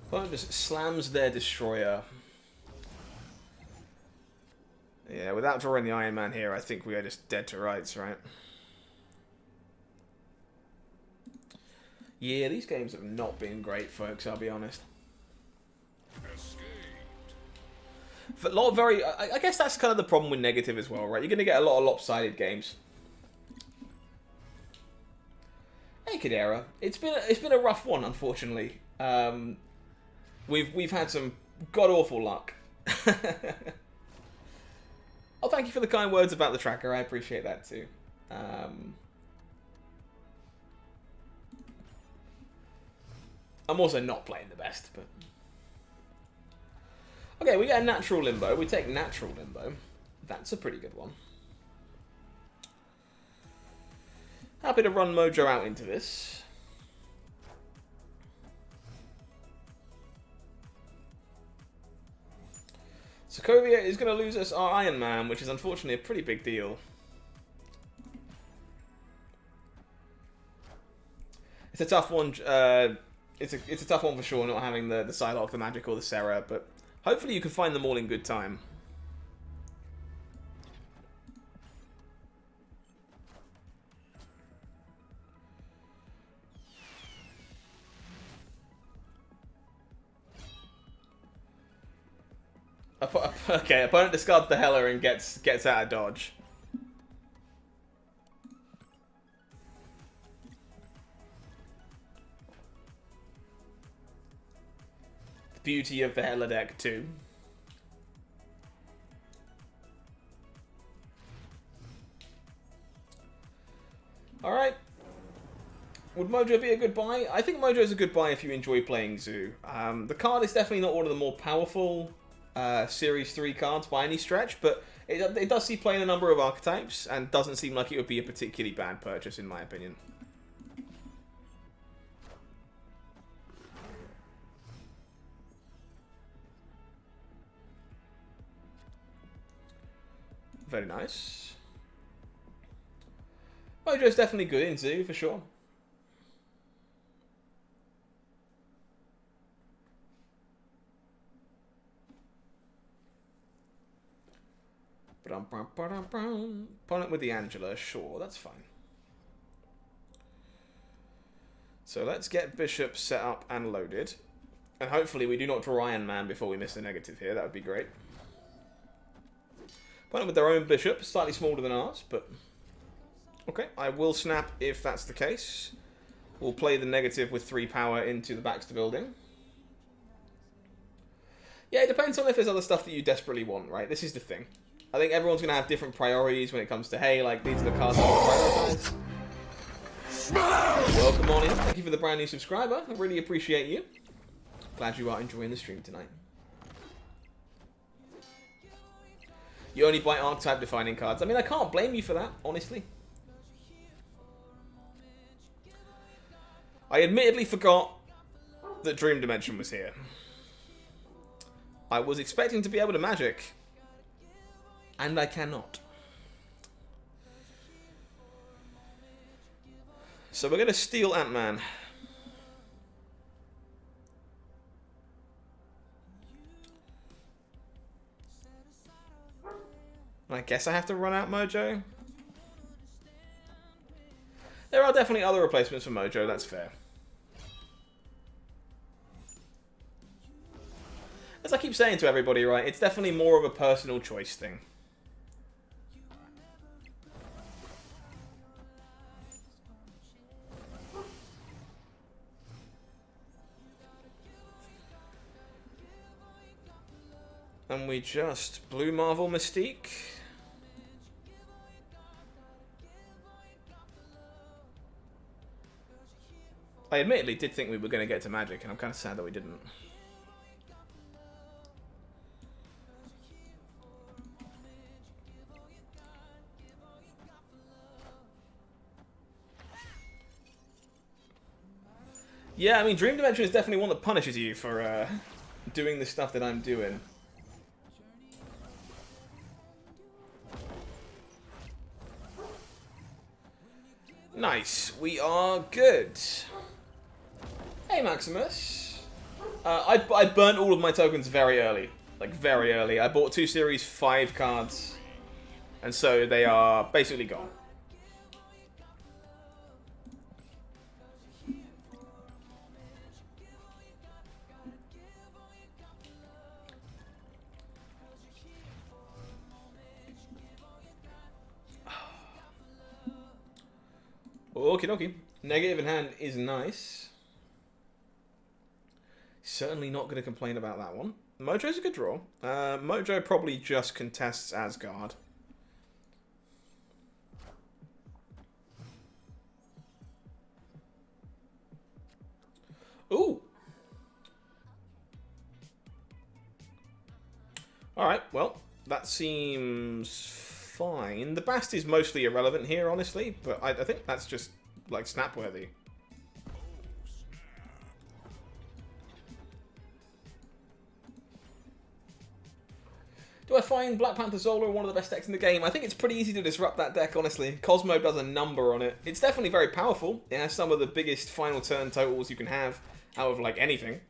Opponent just slams their destroyer. Yeah, without drawing the Iron Man here, I think we are just dead to rights, right? Yeah, these games have not been great, folks, I'll be honest. A lot of very... I guess that's kind of the problem with negative as well, right? You're going to get a lot of lopsided games. Hey, Kadera. It's been a rough one, unfortunately. We've had some god-awful luck. Oh, thank you for the kind words about the tracker. I appreciate that too. I'm also not playing the best, but... Okay, we get a natural limbo. We take natural limbo. That's a pretty good one. Happy to run Mojo out into this. Sokovia is going to lose us our Iron Man, which is unfortunately a pretty big deal. It's a tough one. It's a tough one for sure, not having the Psylocke, the Magic, or the Sarah, but hopefully you can find them all in good time. Okay, opponent discards the Heller and gets out of dodge. The beauty of the Heller deck too. Alright. Would Mojo be a good buy? I think Mojo is a good buy if you enjoy playing Zoo. The card is definitely not one of the more powerful Series 3 cards by any stretch, but it does see play in a number of archetypes, and doesn't seem like it would be a particularly bad purchase, in my opinion. Very nice. Mojo's definitely good in Zoo, for sure. Opponent with the Angela, sure, that's fine. So let's get Bishop set up and loaded. And hopefully we do not draw Iron Man before we miss the negative here, that would be great. Opponent with their own Bishop, slightly smaller than ours, but... Okay, I will snap if that's the case. We'll play the negative with 3 power into the Baxter building. Yeah, it depends on if there's other stuff that you desperately want, right? This is the thing. I think everyone's going to have different priorities when it comes to, hey, like, these are the cards I want to prioritize. Welcome on in. Thank you for the brand new subscriber. I really appreciate you. Glad you are enjoying the stream tonight. You only buy archetype defining cards. I mean, I can't blame you for that, honestly. I admittedly forgot that Dream Dimension was here. I was expecting to be able to magic, and I cannot. So we're going to steal Ant-Man. I guess I have to run out Mojo. There are definitely other replacements for Mojo, that's fair. As I keep saying to everybody, right, it's definitely more of a personal choice thing. And we just Blue Marvel Mystique. I admittedly did think we were going to get to Magic, and I'm kind of sad that we didn't. Yeah, I mean, Dream Dimension is definitely one that punishes you for doing the stuff that I'm doing. Nice. We are good. Hey, Maximus. I burnt all of my tokens very early. Like, very early. I bought 2 Series 5 cards. And so they are basically gone. Okie dokie. Negative in hand is nice. Certainly not going to complain about that one. Mojo's a good draw. Mojo probably just contests Asgard. Ooh. Alright, well, that seems fine. The Bast is mostly irrelevant here, honestly, but I think that's just, like, snap-worthy. Do I find Black Panther Zola one of the best decks in the game? I think it's pretty easy to disrupt that deck, honestly. Cosmo does a number on it. It's definitely very powerful. It has some of the biggest final turn totals you can have out of, like, anything.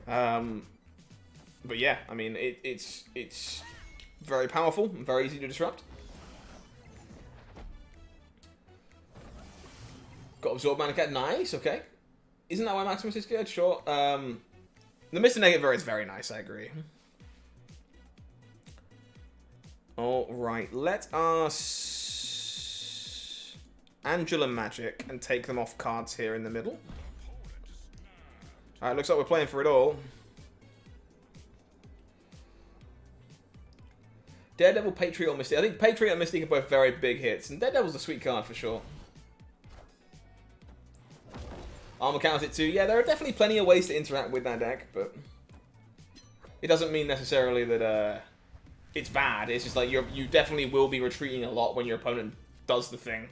But yeah, I mean, it's very powerful and very easy to disrupt. Got Absorb Mana Cat, nice, okay. Isn't that why Maximus is good? Sure. The Mr. Negative is very nice, I agree. Alright, let us Angela Magic and take them off cards here in the middle. Alright, looks like we're playing for it all. Daredevil, Patriot, or Mystique. I think Patriot and Mystique are both very big hits, and Daredevil's a sweet card for sure. Armor counters it too. Yeah, there are definitely plenty of ways to interact with that deck, but it doesn't mean necessarily that it's bad. It's just like you definitely will be retreating a lot when your opponent does the thing.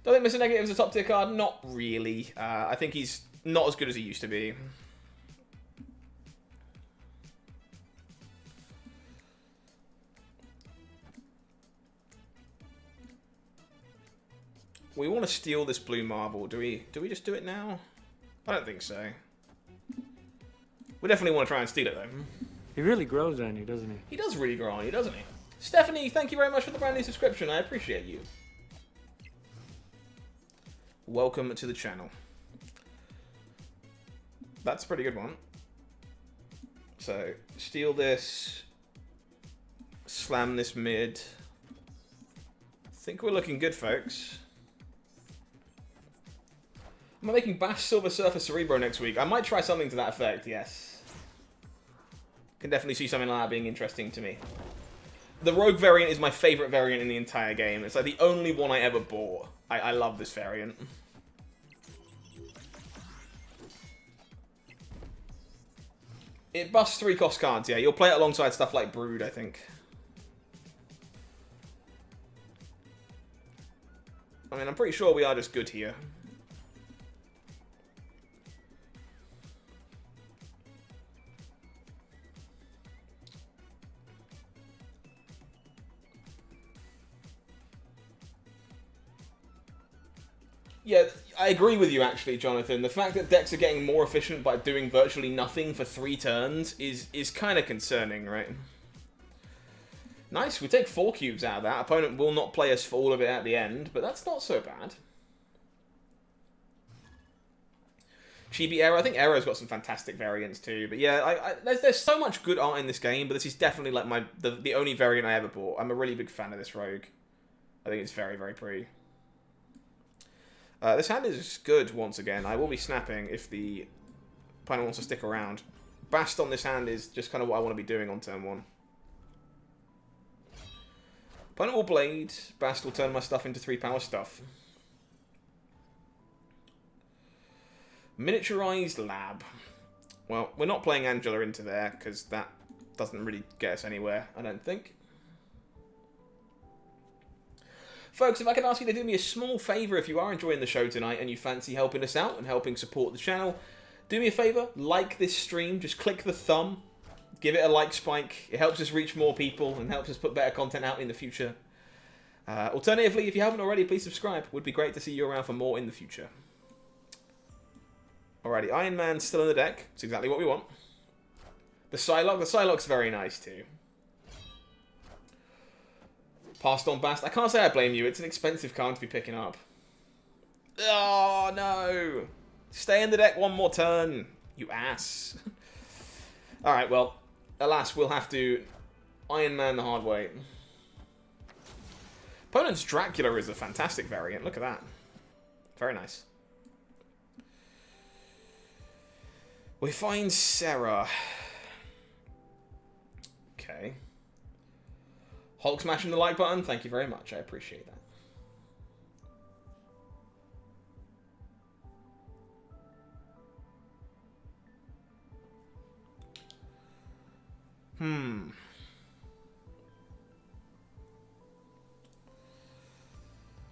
Do I think Mr. Negative is a top tier card? Not really. I think he's not as good as he used to be. We want to steal this blue marble. Do we just do it now? I don't think so. We definitely want to try and steal it though. He really grows on you, doesn't he? He does really grow on you, doesn't he? Stephanie, thank you very much for the brand new subscription. I appreciate you. Welcome to the channel. That's a pretty good one. So, steal this. Slam this mid. I think we're looking good, folks. Am I making Bash Silver Surfer Cerebro next week? I might try something to that effect, yes. Can definitely see something like that being interesting to me. The Rogue variant is my favourite variant in the entire game. It's like the only one I ever bought. I love this variant. It busts 3 cost cards, yeah. You'll play it alongside stuff like Brood, I think. I mean, I'm pretty sure we are just good here. Yeah, I agree with you actually, Jonathan. The fact that decks are getting more efficient by doing virtually nothing for 3 turns is kind of concerning, right? Nice, we take 4 cubes out of that. Opponent will not play us for all of it at the end, but that's not so bad. Chibi Arrow, I think Arrow's got some fantastic variants too. But yeah, there's so much good art in this game, but this is definitely like the only variant I ever bought. I'm a really big fan of this Rogue. I think it's very, very pretty. This hand is good once again. I will be snapping if the opponent wants to stick around. Bast on this hand is just kind of what I want to be doing on turn 1. Opponent will blade. Bast will turn my stuff into 3 power stuff. Miniaturized lab. Well, we're not playing Angela into there because that doesn't really get us anywhere, I don't think. Folks, if I could ask you to do me a small favour, if you are enjoying the show tonight and you fancy helping us out and helping support the channel, do me a favour, like this stream, just click the thumb, give it a like spike. It helps us reach more people and helps us put better content out in the future. Alternatively, if you haven't already, please subscribe. Would be great to see you around for more in the future. Alrighty, Iron Man's still in the deck. It's exactly what we want. The Psylocke's very nice too. Passed on Bast. I can't say I blame you. It's an expensive card to be picking up. Oh, no. Stay in the deck one more turn, you ass. Alright, well, alas, we'll have to Iron Man the hard way. Opponent's Dracula is a fantastic variant. Look at that. Very nice. We find Sarah. Okay. Hulk smashing the like button. Thank you very much. I appreciate that.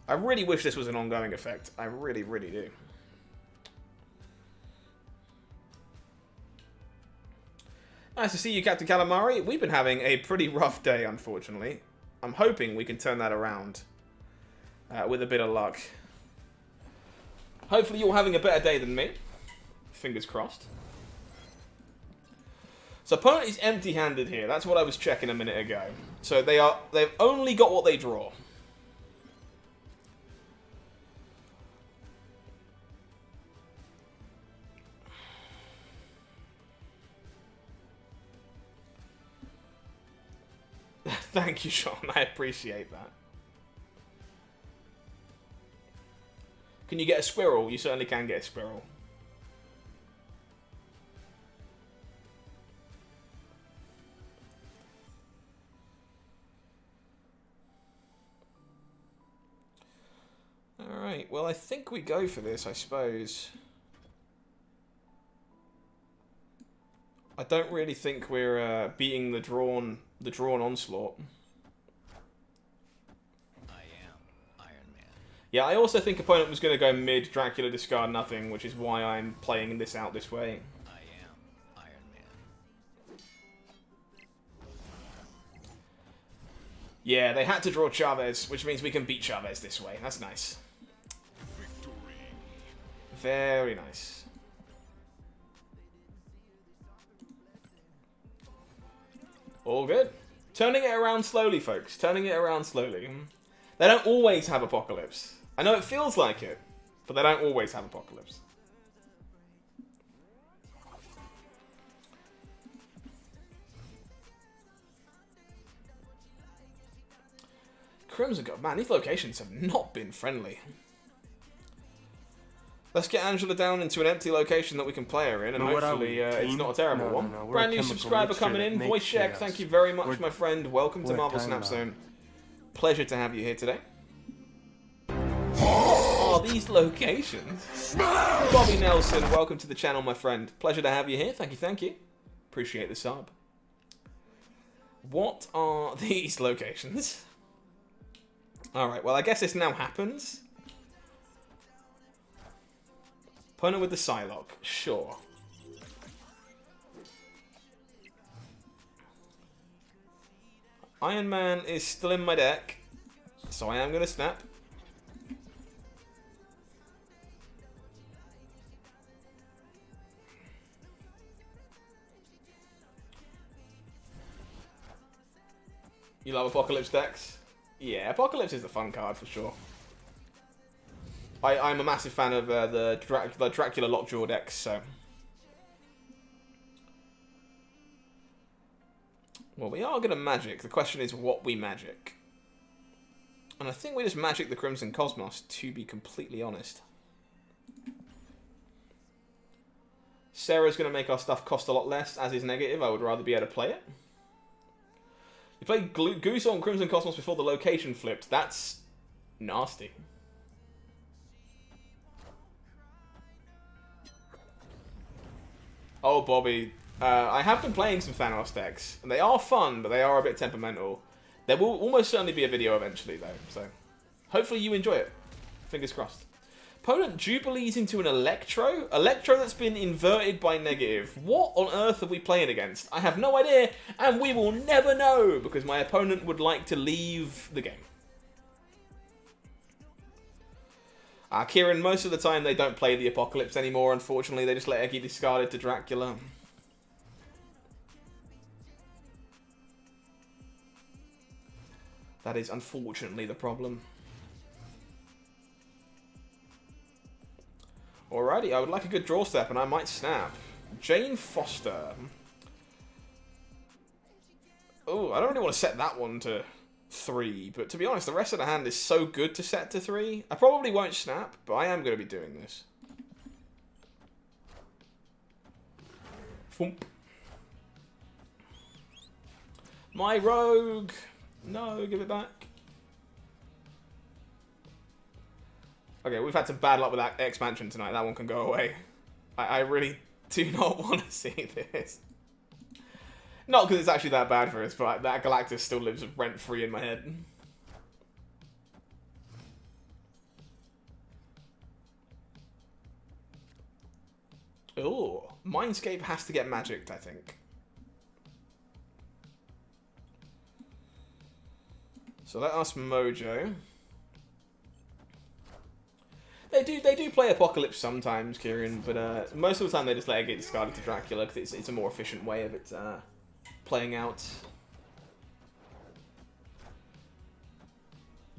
I really wish this was an ongoing effect. I really, really do. Nice to see you, Captain Calamari. We've been having a pretty rough day, unfortunately. I'm hoping we can turn that around with a bit of luck. Hopefully you're having a better day than me. Fingers crossed. So opponent is empty-handed here. That's what I was checking a minute ago. So they've only got what they draw. Thank you, Sean. I appreciate that. Can you get a squirrel? You certainly can get a squirrel. Alright, well I think we go for this, I suppose. I don't really think we're beating the drawn onslaught. I am Iron Man. Yeah, I also think opponent was going to go mid Dracula discard nothing, which is why I'm playing this out this way. I am Iron Man. Yeah, they had to draw Chavez, which means we can beat Chavez this way. That's nice. Victory. Very nice. All good. Turning it around slowly, folks. Turning it around slowly. They don't always have Apocalypse. I know it feels like it, but they don't always have Apocalypse. Crimson God. Man, these locations have not been friendly. Let's get Angela down into an empty location that we can play her in, and hopefully it's not a terrible one. No, Brand new subscriber coming in, Voice Check, thank you very much, my friend. Welcome to Marvel Snap Zone. Pleasure to have you here today. What are these locations? Bobby Nelson, welcome to the channel, my friend. Pleasure to have you here. Thank you, thank you. Appreciate the sub. What are these locations? Alright, well, I guess this now happens. Opponent with the Psylocke, sure. Iron Man is still in my deck, so I am going to snap. You love Apocalypse decks? Yeah, Apocalypse is a fun card for sure. I'm a massive fan of the Dracula Lockjaw decks, so... Well, we are going to magic. The question is what we magic. And I think we just magic the Crimson Cosmos, to be completely honest. Sarah's going to make our stuff cost a lot less, as is negative. I would rather be able to play it. You played Goose on Crimson Cosmos before the location flipped. That's nasty. Oh, Bobby. I have been playing some Thanos decks, and they are fun, but they are a bit temperamental. There will almost certainly be a video eventually, though, so... Hopefully you enjoy it. Fingers crossed. Opponent Jubilees into an Electro? Electro that's been inverted by negative. What on earth are we playing against? I have no idea, and we will never know, because my opponent would like to leave the game. Kieran, most of the time they don't play the Apocalypse anymore, unfortunately. They just let Eggy discard it to Dracula. That is unfortunately the problem. Alrighty, I would like a good draw step, and I might snap. Jane Foster. Oh, I don't really want to set that one to 3, but to be honest, the rest of the hand is so good to set to 3. I probably won't snap, but I am going to be doing this. Thump. My rogue. No, give it back. Okay, we've had some bad luck with that expansion tonight. That one can go away. I really do not want to see this. Not because it's actually that bad for us, but that Galactus still lives rent-free in my head. Ooh, Mindscape has to get magicked, I think. So let us Mojo. They do play Apocalypse sometimes, Kieran, but most of the time they just let it get discarded to Dracula because it's a more efficient way of it playing out.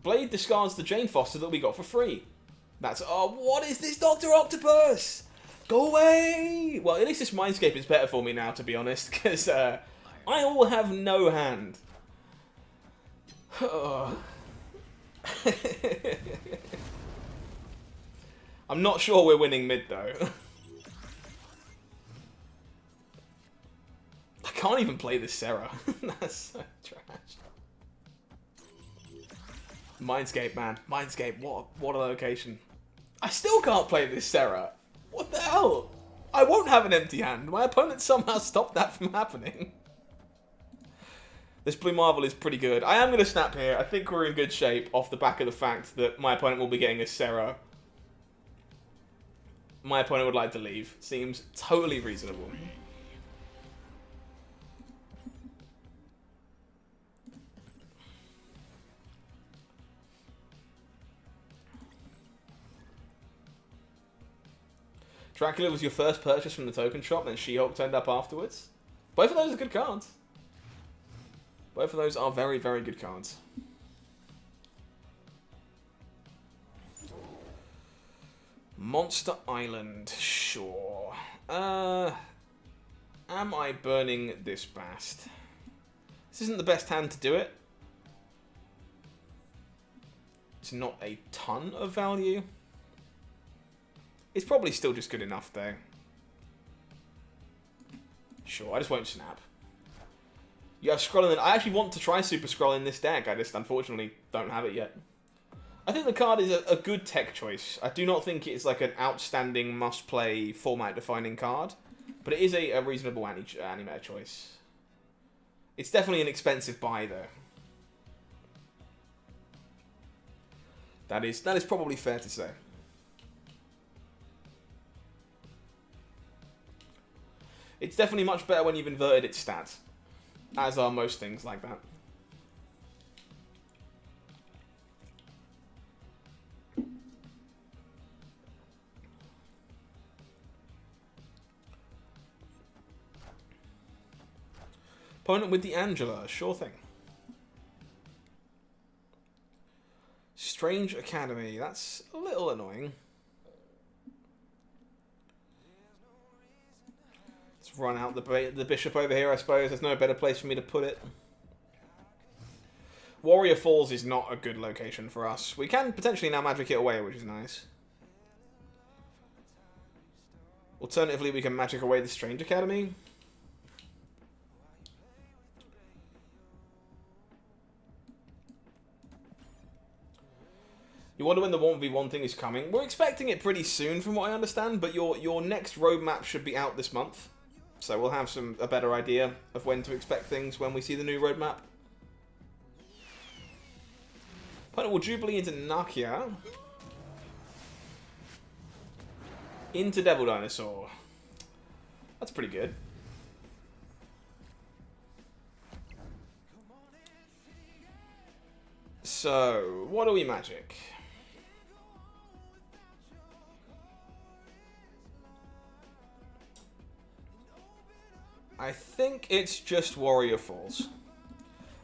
Blade discards the Jane Foster that we got for free. That's what is this, Dr. Octopus? Go away! Well, at least this Mindscape is better for me now, to be honest, because I will have no hand. I'm not sure we're winning mid, though. I can't even play this Sarah. That's so trash. Mindscape, man. Mindscape, what a location. I still can't play this Sarah. What the hell? I won't have an empty hand. My opponent somehow stopped that from happening. This Blue Marvel is pretty good. I am going to snap here. I think we're in good shape off the back of the fact that my opponent will be getting a Sarah. My opponent would like to leave. Seems totally reasonable. Dracula was your first purchase from the token shop, then She-Hulk turned up afterwards. Both of those are good cards. Both of those are very, very good cards. Monster Island, sure. Am I burning this Bast? This isn't the best hand to do it. It's not a ton of value. It's probably still just good enough, though. Sure, I just won't snap. You have Scrolling. I actually want to try Super Scroll in this deck. I just, unfortunately, don't have it yet. I think the card is a good tech choice. I do not think it's like an outstanding must-play format-defining card. But it is a reasonable anime choice. It's definitely an expensive buy, though. That is probably fair to say. It's definitely much better when you've inverted its stats. As are most things like that. Opponent with the Angela, sure thing. Strange Academy, that's a little annoying. Let's run out the bishop over here, I suppose. There's no better place for me to put it. Warrior Falls is not a good location for us. We can potentially now magic it away, which is nice. Alternatively, we can magic away the Strange Academy. You wonder when the 1v1 thing is coming. We're expecting it pretty soon from what I understand, but your next roadmap should be out this month. So we'll have a better idea of when to expect things when we see the new roadmap. Opponent will Jubilee into Nakia. Into Devil Dinosaur. That's pretty good. So, what do we magic? I think it's just Warrior Falls.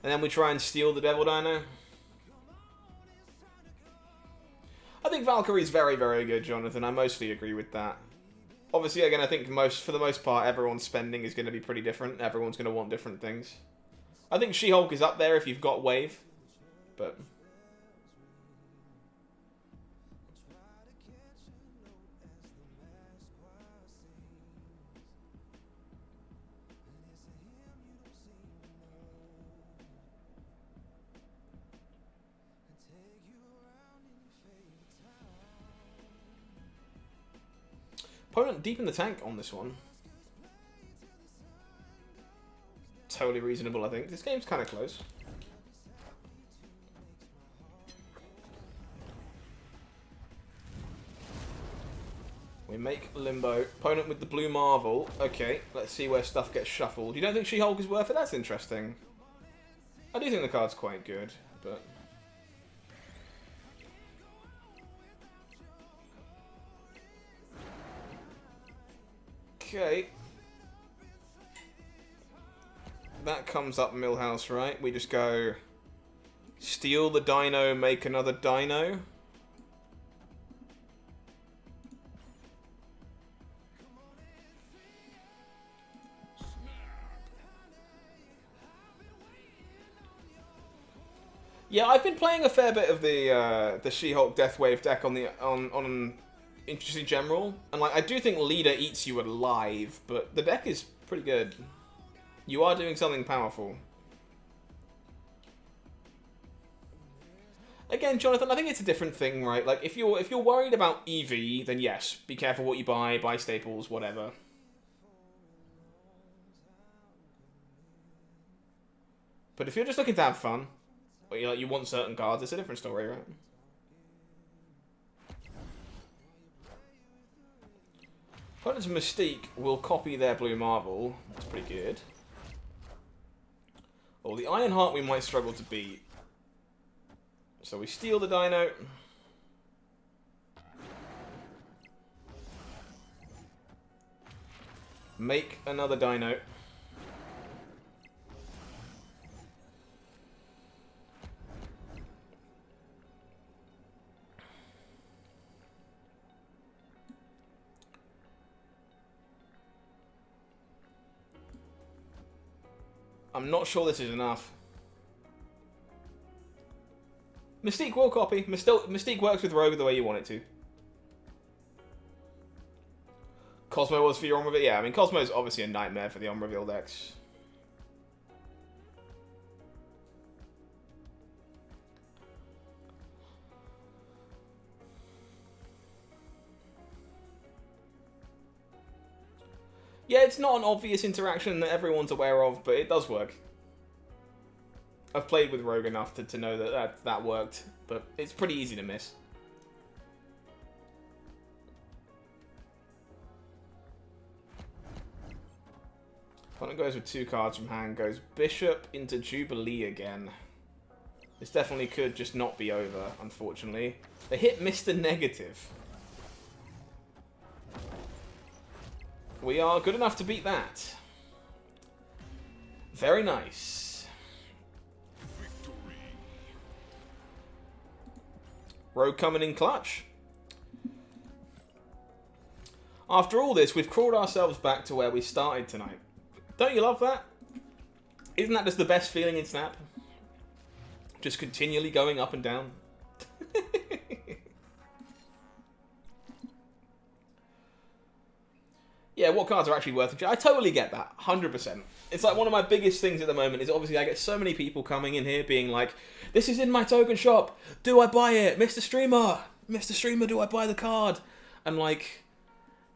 And then we try and steal the Devil Dino. I think Valkyrie's very, very good, Jonathan. I mostly agree with that. Obviously, again, I think for the most part, everyone's spending is going to be pretty different. Everyone's going to want different things. I think She-Hulk is up there if you've got Wave. But... Opponent deep in the tank on this one. Totally reasonable, I think. This game's kind of close. We make Limbo. Opponent with the Blue Marvel. Okay, let's see where stuff gets shuffled. You don't think She-Hulk is worth it? That's interesting. I do think the card's quite good, but... Okay. That comes up Millhouse, right? We just go... Steal the Dino, make another Dino. Yeah, I've been playing a fair bit of the She-Hulk Deathwave deck on Interesting General, and like I do think Leader eats you alive, but the deck is pretty good. You are doing something powerful. Again, Jonathan, I think it's a different thing, right? Like if you're worried about EV, then yes, be careful what you buy staples, whatever. But if you're just looking to have fun, or you want certain cards, it's a different story, right? Opponent's Mystique will copy their Blue Marvel. That's pretty good. Or the Ironheart we might struggle to beat. So we steal the Dino. Make another Dino. I'm not sure this is enough. Mystique will copy. Mystique works with Rogue the way you want it to. Cosmo was for your on-reveal? Yeah, I mean, Cosmo is obviously a nightmare for the on-reveal decks. Yeah, it's not an obvious interaction that everyone's aware of, but it does work. I've played with Rogue enough to know that worked, but it's pretty easy to miss. Opponent goes with 2 cards from hand, goes Bishop into Jubilee again. This definitely could just not be over, unfortunately. They hit Mr. Negative. We are good enough to beat that. Very nice. Victory. Rogue coming in clutch. After all this, we've crawled ourselves back to where we started tonight. Don't you love that? Isn't that just the best feeling in Snap? Just continually going up and down. Yeah, what cards are actually worth it? I totally get that, 100%. It's like one of my biggest things at the moment is obviously I get so many people coming in here being like, this is in my token shop, do I buy it? Mr. Streamer, do I buy the card? And like,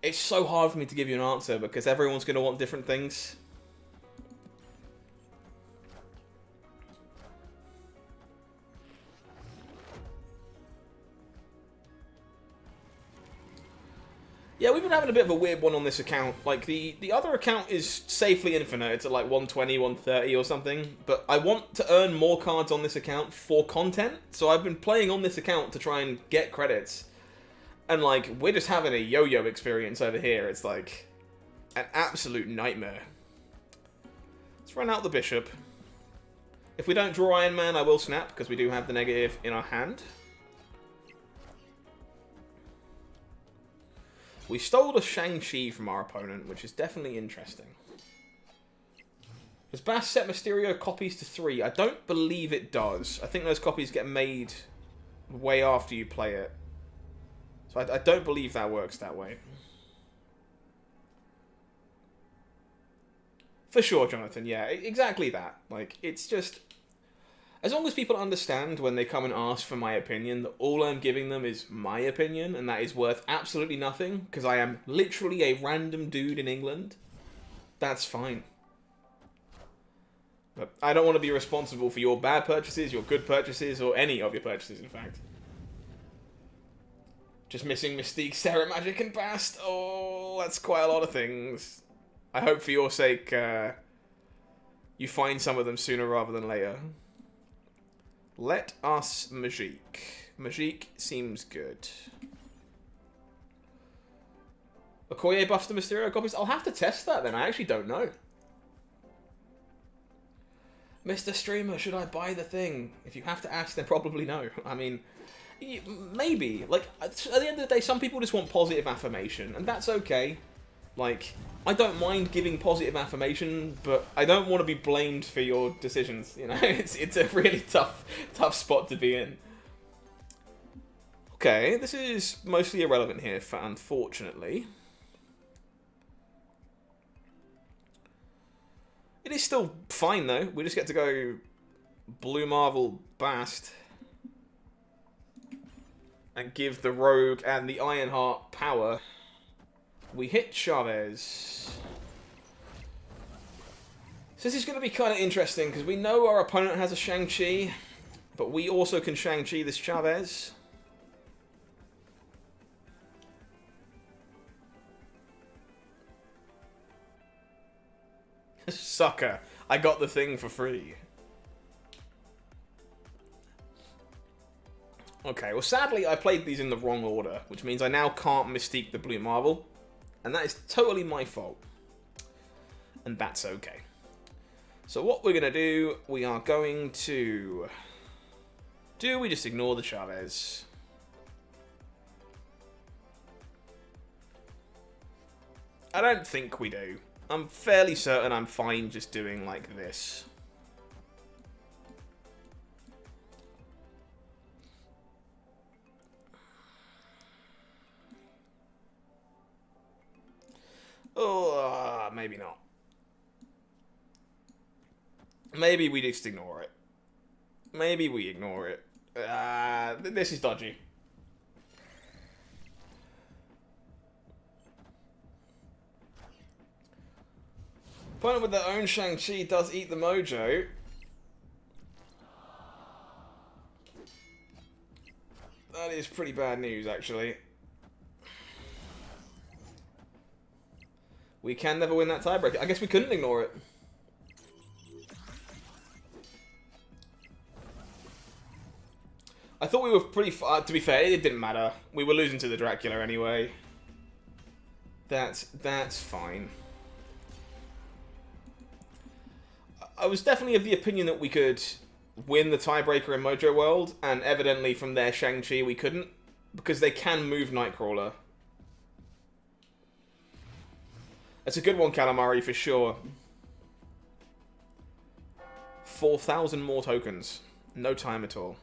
it's so hard for me to give you an answer because everyone's going to want different things. Yeah, we've been having a bit of a weird one on this account. Like, the other account is safely infinite. It's at like 120, 130 or something. But I want to earn more cards on this account for content. So I've been playing on this account to try and get credits. And, like, we're just having a yo-yo experience over here. It's, like, an absolute nightmare. Let's run out the bishop. If we don't draw Iron Man, I will snap, because we do have the negative in our hand. We stole a Shang-Chi from our opponent, which is definitely interesting. Does Bass set Mysterio copies to 3? I don't believe it does. I think those copies get made way after you play it. So I don't believe that works that way. For sure, Jonathan. Yeah, exactly that. Like, it's just... As long as people understand when they come and ask for my opinion that all I'm giving them is my opinion and that is worth absolutely nothing because I am literally a random dude in England, that's fine. But I don't want to be responsible for your bad purchases, your good purchases, or any of your purchases, in fact. Just missing Mystique, Sarah Magic, and Bast. Oh, that's quite a lot of things. I hope for your sake you find some of them sooner rather than later. Let us Magic. Magic seems good. Okoye buffs the Mysterio copies? I'll have to test that then. I actually don't know. Mr. Streamer, should I buy the thing? If you have to ask, then probably no. I mean, maybe. Like, at the end of the day, some people just want positive affirmation, and that's okay. Like, I don't mind giving positive affirmation, but I don't want to be blamed for your decisions, you know? It's a really tough spot to be in. Okay, this is mostly irrelevant here, unfortunately. It is still fine, though. We just get to go Blue Marvel Bast and give the Rogue and the Ironheart power. We hit Chavez. So this is going to be kind of interesting, because we know our opponent has a Shang-Chi, but we also can Shang-Chi this Chavez. Sucker. I got the thing for free. Okay, well sadly I played these in the wrong order, which means I now can't Mystique the Blue Marvel. And that is totally my fault. And that's okay. So what we're going to do, we are going to... Do we just ignore the Chavez? I don't think we do. I'm fairly certain I'm fine just doing like this. Oh, maybe not. Maybe we just ignore it. Maybe we ignore it. This is dodgy. Opponent with their own Shang-Chi does eat the mojo. That is pretty bad news, actually. We can never win that tiebreaker. I guess we couldn't ignore it. I thought we were pretty far. To be fair, it didn't matter. We were losing to the Dracula anyway. That's fine. I was definitely of the opinion that we could win the tiebreaker in Mojo World, and evidently from their Shang-Chi we couldn't, because they can move Nightcrawler. That's a good one, Calamari, for sure. 4,000 more tokens. No time at all.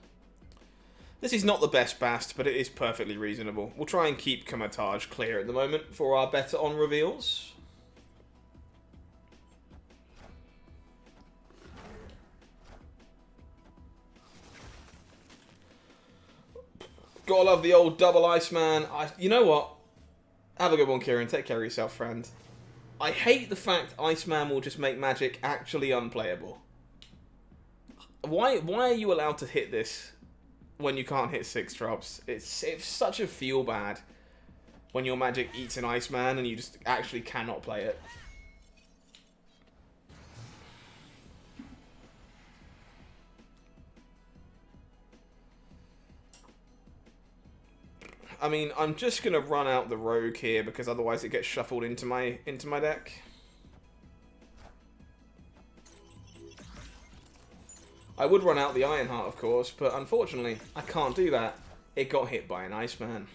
This is not the best Bast, but it is perfectly reasonable. We'll try and keep Kamatage clear at the moment for our better on reveals. Gotta love the old double Iceman. You know what? Have a good one, Kieran. Take care of yourself, friend. I hate the fact Iceman will just make Magic actually unplayable. Why are you allowed to hit this when you can't hit 6 drops? It's such a feel bad. when your magic eats an Iceman and you just actually cannot play it. I mean, I'm just gonna run out the rogue here because otherwise it gets shuffled into my deck. I would run out the Ironheart, of course, but unfortunately, I can't do that. It got hit by an Iceman.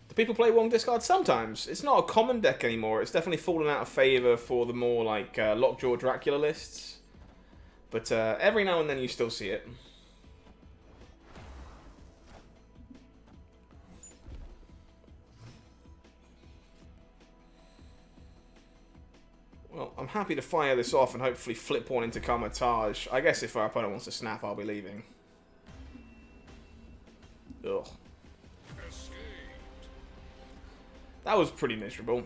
Do people play Wong Discard? Sometimes. It's not a common deck anymore. It's definitely fallen out of favour for the more, like, Lockjaw Dracula lists. But every now and then you still see it. Well, I'm happy to fire this off and hopefully flip one into Carmitage. I guess if our opponent wants to snap, I'll be leaving. Ugh. That was pretty miserable.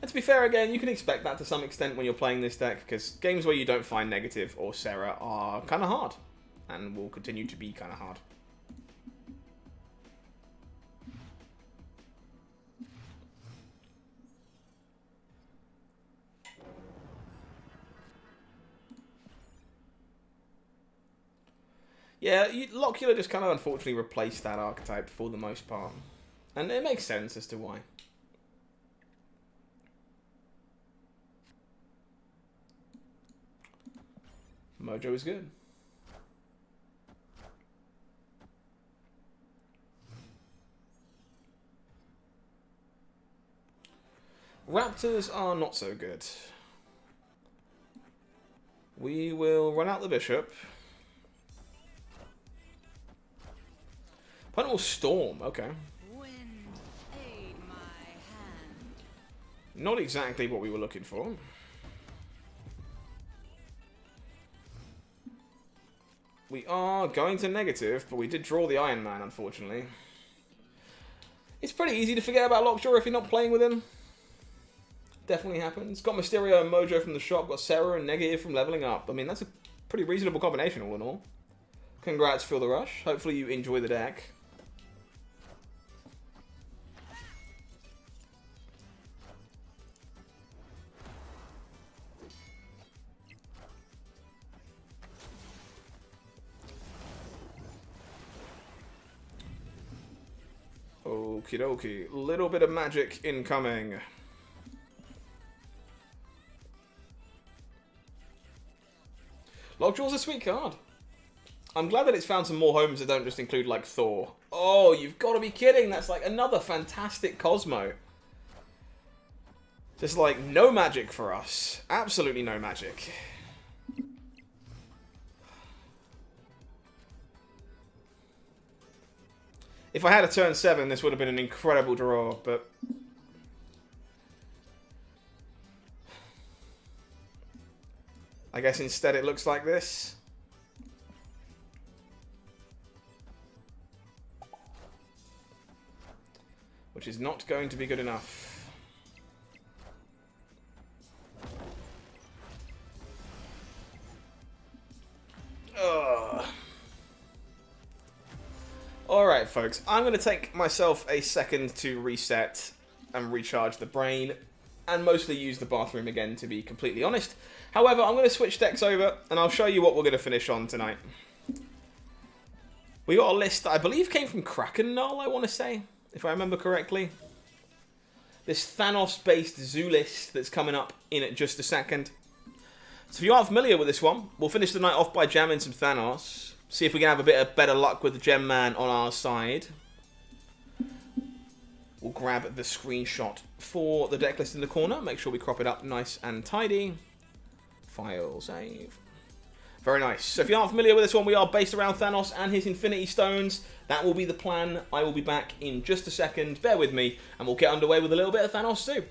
And to be fair again, you can expect that to some extent when you're playing this deck, because games where you don't find Negative or Serra are kind of hard. And will continue to be kind of hard. Yeah, Lockula just kind of unfortunately replaced that archetype for the most part. And it makes sense as to why. Mojo is good. Raptors are not so good. We will run out the bishop. Opponent will storm, okay. Wind, aid my hand. Not exactly what we were looking for. We are going to Negative, but we did draw the Iron Man, unfortunately. It's pretty easy to forget about Lockjaw if you're not playing with him. Definitely happens. Got Mysterio and Mojo from the shop, got Serra and Negative from leveling up. I mean, that's a pretty reasonable combination all in all. Congrats, Feel the Rush. Hopefully you enjoy the deck. Okie dokie. Little bit of magic incoming. Lockjaw's a sweet card. I'm glad that it's found some more homes that don't just include, like, Thor. Oh, you've got to be kidding. That's, like, another fantastic Cosmo. Just, like, no magic for us. Absolutely no magic. If I had a turn 7, this would have been an incredible draw, but... I guess instead it looks like this. Which is not going to be good enough. Ugh. Alright, folks. I'm going to take myself a second to reset and recharge the brain. And mostly use the bathroom again, to be completely honest. However, I'm going to switch decks over, and I'll show you what we're going to finish on tonight. We got a list that I believe came from Kraken Null, I want to say, if I remember correctly. This Thanos-based zoo list that's coming up in just a second. So if you aren't familiar with this one, we'll finish the night off by jamming some Thanos. See if we can have a bit of better luck with the Gem Man on our side. We'll grab the screenshot for the deck list in the corner. Make sure we crop it up nice and tidy. File save. Very nice. So if you aren't familiar with this one, we are based around Thanos and his Infinity Stones. That will be the plan. I will be back in just a second. Bear with me, and we'll get underway with a little bit of Thanos too.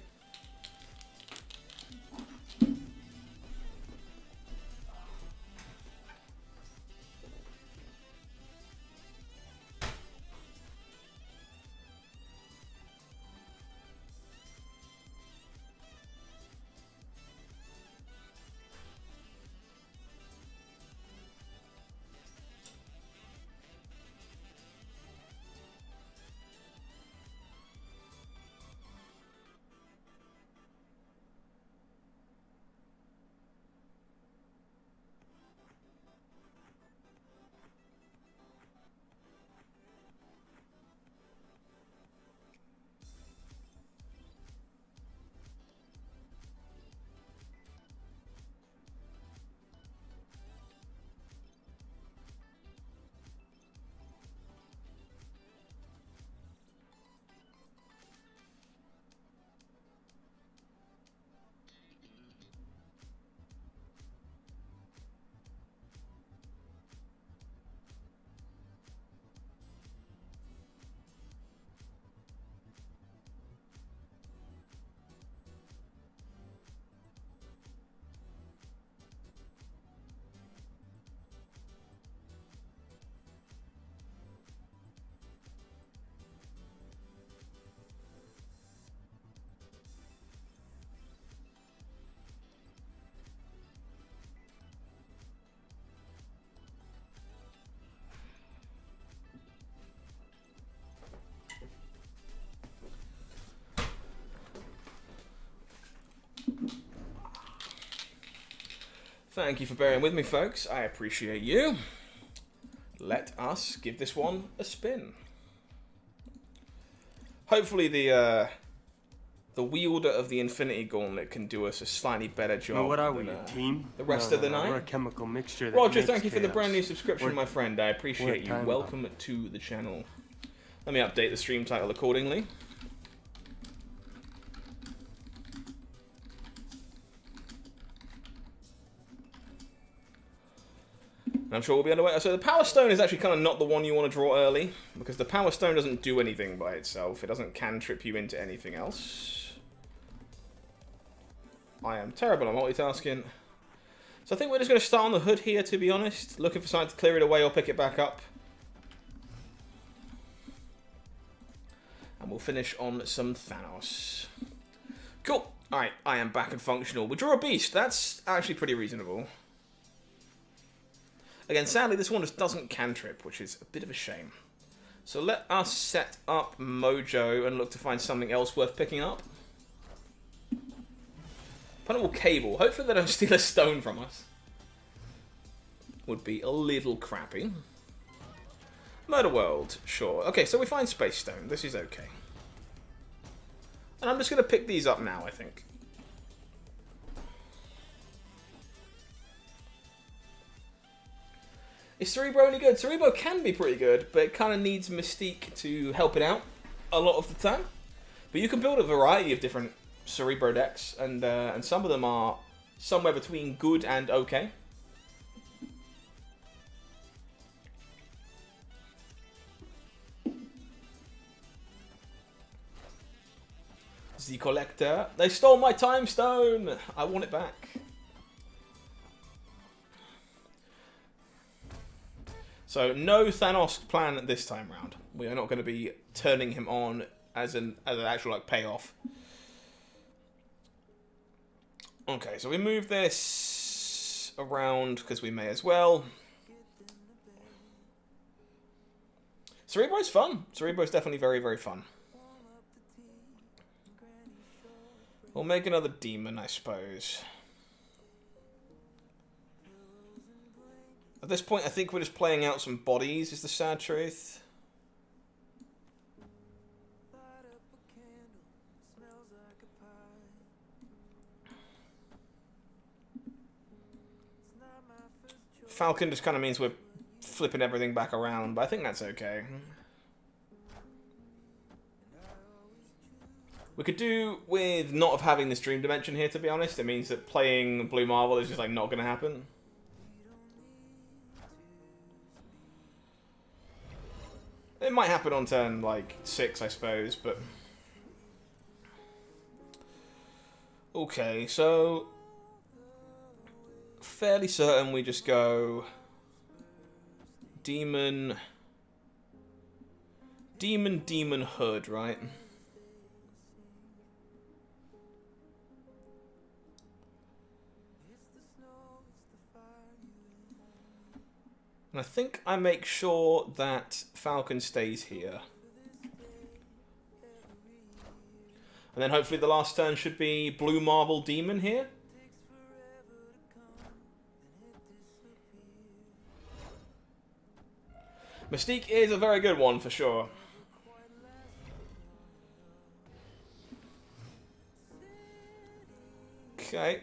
Thank you for bearing with me, folks. I appreciate you. Let us give this one a spin. Hopefully the wielder of the Infinity Gauntlet can do us a slightly better job Well, what are we, than, a team? the rest of the night. We're a chemical mixture that Roger, makes thank you for the chaos. brand new subscription, We're- my friend. I we're appreciate a you. time Welcome bomb. to the channel. Let me update the stream title accordingly. And I'm sure we'll be underway. So the Power Stone is actually kind of not the one you want to draw early, because the Power Stone doesn't do anything by itself. It doesn't cantrip you into anything else. I am terrible at multitasking. So I think we're just going to start on the hood here, to be honest. Looking for something to clear it away or pick it back up. And we'll finish on some Thanos. Cool. Alright, I am back and functional. We draw a beast. That's actually pretty reasonable. Again, sadly, this one just doesn't cantrip, which is a bit of a shame. So let us set up Mojo and look to find something else worth picking up. Opponent will cable. Hopefully they don't steal a stone from us. Would be a little crappy. Murder World, sure. Okay, so we find Space Stone. This is okay. And I'm just going to pick these up now, I think. Is Cerebro any good? Cerebro can be pretty good, but it kind of needs Mystique to help it out a lot of the time. But you can build a variety of different Cerebro decks, and some of them are somewhere between good and okay. The Collector. They stole my Time Stone! I want it back. So no Thanos plan this time round. We are not going to be turning him on as an actual like payoff. Okay, so we move this around because we may as well. Cerebro's fun. Cerebro's definitely very, very fun. We'll make another demon, I suppose. At this point, I think we're just playing out some bodies, is the sad truth. Falcon just kind of means we're flipping everything back around, but I think that's okay. We could do with not having this Dream Dimension here, to be honest. It means that playing Blue Marvel is just like not going to happen. It might happen on turn, like, 6, I suppose, but... Okay, so... Fairly certain we just go... Demon... Demon, Hood, right? And I think I make sure that Falcon stays here. And then hopefully the last turn should be Blue Marvel Demon here. Mystique is a very good one for sure. Okay.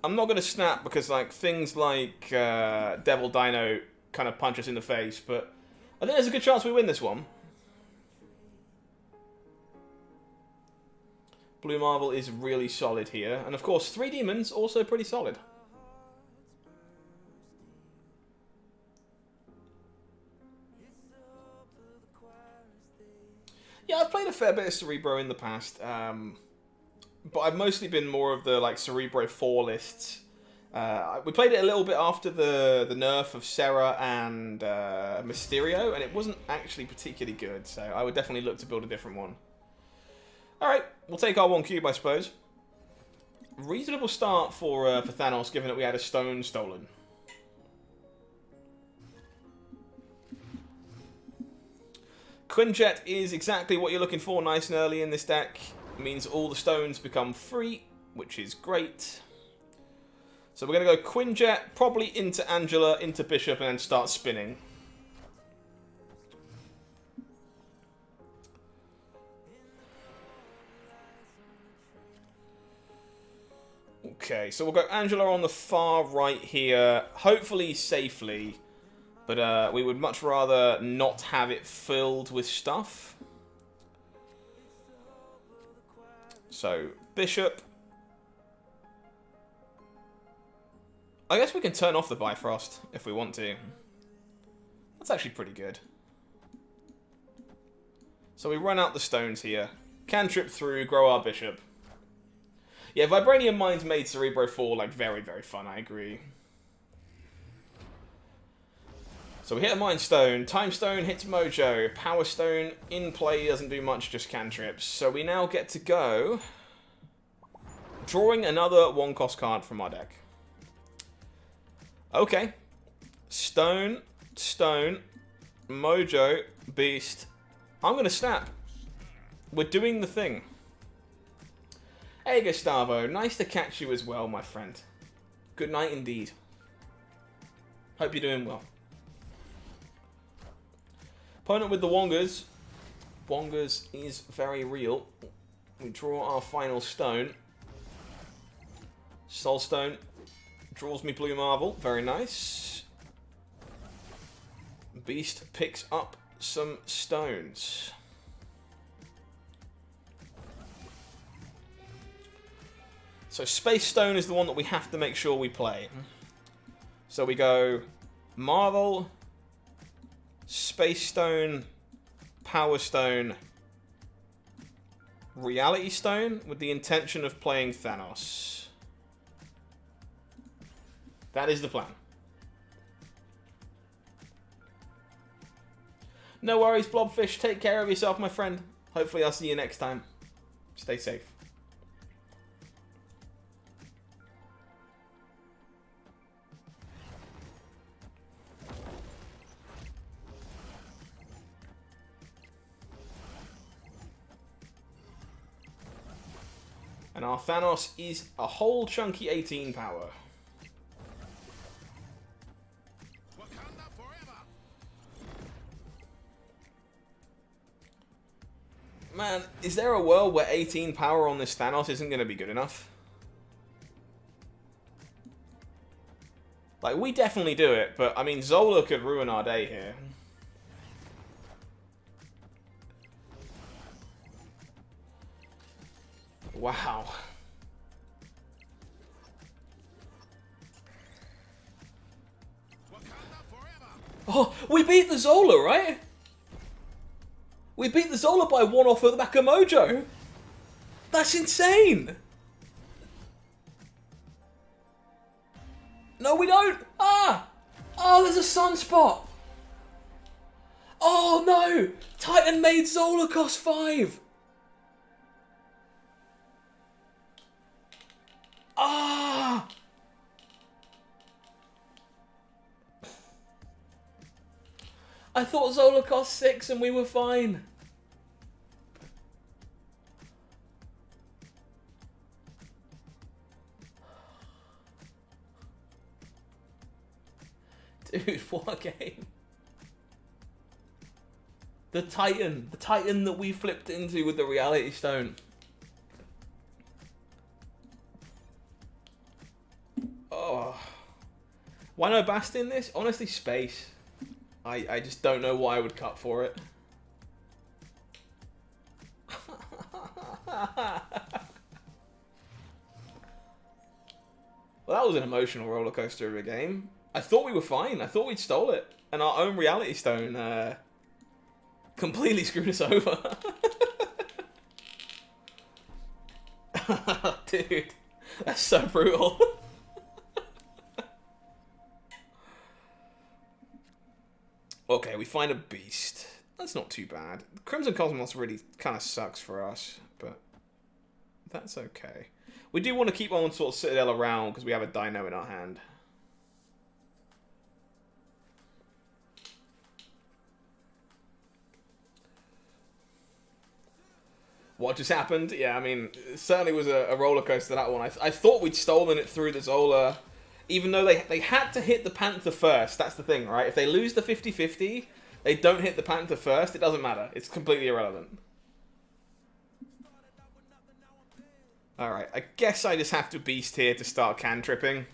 I'm not going to snap because like things like Devil Dino kind of punch us in the face, but I think there's a good chance we win this one. Blue Marvel is really solid here, and of course 3 demons also pretty solid. Yeah, I've played a fair bit of Cerebro in the past. But I've mostly been more of the like Cerebro 4 lists. We played it a little bit after the nerf of Serra and Mysterio, and it wasn't actually particularly good, so I would definitely look to build a different one. Alright, we'll take our 1 cube, I suppose. Reasonable start for Thanos, given that we had a stone stolen. Quinjet is exactly what you're looking for nice and early in this deck. It means all the stones become free, which is great. So we're going to go Quinjet, probably into Angela, into Bishop, and then start spinning. Okay, so we'll go Angela on the far right here, hopefully safely, but we would much rather not have it filled with stuff. So, Bishop. I guess we can turn off the Bifrost if we want to. That's actually pretty good. So we run out the stones here. Cantrip through, grow our Bishop. Yeah, Vibranium Mines made Cerebro 4 like very, very fun, I agree. So we hit a Mind Stone, Time Stone hits Mojo, Power Stone in play doesn't do much, just cantrips. So we now get to go drawing another 1-cost card from our deck. Okay. Stone, Stone, Mojo, Beast. I'm going to snap. We're doing the thing. Hey Gustavo, nice to catch you as well, my friend. Good night indeed. Hope you're doing well. Opponent with the Wongers. Wongers is very real. We draw our final stone. Soul Stone draws me Blue Marble. Very nice. Beast picks up some stones. So Space Stone is the one that we have to make sure we play. So we go Marvel, Space Stone, Power Stone, Reality Stone with the intention of playing Thanos. That is the plan. No worries, Blobfish. Take care of yourself, my friend. Hopefully I'll see you next time. Stay safe. And our Thanos is a whole chunky 18 power. Wakanda forever. Man, is there a world where 18 power on this Thanos isn't going to be good enough? Like, we definitely do it, but, I mean, Zola could ruin our day here. Wow. Wakanda forever. Oh, we beat the Zola, right? We beat the Zola by 1 off of the back of Mojo. That's insane. No, we don't. Ah! Oh, there's a sunspot. Oh, no. Titan made Zola cost 5. Ah! I thought Zola cost 6 and we were fine. Dude, what a game. The Titan that we flipped into with the Reality Stone. Oh. Why no Bast in this? Honestly, space. I just don't know what I would cut for it. Well, that was an emotional roller coaster of a game. I thought we were fine. I thought we'd stole it. And our own Reality Stone completely screwed us over. Dude, that's so brutal. Okay, we find a beast. That's not too bad. Crimson Cosmos really kind of sucks for us, but that's okay. We do want to keep on sort of Citadel around because we have a Dino in our hand. What just happened? Yeah, I mean, it certainly was a roller coaster, that one. I thought we'd stolen it through the Zola. Even though they had to hit the Panther first. That's the thing, right? If they lose the 50-50, they don't hit the Panther first, it doesn't matter. It's completely irrelevant. Alright, I guess I just have to beast here to start cantripping.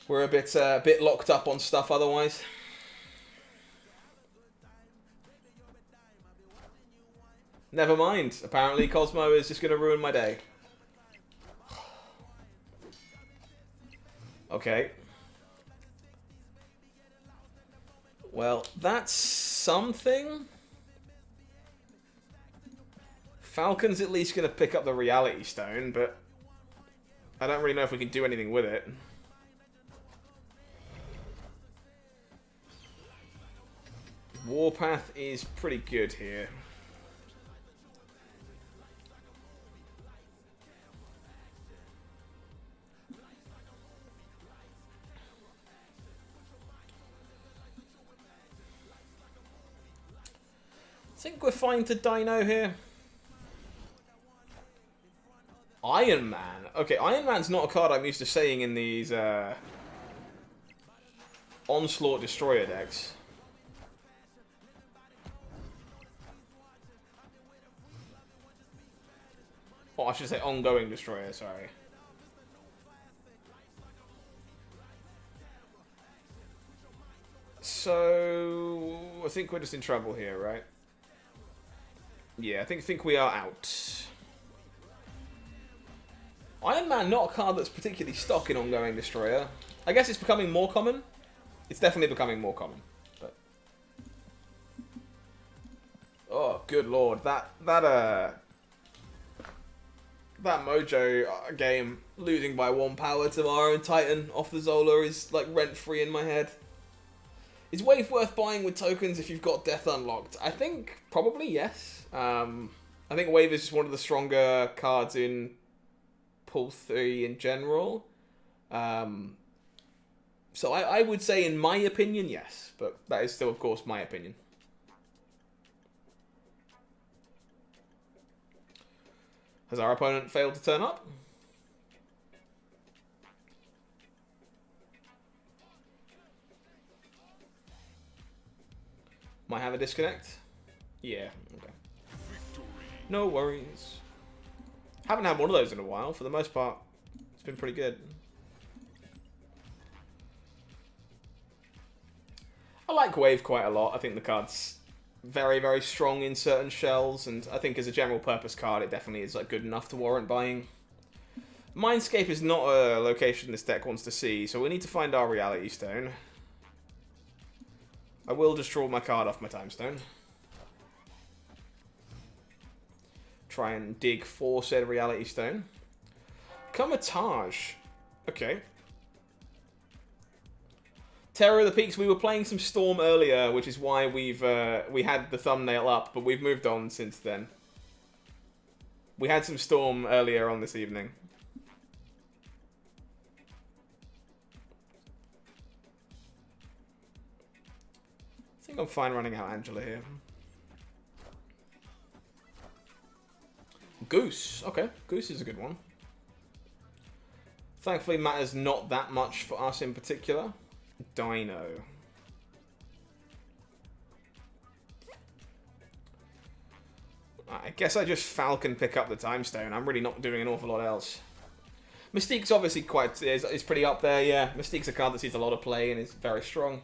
We're a bit locked up on stuff otherwise. Never mind. Apparently Cosmo is just going to ruin my day. Okay. Well, that's something. Falcon's at least going to pick up the Reality Stone, but I don't really know if we can do anything with it. Warpath is pretty good here. I think we're fine to Dino here. Iron Man. Okay, Iron Man's not a card I'm used to saying in these Onslaught Destroyer decks. Oh, I should say Ongoing Destroyer, sorry. So, I think we're just in trouble here, right? Yeah, I think we are out. Iron Man, not a card that's particularly stock in Ongoing Destroyer. I guess it's becoming more common. It's definitely becoming more common. But oh, good lord, that Mojo game losing by 1 power to our own Titan off the Zola is like rent free in my head. Is Wave worth buying with tokens if you've got Death unlocked? I think probably yes. I think Wave is just one of the stronger cards in Pool 3 in general. So I would say, in my opinion, yes. But that is still, of course, my opinion. Has our opponent failed to turn up? Might have a disconnect? Yeah, okay. No worries. Haven't had one of those in a while. For the most part, it's been pretty good. I like Wave quite a lot. I think the card's very, very strong in certain shells, and I think as a general purpose card, it definitely is like good enough to warrant buying. Mindscape is not a location this deck wants to see, so we need to find our Reality Stone. I will just draw my card off my Time Stone. Try and dig for said Reality Stone. Comatage. Okay. Terror of the Peaks. We were playing some Storm earlier, which is why we had the thumbnail up, but we've moved on since then. We had some Storm earlier on this evening. I think I'm fine running out Angela here. Goose. Okay, Goose is a good one. Thankfully matters not that much for us in particular. Dino. I guess I just Falcon pick up the Time Stone. I'm really not doing an awful lot else. Mystique's obviously is pretty up there, yeah. Mystique's a card that sees a lot of play and is very strong.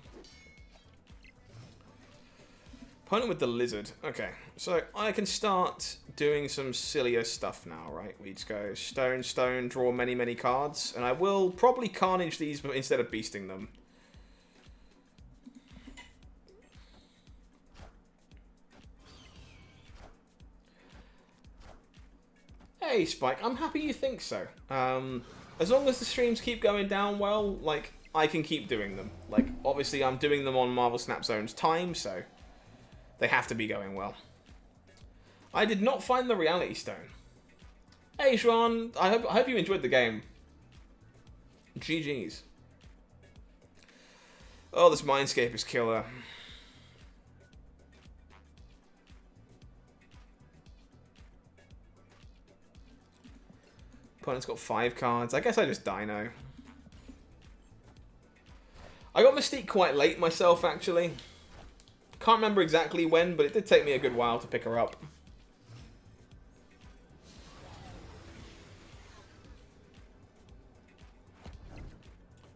Opponent with the Lizard. Okay, so I can start doing some sillier stuff now, right? We just go Stone, Stone, draw many, many cards. And I will probably Carnage these instead of beasting them. Hey, Spike, I'm happy you think so. As long as the streams keep going down well, like, I can keep doing them. Like, obviously I'm doing them on Marvel Snap Zone's time, so they have to be going well. I did not find the Reality Stone. Hey, Juan, I hope you enjoyed the game. GG's. Oh, this Mindscape is killer. Opponent's got 5 cards. I guess I just dino. I got Mystique quite late myself, actually. Can't remember exactly when, but it did take me a good while to pick her up.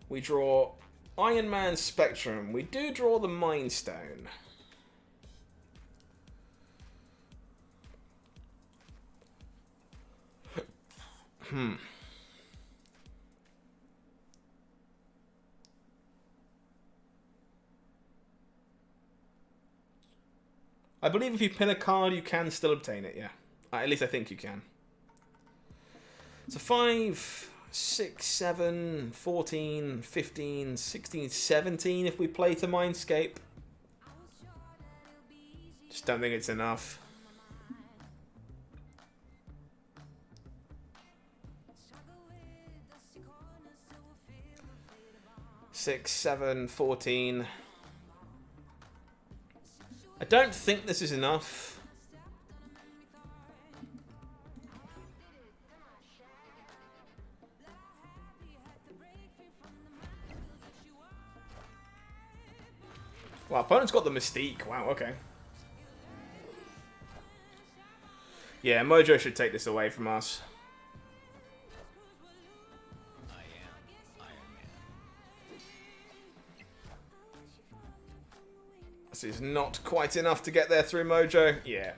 We draw Iron Man Spectrum. We do draw the Mind Stone. I believe if you pin a card, you can still obtain it, yeah. At least I think you can. So 5, 6, 7, 14, 15, 16, 17 if we play to Mindscape. Just don't think it's enough. Six, 7, 14. I don't think this is enough. Wow, opponent's got the Mystique. Wow, okay. Yeah, Mojo should take this away from us. I am Iron Man. This is not quite enough to get there through Mojo. Yeah.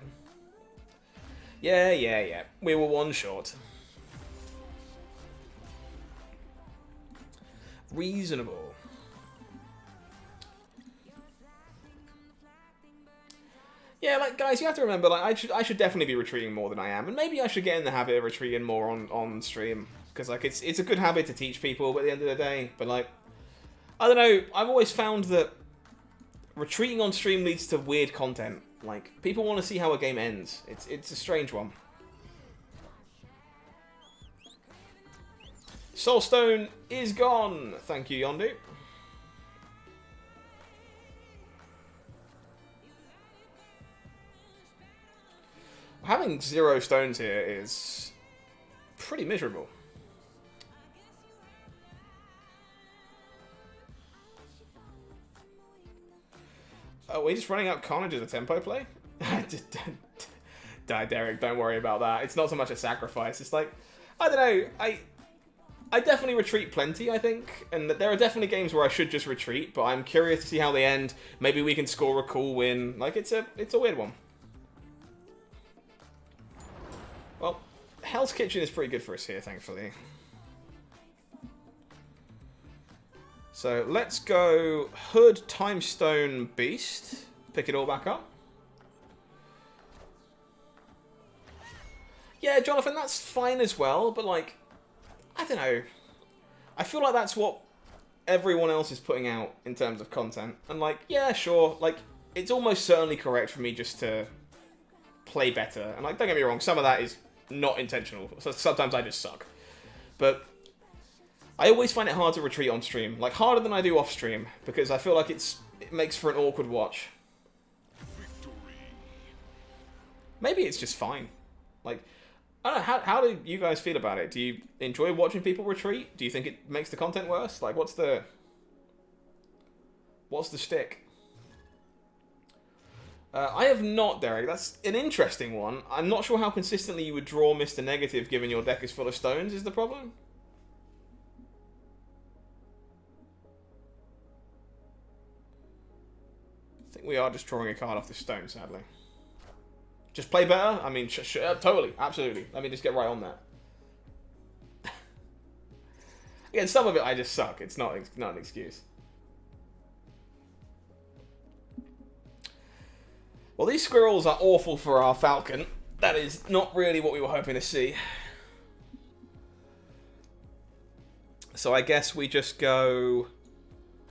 Yeah. We were one short. Reasonable. Yeah, like, guys, you have to remember, like, I should definitely be retreating more than I am, and maybe I should get in the habit of retreating more on stream, because, like, it's a good habit to teach people at the end of the day, but, like, I don't know, I've always found that retreating on stream leads to weird content. Like, people want to see how a game ends. It's a strange one. Soulstone is gone! Thank you, Yondu. Having 0 stones here is pretty miserable. Oh, we're just running out Carnage as a tempo play? Die, Derek, don't worry about that. It's not so much a sacrifice. It's like, I don't know, I definitely retreat plenty, I think. And there are definitely games where I should just retreat, but I'm curious to see how they end. Maybe we can score a cool win. Like, it's a weird one. Well, Hell's Kitchen is pretty good for us here, thankfully. So let's go Hood, Timestone, Beast. Pick it all back up. Yeah, Jonathan, that's fine as well, but like, I don't know. I feel like that's what everyone else is putting out in terms of content. And like, yeah, sure, like, it's almost certainly correct for me just to play better. And like, don't get me wrong, some of that is not intentional. So sometimes I just suck. But I always find it hard to retreat on stream. Like, harder than I do off stream. Because I feel like it makes for an awkward watch. Maybe it's just fine. Like, I don't know, how do you guys feel about it? Do you enjoy watching people retreat? Do you think it makes the content worse? Like, what's the shtick? I have not, Derek. That's an interesting one. I'm not sure how consistently you would draw Mr. Negative given your deck is full of stones, is the problem? I think we are just drawing a card off the stone, sadly. Just play better? I mean, totally, absolutely. Let me just get right on that. Again, some of it I just suck. It's not an excuse. Well, these squirrels are awful for our falcon. That is not really what we were hoping to see. So I guess we just go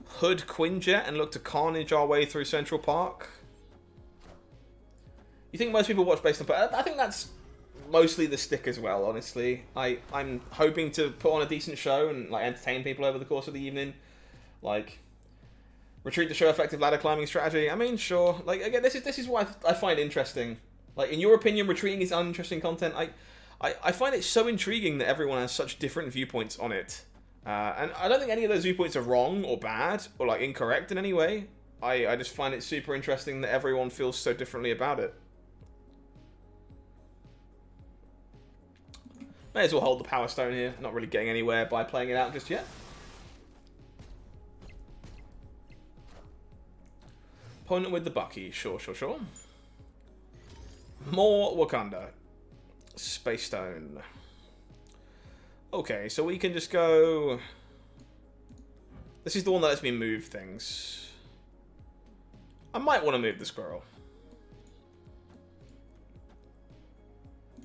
Hood, Quinjet, and look to Carnage our way through Central Park. You think most people watch based on... I think that's mostly the stick as well, honestly. I'm hoping to put on a decent show and like entertain people over the course of the evening. Like, retreat to show effective ladder climbing strategy. I mean, sure. Like, again, this is what I find interesting. Like, in your opinion, retreating is uninteresting content. I find it so intriguing that everyone has such different viewpoints on it. And I don't think any of those viewpoints are wrong or bad or like incorrect in any way. I just find it super interesting that everyone feels so differently about it. May as well hold the Power Stone here. Not really getting anywhere by playing it out just yet. Opponent with the Bucky. Sure, sure, sure. More Wakanda. Space Stone. Okay, so we can just go... This is the one that lets me move things. I might want to move the squirrel.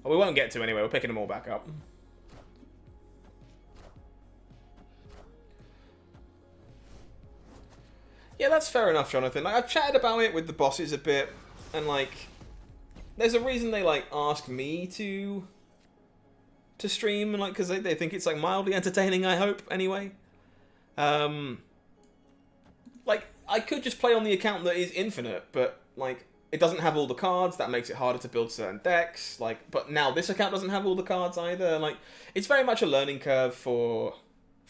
Oh, we won't get to anyway. We're picking them all back up. Yeah, that's fair enough, Jonathan. Like, I've chatted about it with the bosses a bit, and like, there's a reason they like ask me to stream, and like, because they think it's like mildly entertaining. I hope anyway. Like, I could just play on the account that is infinite, but like, it doesn't have all the cards. That makes it harder to build certain decks. Like, but now this account doesn't have all the cards either. Like, it's very much a learning curve for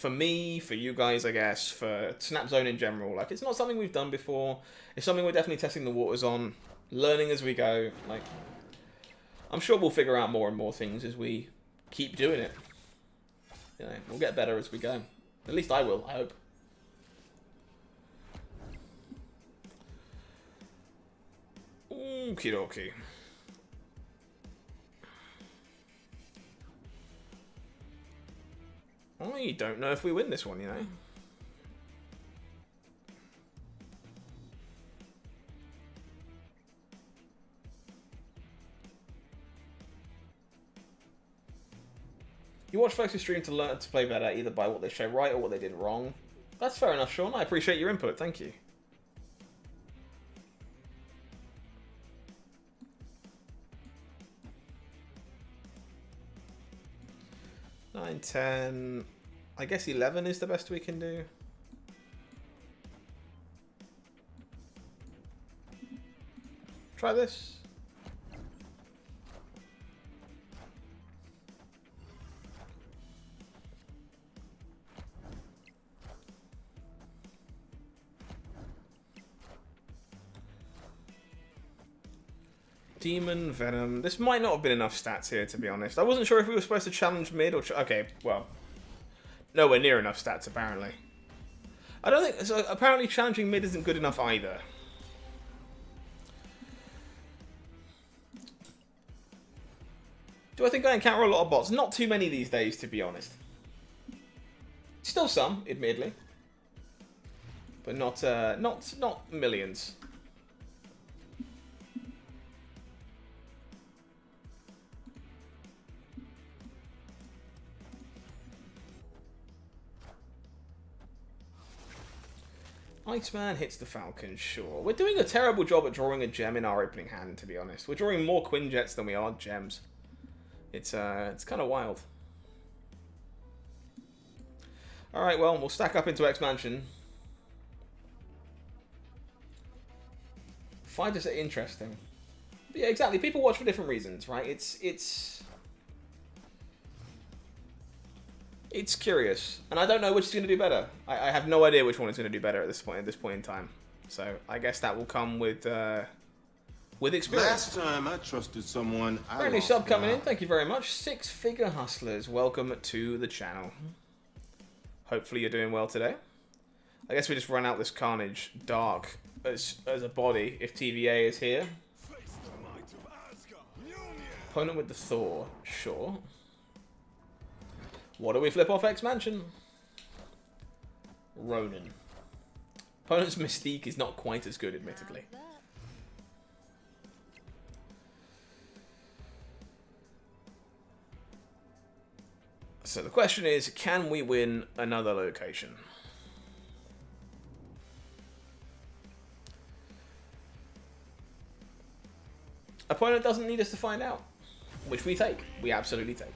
me, for you guys, I guess, for Snapzone in general. Like, it's not something we've done before. It's something we're definitely testing the waters on, learning as we go. Like, I'm sure we'll figure out more and more things as we keep doing it. You know, we'll get better as we go. At least I will, I hope. Okie dokie. I don't know if we win this one, you know. You watch folks who stream to learn to play better, either by what they show right or what they did wrong. That's fair enough, Sean. I appreciate your input. Thank you. Nine, 10. I guess 11 is the best we can do. Try this. Demon Venom. This might not have been enough stats here, to be honest. I wasn't sure if we were supposed to challenge mid or... okay, well. Nowhere near enough stats, apparently. I don't think... So apparently challenging mid isn't good enough either. Do I think I encounter a lot of bots? Not too many these days, to be honest. Still some, admittedly. But not millions. Iceman hits the Falcon, sure. We're doing a terrible job at drawing a gem in our opening hand, to be honest. We're drawing more Quinjets than we are gems. It's kind of wild. Alright, well, we'll stack up into X-Mansion. Find us interesting. But yeah, exactly. People watch for different reasons, right? It's curious, and I don't know which is going to do better. I have no idea which one is going to do better at this point in time. So I guess that will come with experience. Last time I trusted someone, I Brand new lost sub coming in. God. Thank you very much. Six Figure Hustlers, welcome to the channel. Hopefully you're doing well today. I guess we just run out this Carnage Dark as a body if TVA is here. Face the might of Asgard. Mjolnir. Opponent with the Thor, sure. What do we flip off X-Mansion? Ronin. Opponent's Mystique is not quite as good, admittedly. So the question is, can we win another location? Opponent doesn't need us to find out, which we take. We absolutely take.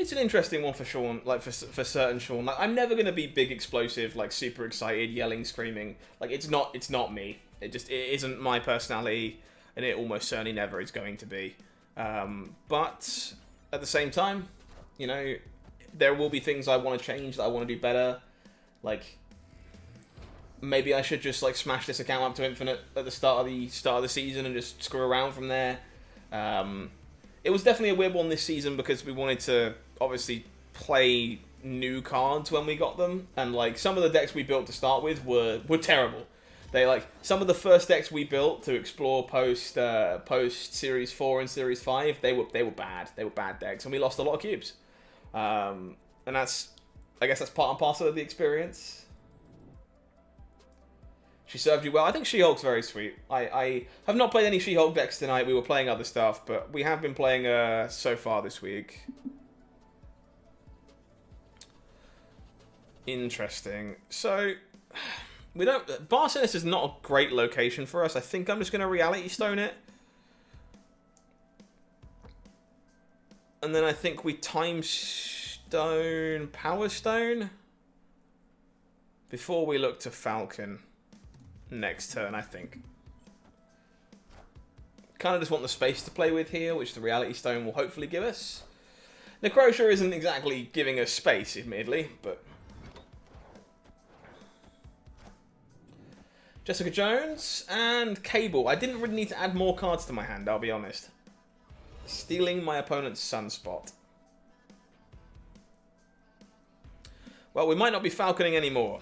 it's an interesting one for Sean, like for certain Sean. Like I'm never gonna be big explosive, like super excited, yelling, screaming. Like it's not me. It isn't my personality, and it almost certainly never is going to be. But at the same time, you know, there will be things I want to change, that I want to do better. Like maybe I should just like smash this account up to infinite at the start of the season and just screw around from there. It was definitely a weird one this season because we wanted to obviously play new cards when we got them, and like some of the decks we built to start with were terrible. They like some of the first decks we built to explore post Series 4 and Series 5. They were bad. They were bad decks, and we lost a lot of cubes. And that's, I guess that's part and parcel of the experience. She served you well. I think She-Hulk's very sweet. I have not played any She-Hulk decks tonight. We were playing other stuff, but we have been playing so far this week. Interesting. So, we don't... Barcenas is not a great location for us. I think I'm just going to Reality Stone it. And then I think we Time Stone, Power Stone before we look to Falcon next turn, I think. Kind of just want the space to play with here, which the Reality Stone will hopefully give us. Necrotia isn't exactly giving us space, admittedly, but... Jessica Jones and Cable. I didn't really need to add more cards to my hand, I'll be honest. Stealing my opponent's Sunspot. Well, we might not be falconing anymore.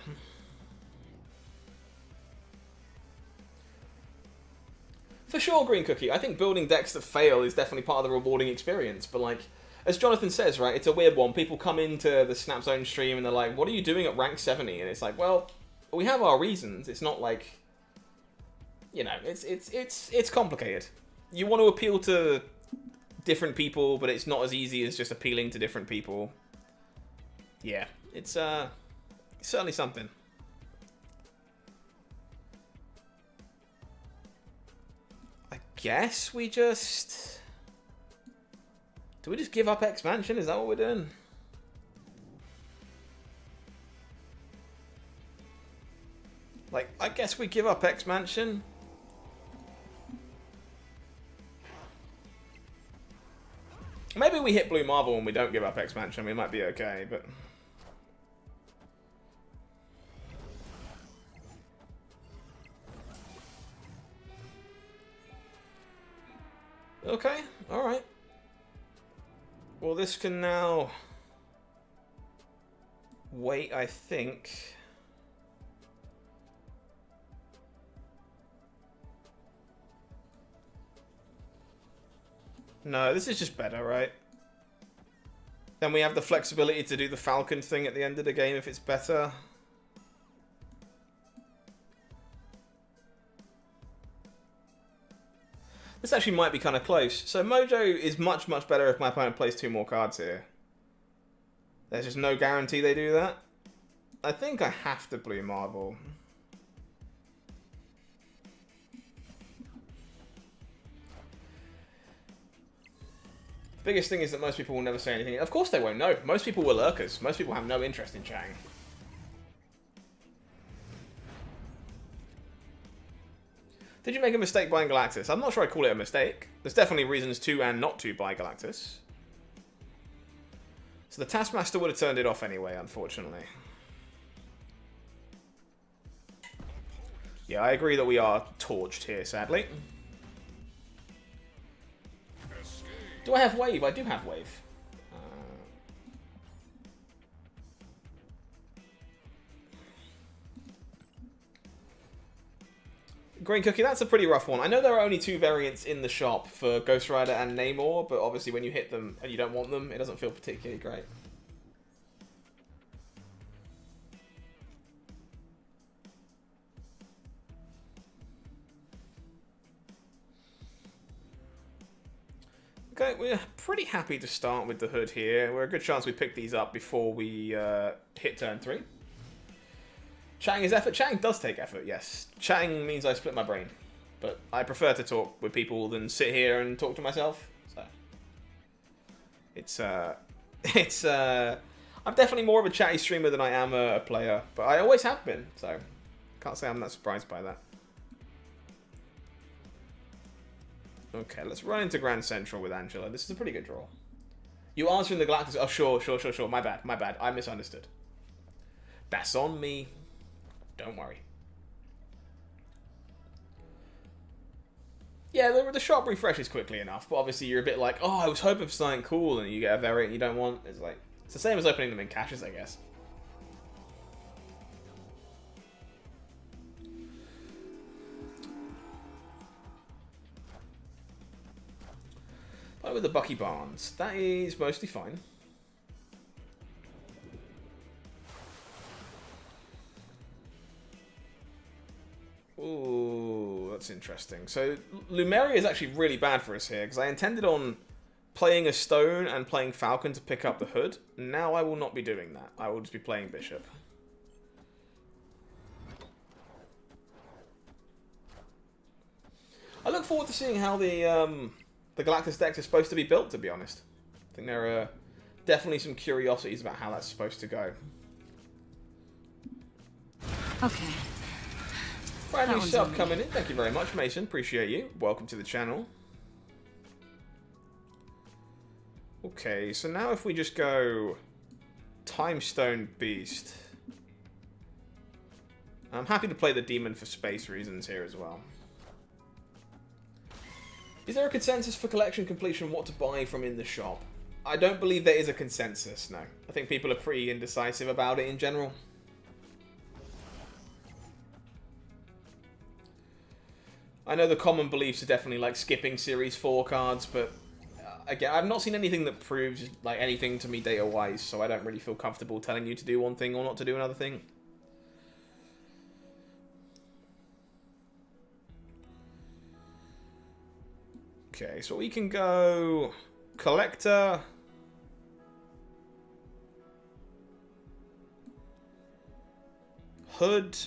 For sure, Green Cookie. I think building decks that fail is definitely part of the rewarding experience. But like, as Jonathan says, right, it's a weird one. People come into the Snapzone stream and they're like, what are you doing at rank 70? And it's like, well, we have our reasons. It's not like, you know, it's complicated. You want to appeal to different people, but it's not as easy as just appealing to different people. Yeah, it's certainly something. I guess we just... Do we just give up expansion? Is that what we're doing? Like, I guess we give up expansion. Maybe we hit Blue Marble and we don't give up expansion. We might be okay, but... Okay, alright. Well, this can now... wait, I think... No, this is just better, right? Then we have the flexibility to do the Falcon thing at the end of the game if it's better. This actually might be kind of close. So Mojo is much, much better if my opponent plays 2 more cards here. There's just no guarantee they do that. I think I have to Blue Marble. Biggest thing is that most people will never say anything. Of course they won't know. Most people were lurkers. Most people have no interest in chatting. Did you make a mistake buying Galactus? I'm not sure I call it a mistake. There's definitely reasons to and not to buy Galactus. So the Taskmaster would have turned it off anyway, unfortunately. Yeah, I agree that we are torched here, sadly. Do I have Wave? I do have Wave. Green Cookie, that's a pretty rough one. I know there are only 2 variants in the shop for Ghost Rider and Namor, but obviously when you hit them and you don't want them, it doesn't feel particularly great. Okay, we're pretty happy to start with the hood here. We're a good chance we pick these up before we hit turn 3. Chatting is effort. Chatting does take effort, yes. Chatting means I split my brain. But I prefer to talk with people than sit here and talk to myself. So it's It's I'm definitely more of a chatty streamer than I am a player, but I always have been, so can't say I'm that surprised by that. Okay, let's run into Grand Central with Angela. This is a pretty good draw. You answering the Galactus? Oh, sure. My bad. I misunderstood. That's on me. Don't worry. Yeah, the shop refreshes quickly enough, but obviously you're a bit like, oh, I was hoping for something cool, and you get a variant you don't want. It's like, it's the same as opening them in caches, I guess. Play with the Bucky Barnes. That is mostly fine. Ooh, that's interesting. So, Lumeria is actually really bad for us here, because I intended on playing a Stone and playing Falcon to pick up the Hood. Now I will not be doing that. I will just be playing Bishop. I look forward to seeing how the Galactus decks are supposed to be built, to be honest. I think there are definitely some curiosities about how that's supposed to go. Okay. Brand new one's sub on me. coming in. Thank you very much, Mason. Appreciate you. Welcome to the channel. Okay, so now if we just go Time Stone Beast. I'm happy to play the Demon for space reasons here as well. Is there a consensus for collection completion what to buy from in the shop? I don't believe there is a consensus, no. I think people are pretty indecisive about it in general. I know the common beliefs are definitely like skipping Series 4 cards, but again, I've not seen anything that proves like anything to me data-wise, so I don't really feel comfortable telling you to do one thing or not to do another thing. Okay, so we can go Collector, Hood,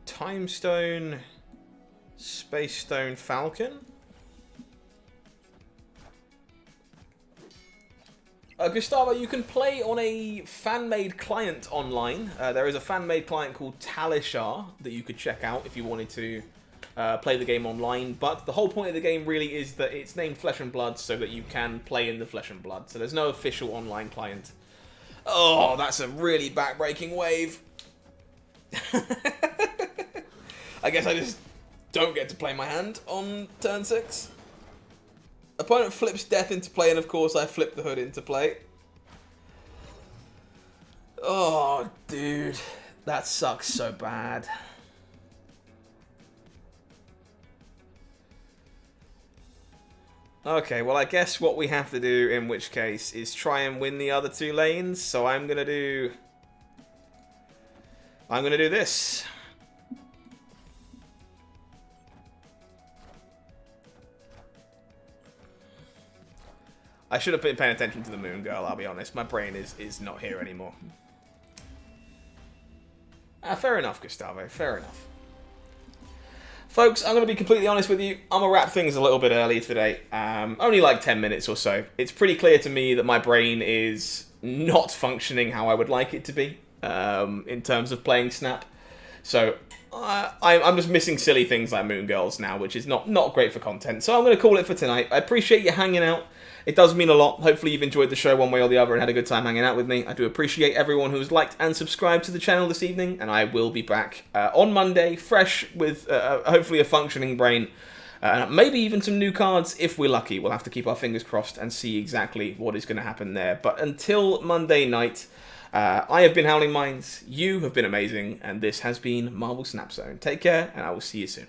Time Stone, Space Stone, Falcon. Gustavo, you can play on a fan-made client online. There is a fan-made client called Talishar that you could check out if you wanted to play the game online. But the whole point of the game really is that it's named Flesh and Blood so that you can play in the Flesh and Blood. So there's no official online client. Oh, that's a really back-breaking wave. I guess I just don't get to play my hand on turn 6. Opponent flips Death into play, and of course I flip the Hood into play. Oh, dude. That sucks so bad. Okay, well I guess what we have to do in which case is try and win the other 2 lanes. So I'm gonna do this. I should have been paying attention to the Moon Girl, I'll be honest. My brain is not here anymore. Fair enough, Gustavo. Fair enough. Folks, I'm going to be completely honest with you. I'm going to wrap things a little bit early today. Only like 10 minutes or so. It's pretty clear to me that my brain is not functioning how I would like it to be in terms of playing Snap. So I'm just missing silly things like Moon Girls now, which is not great for content. So I'm going to call it for tonight. I appreciate you hanging out. It does mean a lot. Hopefully you've enjoyed the show one way or the other and had a good time hanging out with me. I do appreciate everyone who's liked and subscribed to the channel this evening, and I will be back on Monday, fresh with hopefully a functioning brain. Maybe even some new cards if we're lucky. We'll have to keep our fingers crossed and see exactly what is going to happen there. But until Monday night, I have been HowlingMines, you have been amazing, and this has been Marvel Snap Zone. Take care, and I will see you soon.